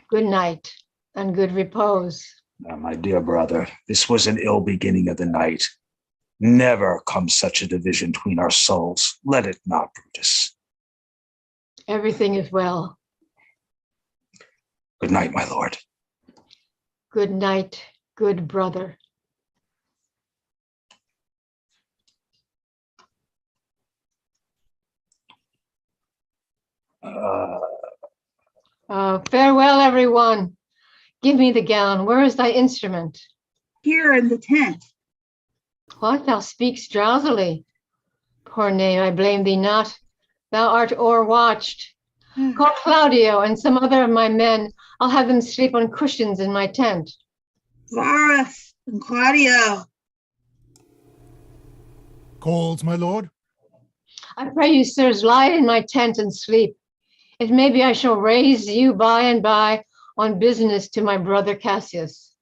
Good night and good repose. Now, my dear brother, this was an ill beginning of the night. Never comes such a division between our souls. Let it not, Brutus. Everything is well. Good night, my lord. Good night, good brother. Farewell, everyone. Give me the gown. Where is thy instrument? Here in the tent. What, thou speakst drowsily? Poor knave, I blame thee not. Thou art o'erwatched. Call Claudio and some other of my men. I'll have them sleep on cushions in my tent. Varus and Claudio. Calls, my lord? I pray you, sirs, lie in my tent and sleep. It may be I shall raise you by and by on business to my brother Cassius.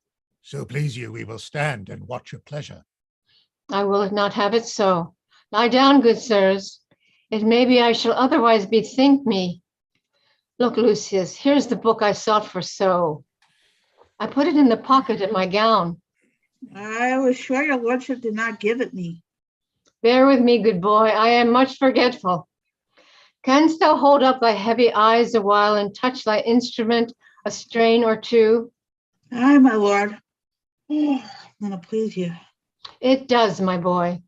So please you, we will stand and watch your pleasure. I will not have it so. Lie down, good sirs. It may be I shall otherwise bethink me. Look, Lucius, here's the book I sought for so. I put it in the pocket of my gown. I was sure your lordship did not give it me. Bear with me, good boy. I am much forgetful. Canst thou hold up thy heavy eyes a while and touch thy instrument a strain or two? Aye, my lord. Then it'll please you. It does, my boy.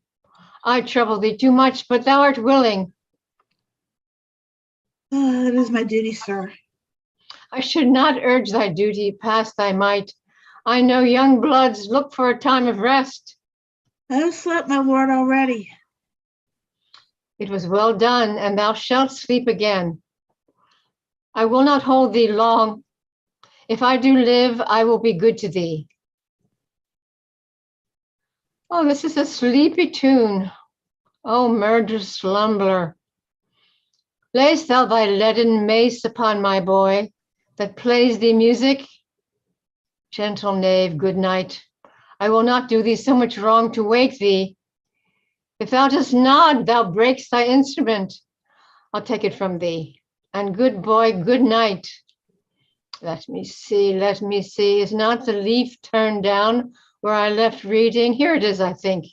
I trouble thee too much, but thou art willing. It is my duty, sir. I should not urge thy duty past thy might. I know young bloods look for a time of rest. I have slept, my lord, already. It was well done, and thou shalt sleep again. I will not hold thee long. If I do live, I will be good to thee. Oh, this is a sleepy tune. Oh, murderous slumber. Lay'st thou thy leaden mace upon my boy that plays thee music? Gentle knave, good night. I will not do thee so much wrong to wake thee. If thou dost nod, thou breakst thy instrument. I'll take it from thee. And good boy, good night. Let me see. Is not the leaf turned down where I left reading? Here it is, I think.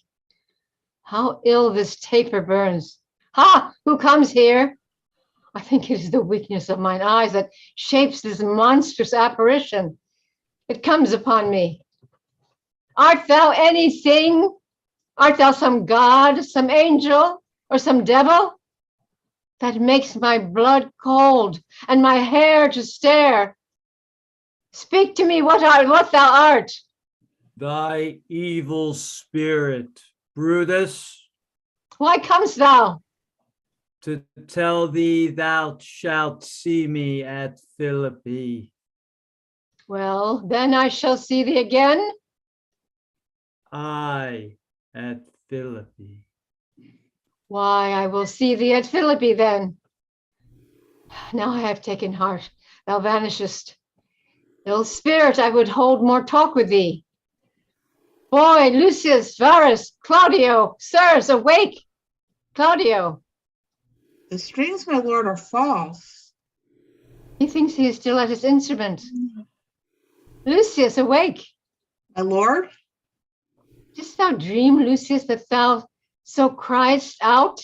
How ill this taper burns. Ha! Who comes here? I think it is the weakness of mine eyes that shapes this monstrous apparition. It comes upon me. Art thou anything? Art thou some god, some angel, or some devil? That makes my blood cold and my hair to stare. Speak to me what thou art. Thy evil spirit, Brutus. Why comest thou? To tell thee thou shalt see me at Philippi. Well, then I shall see thee again. Aye, at Philippi. Why, I will see thee at Philippi then. Now I have taken heart, thou vanishest. Ill spirit, I would hold more talk with thee. Boy, Lucius, Varus, Claudio, sirs, awake. Claudio. The strings, my lord, are false. He thinks he is still at his instrument. Lucius, awake. My lord? Didst thou dream, Lucius, that thou so criest out?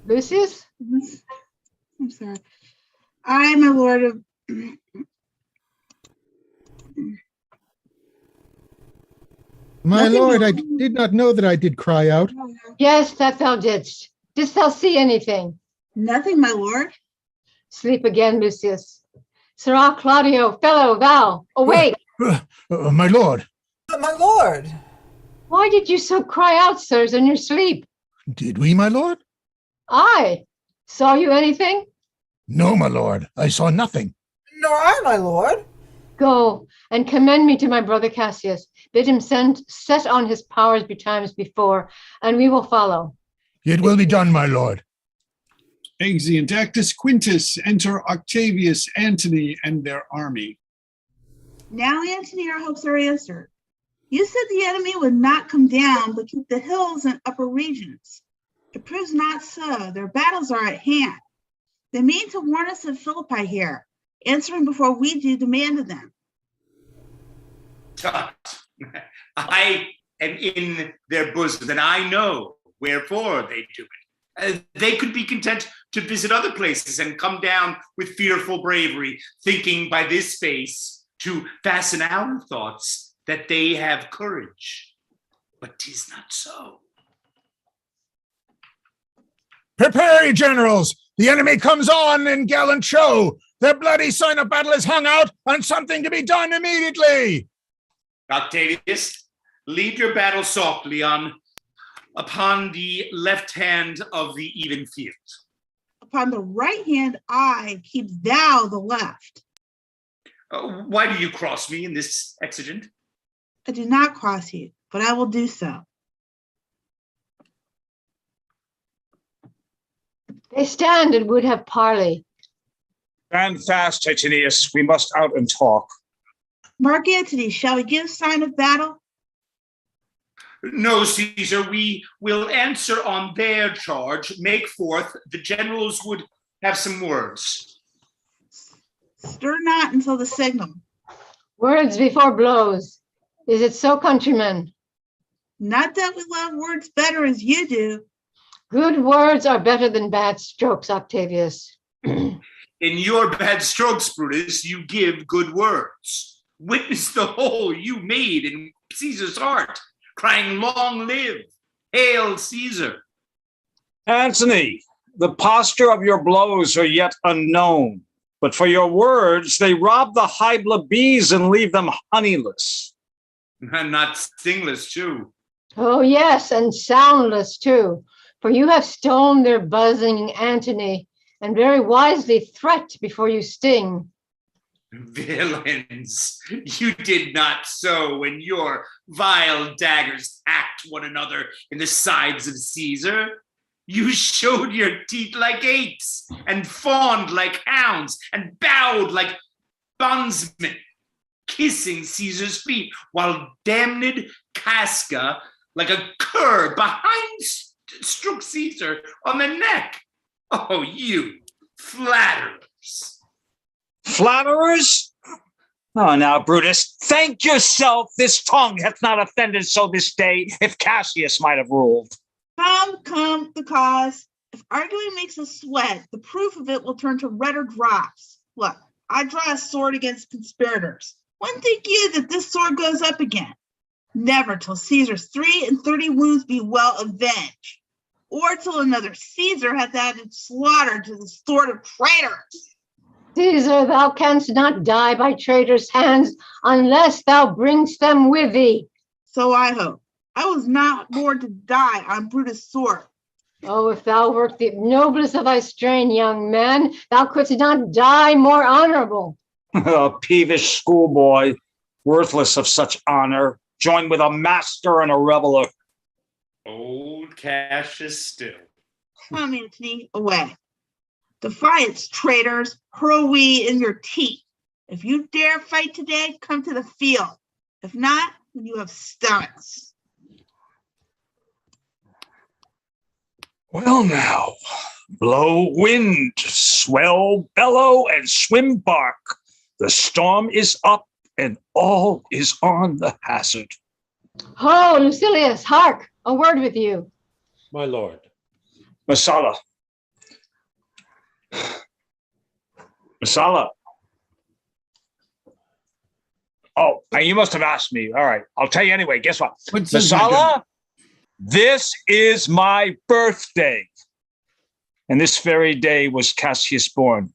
Lucius? I'm sorry. I, my lord of My Nothing lord, I wrong. did not know that I did cry out. Yes, that thou didst. Didst thou see anything? Nothing, my lord. Sleep again, Lucius. Sirrah Claudio, fellow, thou, awake. My lord, But my lord, Why did you so cry out, sirs, in your sleep? did we, my lord? I. Saw you anything? No, my lord, I saw nothing. nor I, my lord. Go and commend me to my brother Cassius. Bid him set on his powers betimes before, and we will follow. It will be done, my lord. Exeunt Actus Quintus, enter Octavius, Antony, and their army. Now, Antony, our hopes are answered. You said the enemy would not come down, but keep the hills and upper regions. It proves not so. Their battles are at hand. They mean to warn us of Philippi here, answering before we do demand of them. Tut. I am in their bosom, and I know wherefore they do it. They could be content to visit other places and come down with fearful bravery, thinking by this face to fasten our thoughts that they have courage. But 'tis not so. Prepare, ye generals! The enemy comes on in gallant show. Their bloody sign of battle is hung out, and something to be done immediately. Octavius, lead your battle softly upon the left hand of the even field. Upon the right hand, I keep thou the left. Why do you cross me in this exigent? I do not cross you, but I will do so. They stand and would have parley. Stand fast, Titinius. We must out and talk. Mark Antony, shall we give sign of battle? No, Caesar, we will answer on their charge. Make forth. The generals would have some words. Stir not until the signal. Words before blows. Is it so, countrymen? Not that we love words better as you do. Good words are better than bad strokes, Octavius. In your bad strokes, Brutus, you give good words. Witness the hole you made in Caesar's heart, crying, "Long live, hail Caesar." Antony, the posture of your blows are yet unknown, but for your words, they rob the Hybla bees and leave them honeyless. And not stingless, too. Oh, yes, and soundless, too. For you have stolen their buzzing, Antony, and very wisely threat before you sting. Villains, you did not so when your vile daggers hacked one another in the sides of Caesar. You showed your teeth like apes, and fawned like hounds, and bowed like bondsmen, kissing Caesar's feet, while damned Casca, like a cur behind, struck Caesar on the neck. Oh, you flatterers. Flatterers? Oh, now, Brutus, thank yourself this tongue hath not offended so this day, if Cassius might have ruled. Come, the cause. If arguing makes us sweat, the proof of it will turn to redder drops. Look, I draw a sword against conspirators. When think you that this sword goes up again? Never till Caesar's 33 wounds be well avenged, or till another Caesar hath added slaughter to the sword of traitors. Caesar, thou canst not die by traitors' hands unless thou bringst them with thee. So I hope. I was not born to die on Brutus' sword. Oh, if thou wert the noblest of thy strain, young man, thou couldst not die more honorable. A peevish schoolboy, worthless of such honor, joined with a master and a reveler. Old Cassius still. Come, Antony, away. Defiance, traitors, hurl we in your teeth. If you dare fight today, come to the field. If not, then you have stomachs. Well, now, Blow wind, swell bellow, and swim bark. The storm is up, and all is on the hazard. Ho, Lucilius, hark, a word with you. My lord. Messala. Messala. Oh, you must have asked me. All right, I'll tell you anyway. Guess what? Messala, this is my birthday. And this very day was Cassius born.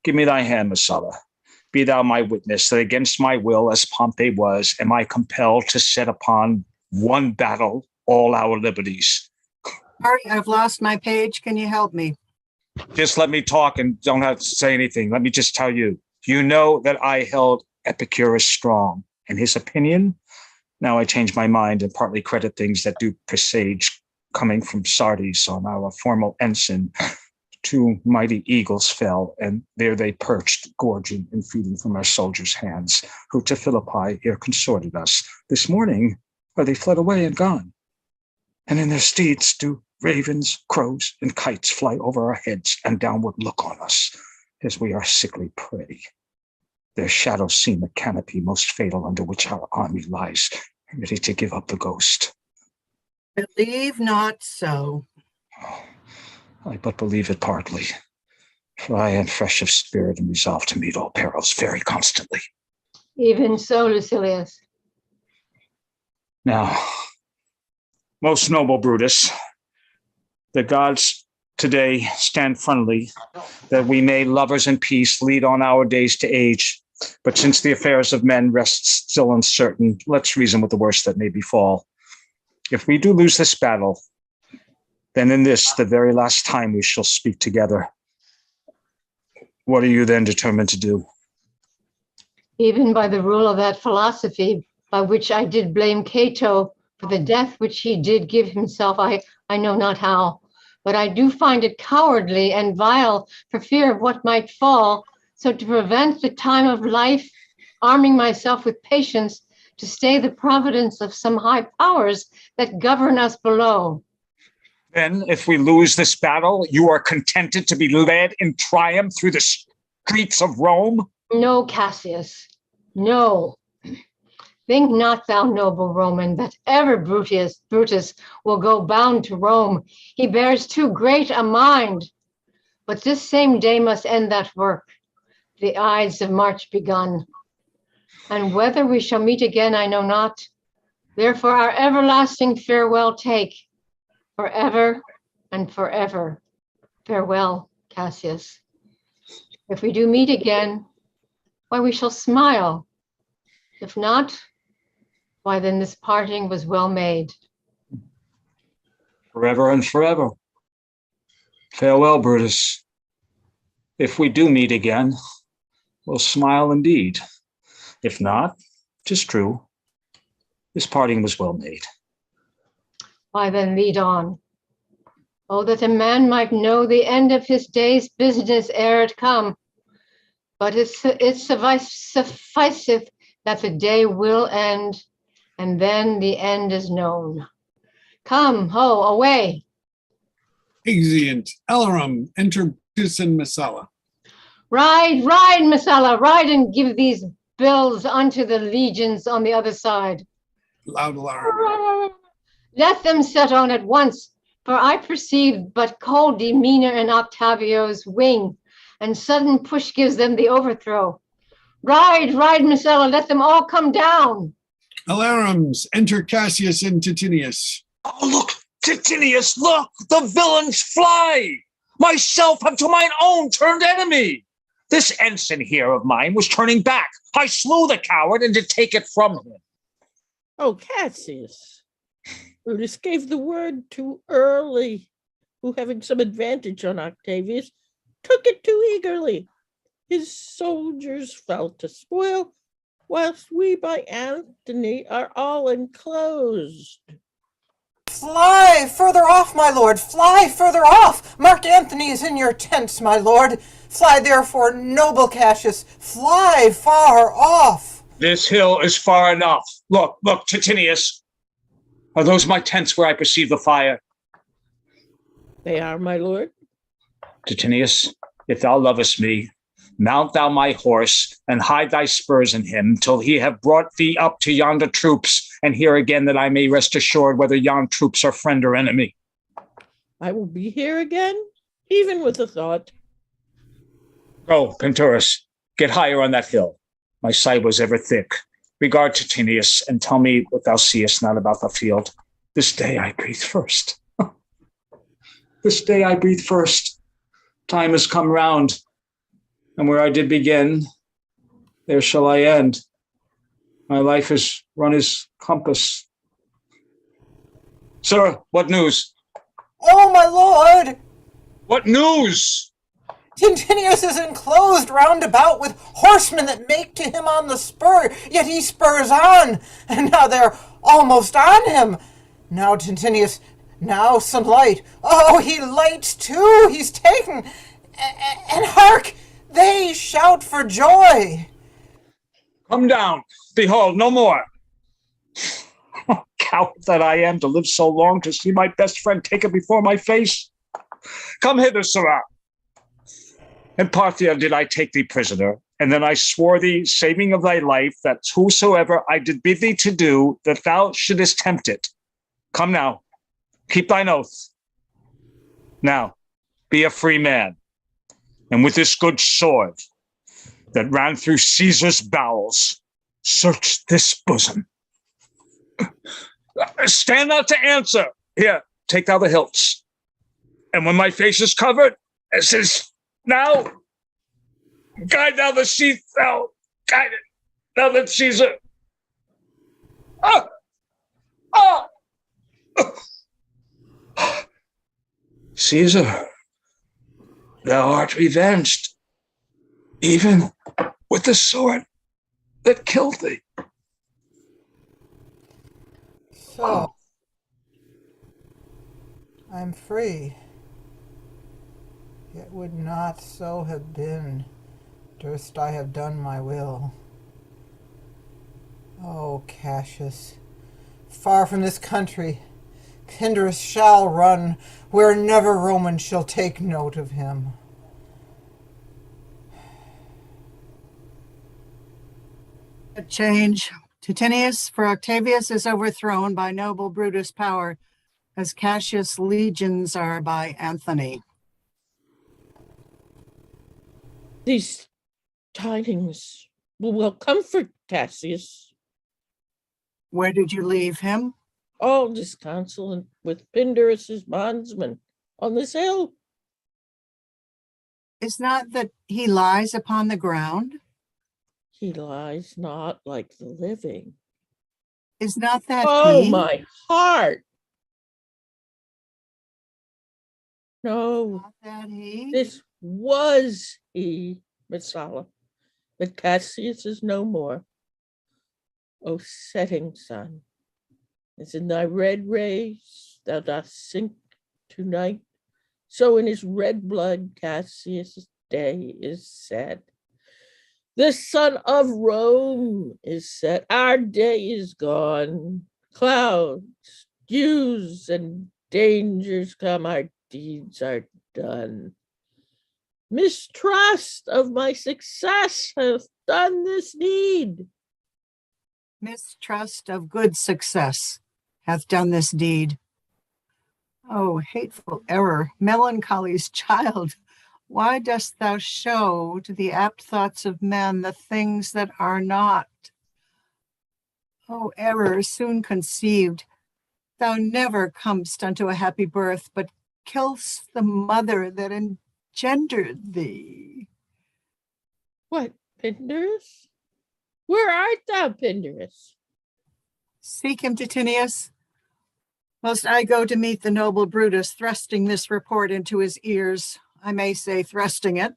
Give me thy hand, Messala. Be thou my witness that against my will, as Pompey was, am I compelled to set upon one battle all our liberties. Sorry, I've lost my page. Can you help me? Just let me talk and don't have to say anything. Let me just tell you, you know that I held Epicurus strong in his opinion. Now I change my mind and partly credit things that do presage coming from Sardes on our formal ensign. 2 mighty eagles fell, and there they perched, gorging and feeding from our soldiers' hands, who to Philippi here consorted us. This morning are they fled away and gone. And in their steeds do ravens, crows, and kites fly over our heads and downward look on us, as we are sickly prey. Their shadows seem the canopy most fatal under which our army lies, ready to give up the ghost. Believe not so. I but believe it partly, for I am fresh of spirit and resolved to meet all perils very constantly. Even so, Lucilius. Now, most noble Brutus, the gods today stand friendly, that we may, lovers in peace, lead on our days to age. But since the affairs of men rest still uncertain, let's reason with the worst that may befall. If we do lose this battle, then in this, the very last time we shall speak together, what are you then determined to do? Even by the rule of that philosophy, by which I did blame Cato for the death which he did give himself, I know not how, but I do find it cowardly and vile for fear of what might fall. So to prevent the time of life, arming myself with patience to stay the providence of some high powers that govern us below. Then, if we lose this battle, you are contented to be led in triumph through the streets of Rome? No, Cassius, no. Think not thou, noble Roman, that ever Brutus will go bound to Rome. He bears too great a mind. But this same day must end that work, the Ides of March begun. And whether we shall meet again, I know not. Therefore our everlasting farewell take, forever and forever. Farewell, Cassius. If we do meet again, why, we shall smile. If not, why, then this parting was well made. Forever and forever. Farewell, Brutus. If we do meet again, we'll smile indeed. If not, 'tis true, this parting was well made. Why, then lead on. Oh, that a man might know the end of his day's business ere it come. But it sufficeth that the day will end, and then the end is known. Come, ho, away. Exeunt. Elerum, enter Brutus and Messala. Ride, ride, Messala, ride and give these bills unto the legions on the other side. Loud alarm. Let them set on at once, for I perceive but cold demeanor in Octavio's wing, and sudden push gives them the overthrow. Ride, ride, Messala, let them all come down. Alarums, enter Cassius and Titinius. Oh, look, Titinius, look, the villains fly. Myself have to mine own turned enemy. This ensign here of mine was turning back. I slew the coward and did take it from him. Oh, Cassius. Brutus gave the word too early, who, having some advantage on Octavius, took it too eagerly. His soldiers fell to spoil, whilst we by Antony are all enclosed. Fly further off, my lord, fly further off. Mark Antony is in your tents, my lord. Fly therefore, noble Cassius, fly far off. This hill is far enough. Look, Titinius. Are those my tents where I perceive the fire? They are, my lord. Titinius, if thou lovest me, mount thou my horse, and hide thy spurs in him, till he have brought thee up to yonder troops, and here again that I may rest assured whether yon troops are friend or enemy. I will be here again, even with a thought. Go, Penturus, get higher on that hill. My sight was ever thick. Regard Titinius, and tell me what thou seest not about the field. This day I breathe first. This day I breathe first. Time has come round, and where I did begin, there shall I end. My life has run his compass. Sir, what news? Oh, my lord! What news? Tintinius is enclosed round about with horsemen that make to him on the spur, yet he spurs on, and now they're almost on him. Now, Tintinius, now some light. Oh, he lights too, he's taken. And hark, they shout for joy. Come down, behold, no more. Coward that I am to live so long to see my best friend taken before my face. Come hither, sirrah. In Parthia did I take thee prisoner, and then I swore thee, saving of thy life, that whosoever I did bid thee to do, that thou shouldest tempt it. Come now, keep thine oath. Now, be a free man, and with this good sword that ran through Caesar's bowels, search this bosom. Stand not to answer. Here, take thou the hilts. And when my face is covered, as is now, guide thou the sheath, thou guide it, thou that Caesar. Ah! Ah! Caesar, thou art revenged, even with the sword that killed thee. So, I'm free. It would not so have been, durst I have done my will. Oh, Cassius, far from this country, Pindarus shall run, where never Roman shall take note of him. A change. Titinius, for Octavius is overthrown by noble Brutus' power, as Cassius' legions are by Anthony. These tidings will comfort Cassius. Where did you leave him? All disconsolate with Pindarus's bondsmen on this hill. Is not that he lies upon the ground? He lies not like the living. Is not that Oh, he? my heart. No, Not that he? this was he, Messala, but Cassius is no more. O setting sun, as in thy red rays thou dost sink to night, so in his red blood Cassius' day is set. The sun of Rome is set, our day is gone. Clouds, dews, and dangers come, our deeds are done. Mistrust of my success hath done this deed. Mistrust of good success hath done this deed. Oh, hateful error, melancholy's child, why dost thou show to the apt thoughts of men the things that are not? Oh, error soon conceived, thou never comest unto a happy birth, but kill'st the mother that engendered thee. What, Pindarus? Where art thou, Pindarus? Seek him, Titinius. Must I go to meet the noble Brutus, thrusting this report into his ears? I may say thrusting it,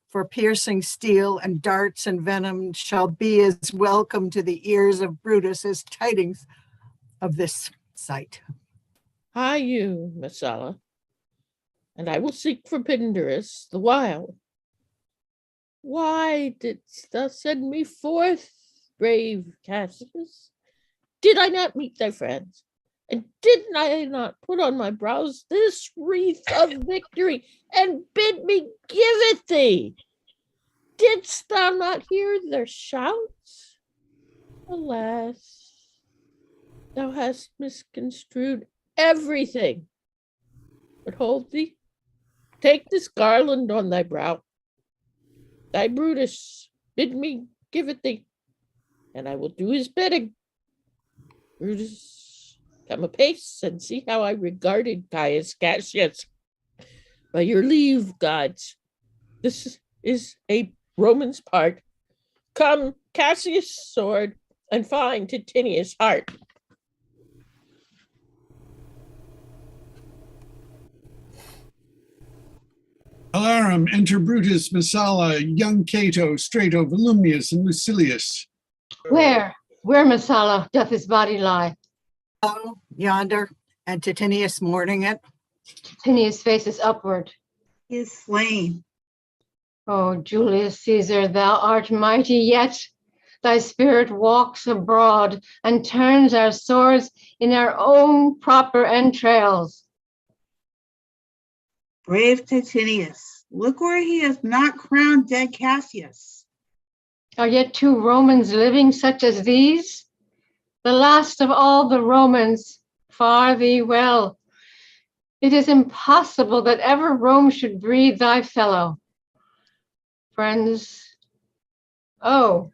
for piercing steel and darts and venom shall be as welcome to the ears of Brutus as tidings of this sight. Hie you, Messala, and I will seek for Pindarus the while. Why didst thou send me forth, brave Cassius? Did I not meet thy friends? And didn't I not put on my brows this wreath of victory and bid me give it thee? Didst thou not hear their shouts? Alas, thou hast misconstrued everything. But hold thee, take this garland on thy brow. Thy Brutus bid me give it thee, and I will do his bidding. Brutus, come apace and see how I regarded Caius Cassius. By your leave, gods, this is a Roman's part. Come, Cassius' sword, and find Titinius' heart. Alarum, enter Brutus, Messala, young Cato, Strato, Volumnius, and Lucilius. Where Messala doth his body lie? Oh, yonder, and Titinius mourning it. Titinius faces upward. He is slain. Oh, Julius Caesar, thou art mighty yet. Thy spirit walks abroad and turns our swords in our own proper entrails. Brave Titinius, look where he has not crowned dead Cassius. Are yet 2 Romans living such as these? The last of all the Romans, fare thee well. It is impossible that ever Rome should breed thy fellow. Friends, oh.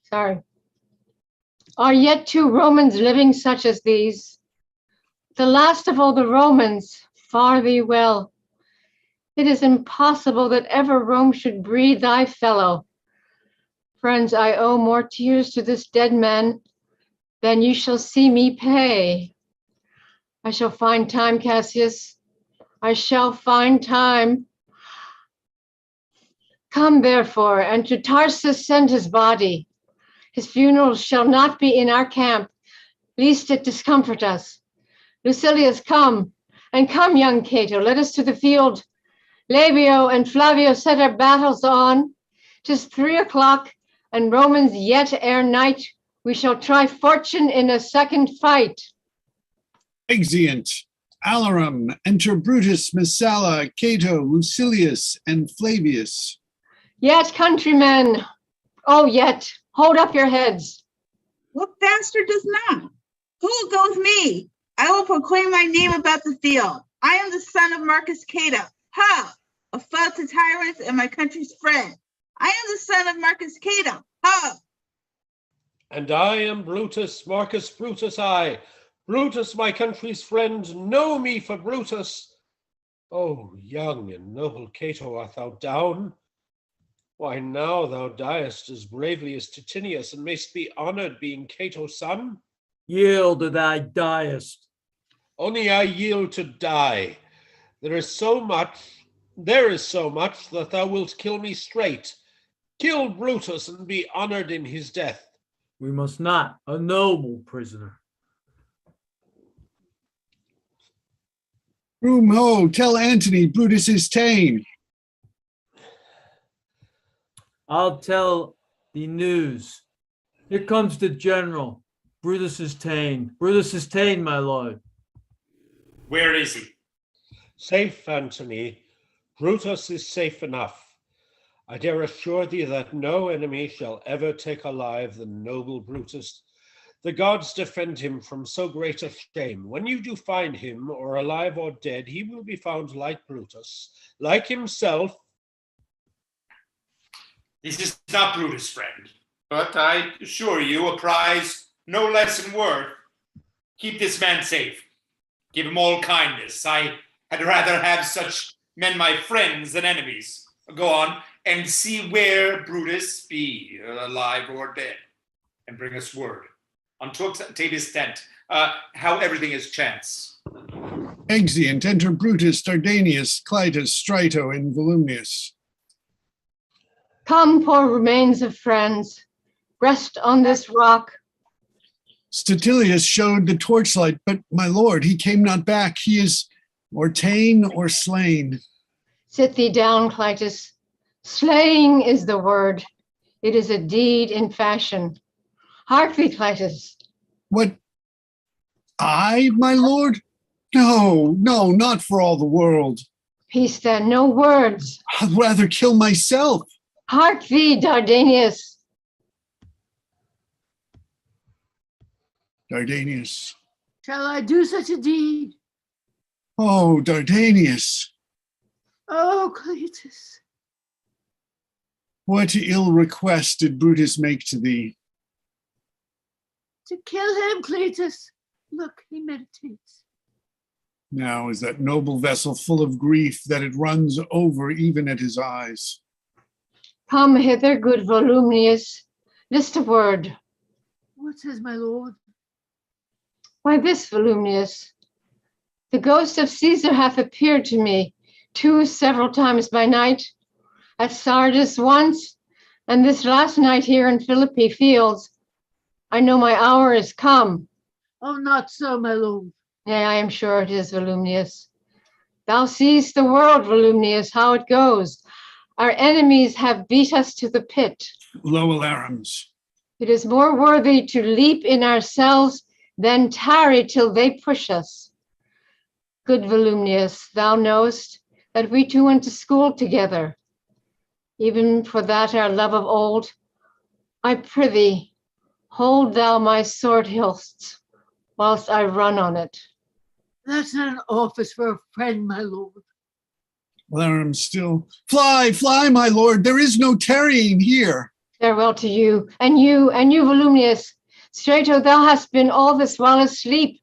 Sorry. Are yet 2 Romans living such as these? The last of all the Romans, fare thee well. It is impossible that ever Rome should breed thy fellow. Friends, I owe more tears to this dead man than you shall see me pay. I shall find time, Cassius. I shall find time. Come, therefore, and to Tarsus send his body. His funeral shall not be in our camp, lest it discomfort us. Lucilius, come, and come, young Cato, let us to the field. Labio and Flavio set our battles on. 'Tis 3 o'clock, and Romans yet ere night, we shall try fortune in a second fight. Exeunt. Alarum, enter Brutus, Messala, Cato, Lucilius, and Flavius. Yet, countrymen, oh, yet, hold up your heads. What bastard does not? Who will go with me? I will proclaim my name about the field. I am the son of Marcus Cato. Ha! A foe to tyrants and my country's friend. I am the son of Marcus Cato. Ha! And I am Brutus, Marcus Brutus I. Brutus, my country's friend, know me for Brutus. Oh, young and noble Cato, art thou down? Why, now thou diest as bravely as Titinius, and mayst be honored, being Cato's son. Yield or thou diest. Only I yield to die. There is so much that thou wilt kill me straight. Kill Brutus and be honored in his death. We must not, a noble prisoner. Room ho, tell Antony Brutus is ta'en. I'll tell the news. Here comes the general. Brutus is ta'en. Brutus is ta'en, my lord. Where is he? Safe, Antony. Brutus is safe enough. I dare assure thee that no enemy shall ever take alive the noble Brutus. The gods defend him from so great a shame. When you do find him, or alive or dead, he will be found like Brutus, like himself. This is not Brutus, friend, but I assure you a prize no less in worth. Keep this man safe. Give him all kindness. I had rather have such men my friends than enemies. Go on and see where Brutus be, alive or dead, and bring us word. Unto Octavius' tent, how everything is chance. Exeunt, enter Brutus, Dardanius, Clitus, Strato, and Volumnius. Come, poor remains of friends, rest on this rock. Statilius showed the torchlight, but my lord, he came not back. He is or ta'en or slain. Sit thee down, Clitus. Slaying is the word. It is a deed in fashion. Hark thee, Clytus. What? I, my lord? No, no, not for all the world. Peace then, no words. I'd rather kill myself. Hark thee, Dardanius. Dardanius. Shall I do such a deed? Oh, Dardanius. Oh, Cletus. What ill request did Brutus make to thee? To kill him, Cletus. Look, he meditates. Now is that noble vessel full of grief that it runs over even at his eyes. Come hither, good Volumnius. List a word. What says my lord? Why this, Volumnius? The ghost of Caesar hath appeared to me several times by night, at Sardis once, and this last night here in Philippi fields. I know my hour is come. Oh, not so, my lord. Yea, I am sure it is, Volumnius. Thou seest the world, Volumnius, how it goes. Our enemies have beat us to the pit. Lo, alarums. It is more worthy to leap in ourselves than tarry till they push us. Good Volumnius, thou knowest that we two went to school together. Even for that our love of old, I prithee, hold thou my sword hilts whilst I run on it. That's not an office for a friend, my lord. Alarums still. Fly, fly, my lord. There is no tarrying here. Farewell to you, Volumnius. Strato, thou hast been all this while asleep.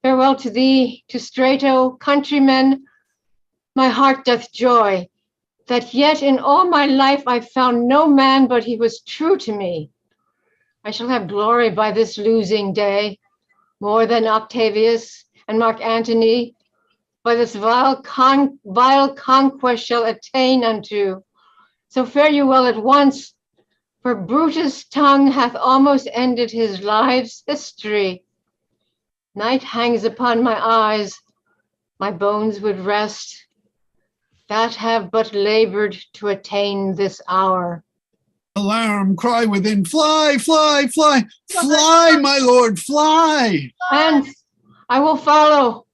Farewell to thee, to Strato, countrymen. My heart doth joy that yet in all my life I found no man but he was true to me. I shall have glory by this losing day, more than Octavius and Mark Antony, by this vile conquest shall attain unto. So fare you well at once, for Brutus' tongue hath almost ended his life's history. Night hangs upon my eyes, my bones would rest, that have but labored to attain this hour. Alarm, cry within, fly, fly, fly, fly, my lord, fly. And I will follow.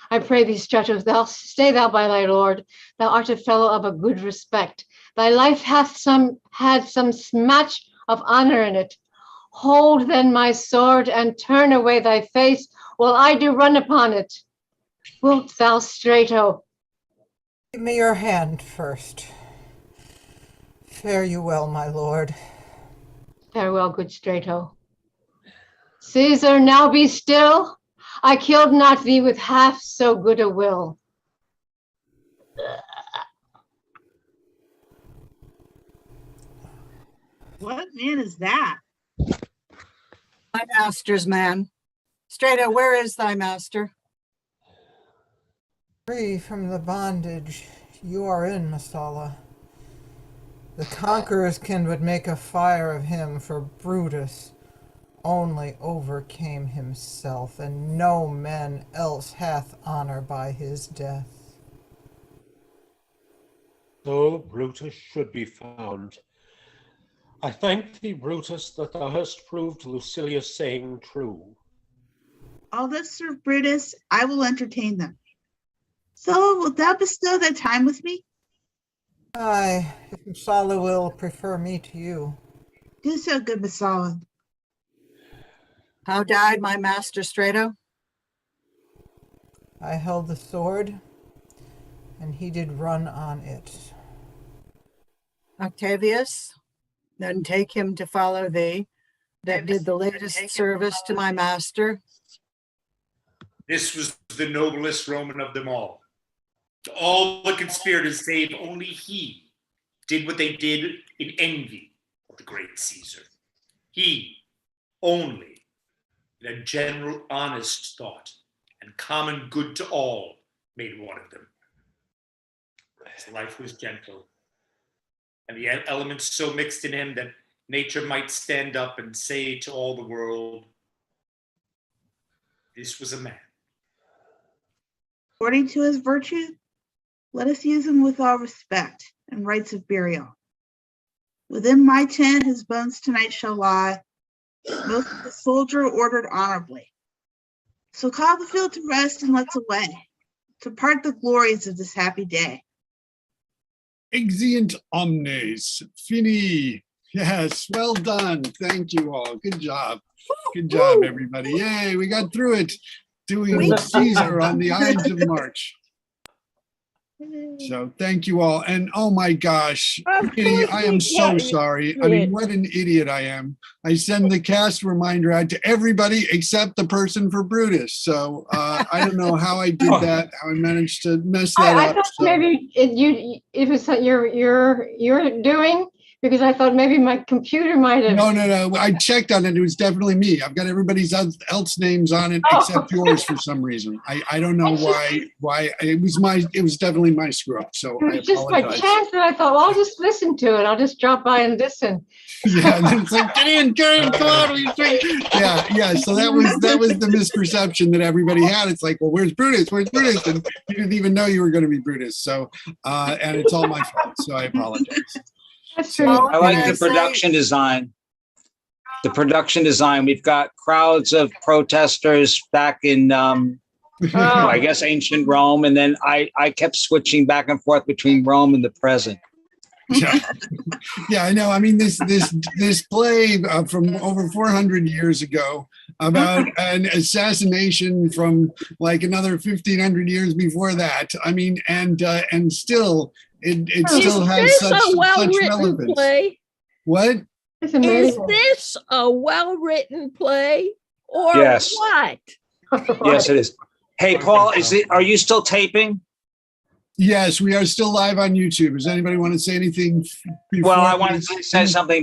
I pray thee, Stratos, stay thou by thy lord. Thou art a fellow of a good respect. Thy life hath had some smatch of honor in it. Hold then my sword and turn away thy face while I do run upon it. Wilt thou, Strato? Give me your hand first. Fare you well, my lord. Farewell, good Strato. Caesar, now be still. I killed not thee with half so good a will. What man is that? My master's man. Strato, where is thy master? Free from the bondage you are in, Messala. The conquerors can but make a fire of him, for Brutus only overcame himself, and no man else hath honor by his death. So Brutus should be found. I thank thee, Brutus, that thou hast proved Lucilia's saying true. All that serve Brutus, I will entertain them. So wilt thou bestow thy time with me? Aye, if Messala will prefer me to you. Do so, good Messala. How died my master, Strato? I held the sword, and he did run on it. Octavius, then take him to follow thee, that did the latest service to my master. This was the noblest Roman of them all. All the conspirators, save only he, did what they did in envy of the great Caesar. He only, in a general honest thought and common good to all, made one of them. His life was gentle, and the elements so mixed in him that nature might stand up and say to all the world, this was a man. According to his virtue, let us use him with all respect and rites of burial. Within my tent his bones tonight shall lie, most of the soldier ordered honorably. So call the field to rest and let's away, to part the glories of this happy day. Exeunt omnes. Fini. Yes, well done. Thank you all. Good job. Good job, everybody. Yay, we got through it. Doing Caesar on the Ides of March. So thank you all. And oh my gosh, Kitty, I am so sorry. I mean, what an idiot I am. I send the cast reminder out to everybody except the person for Brutus. So I don't know how I did that, how I managed to mess that I up. thought So. maybe it was you're doing, because I thought maybe my computer might have. No. I checked on it. It was definitely me. I've got everybody's else names on it except yours for some reason. I don't know why. It was definitely my screw up. So It was I just by apologize. chance, and I thought, well, I'll just listen to it. I'll just drop by and listen. Yeah, and then it's like, get in, come on, what are you doing? Yeah. So that was the misperception that everybody had. It's like, well, where's Brutus? Where's Brutus? And you didn't even know you were going to be Brutus. So, and it's all my fault. So I apologize. I like the production design. The production design. We've got crowds of protesters back in, I guess, ancient Rome, and then I kept switching back and forth between Rome and the present. Yeah, I know. I mean, this play from over 400 years ago about an assassination from like another 1500 years before that. I mean, and still. It still has such relevance. Play? What? Is this a well-written play or Yes. what? Yes, it is. Hey, Paul, are you still taping? Yes, we are still live on YouTube. Does anybody want to say anything before? Well, I wanted to say something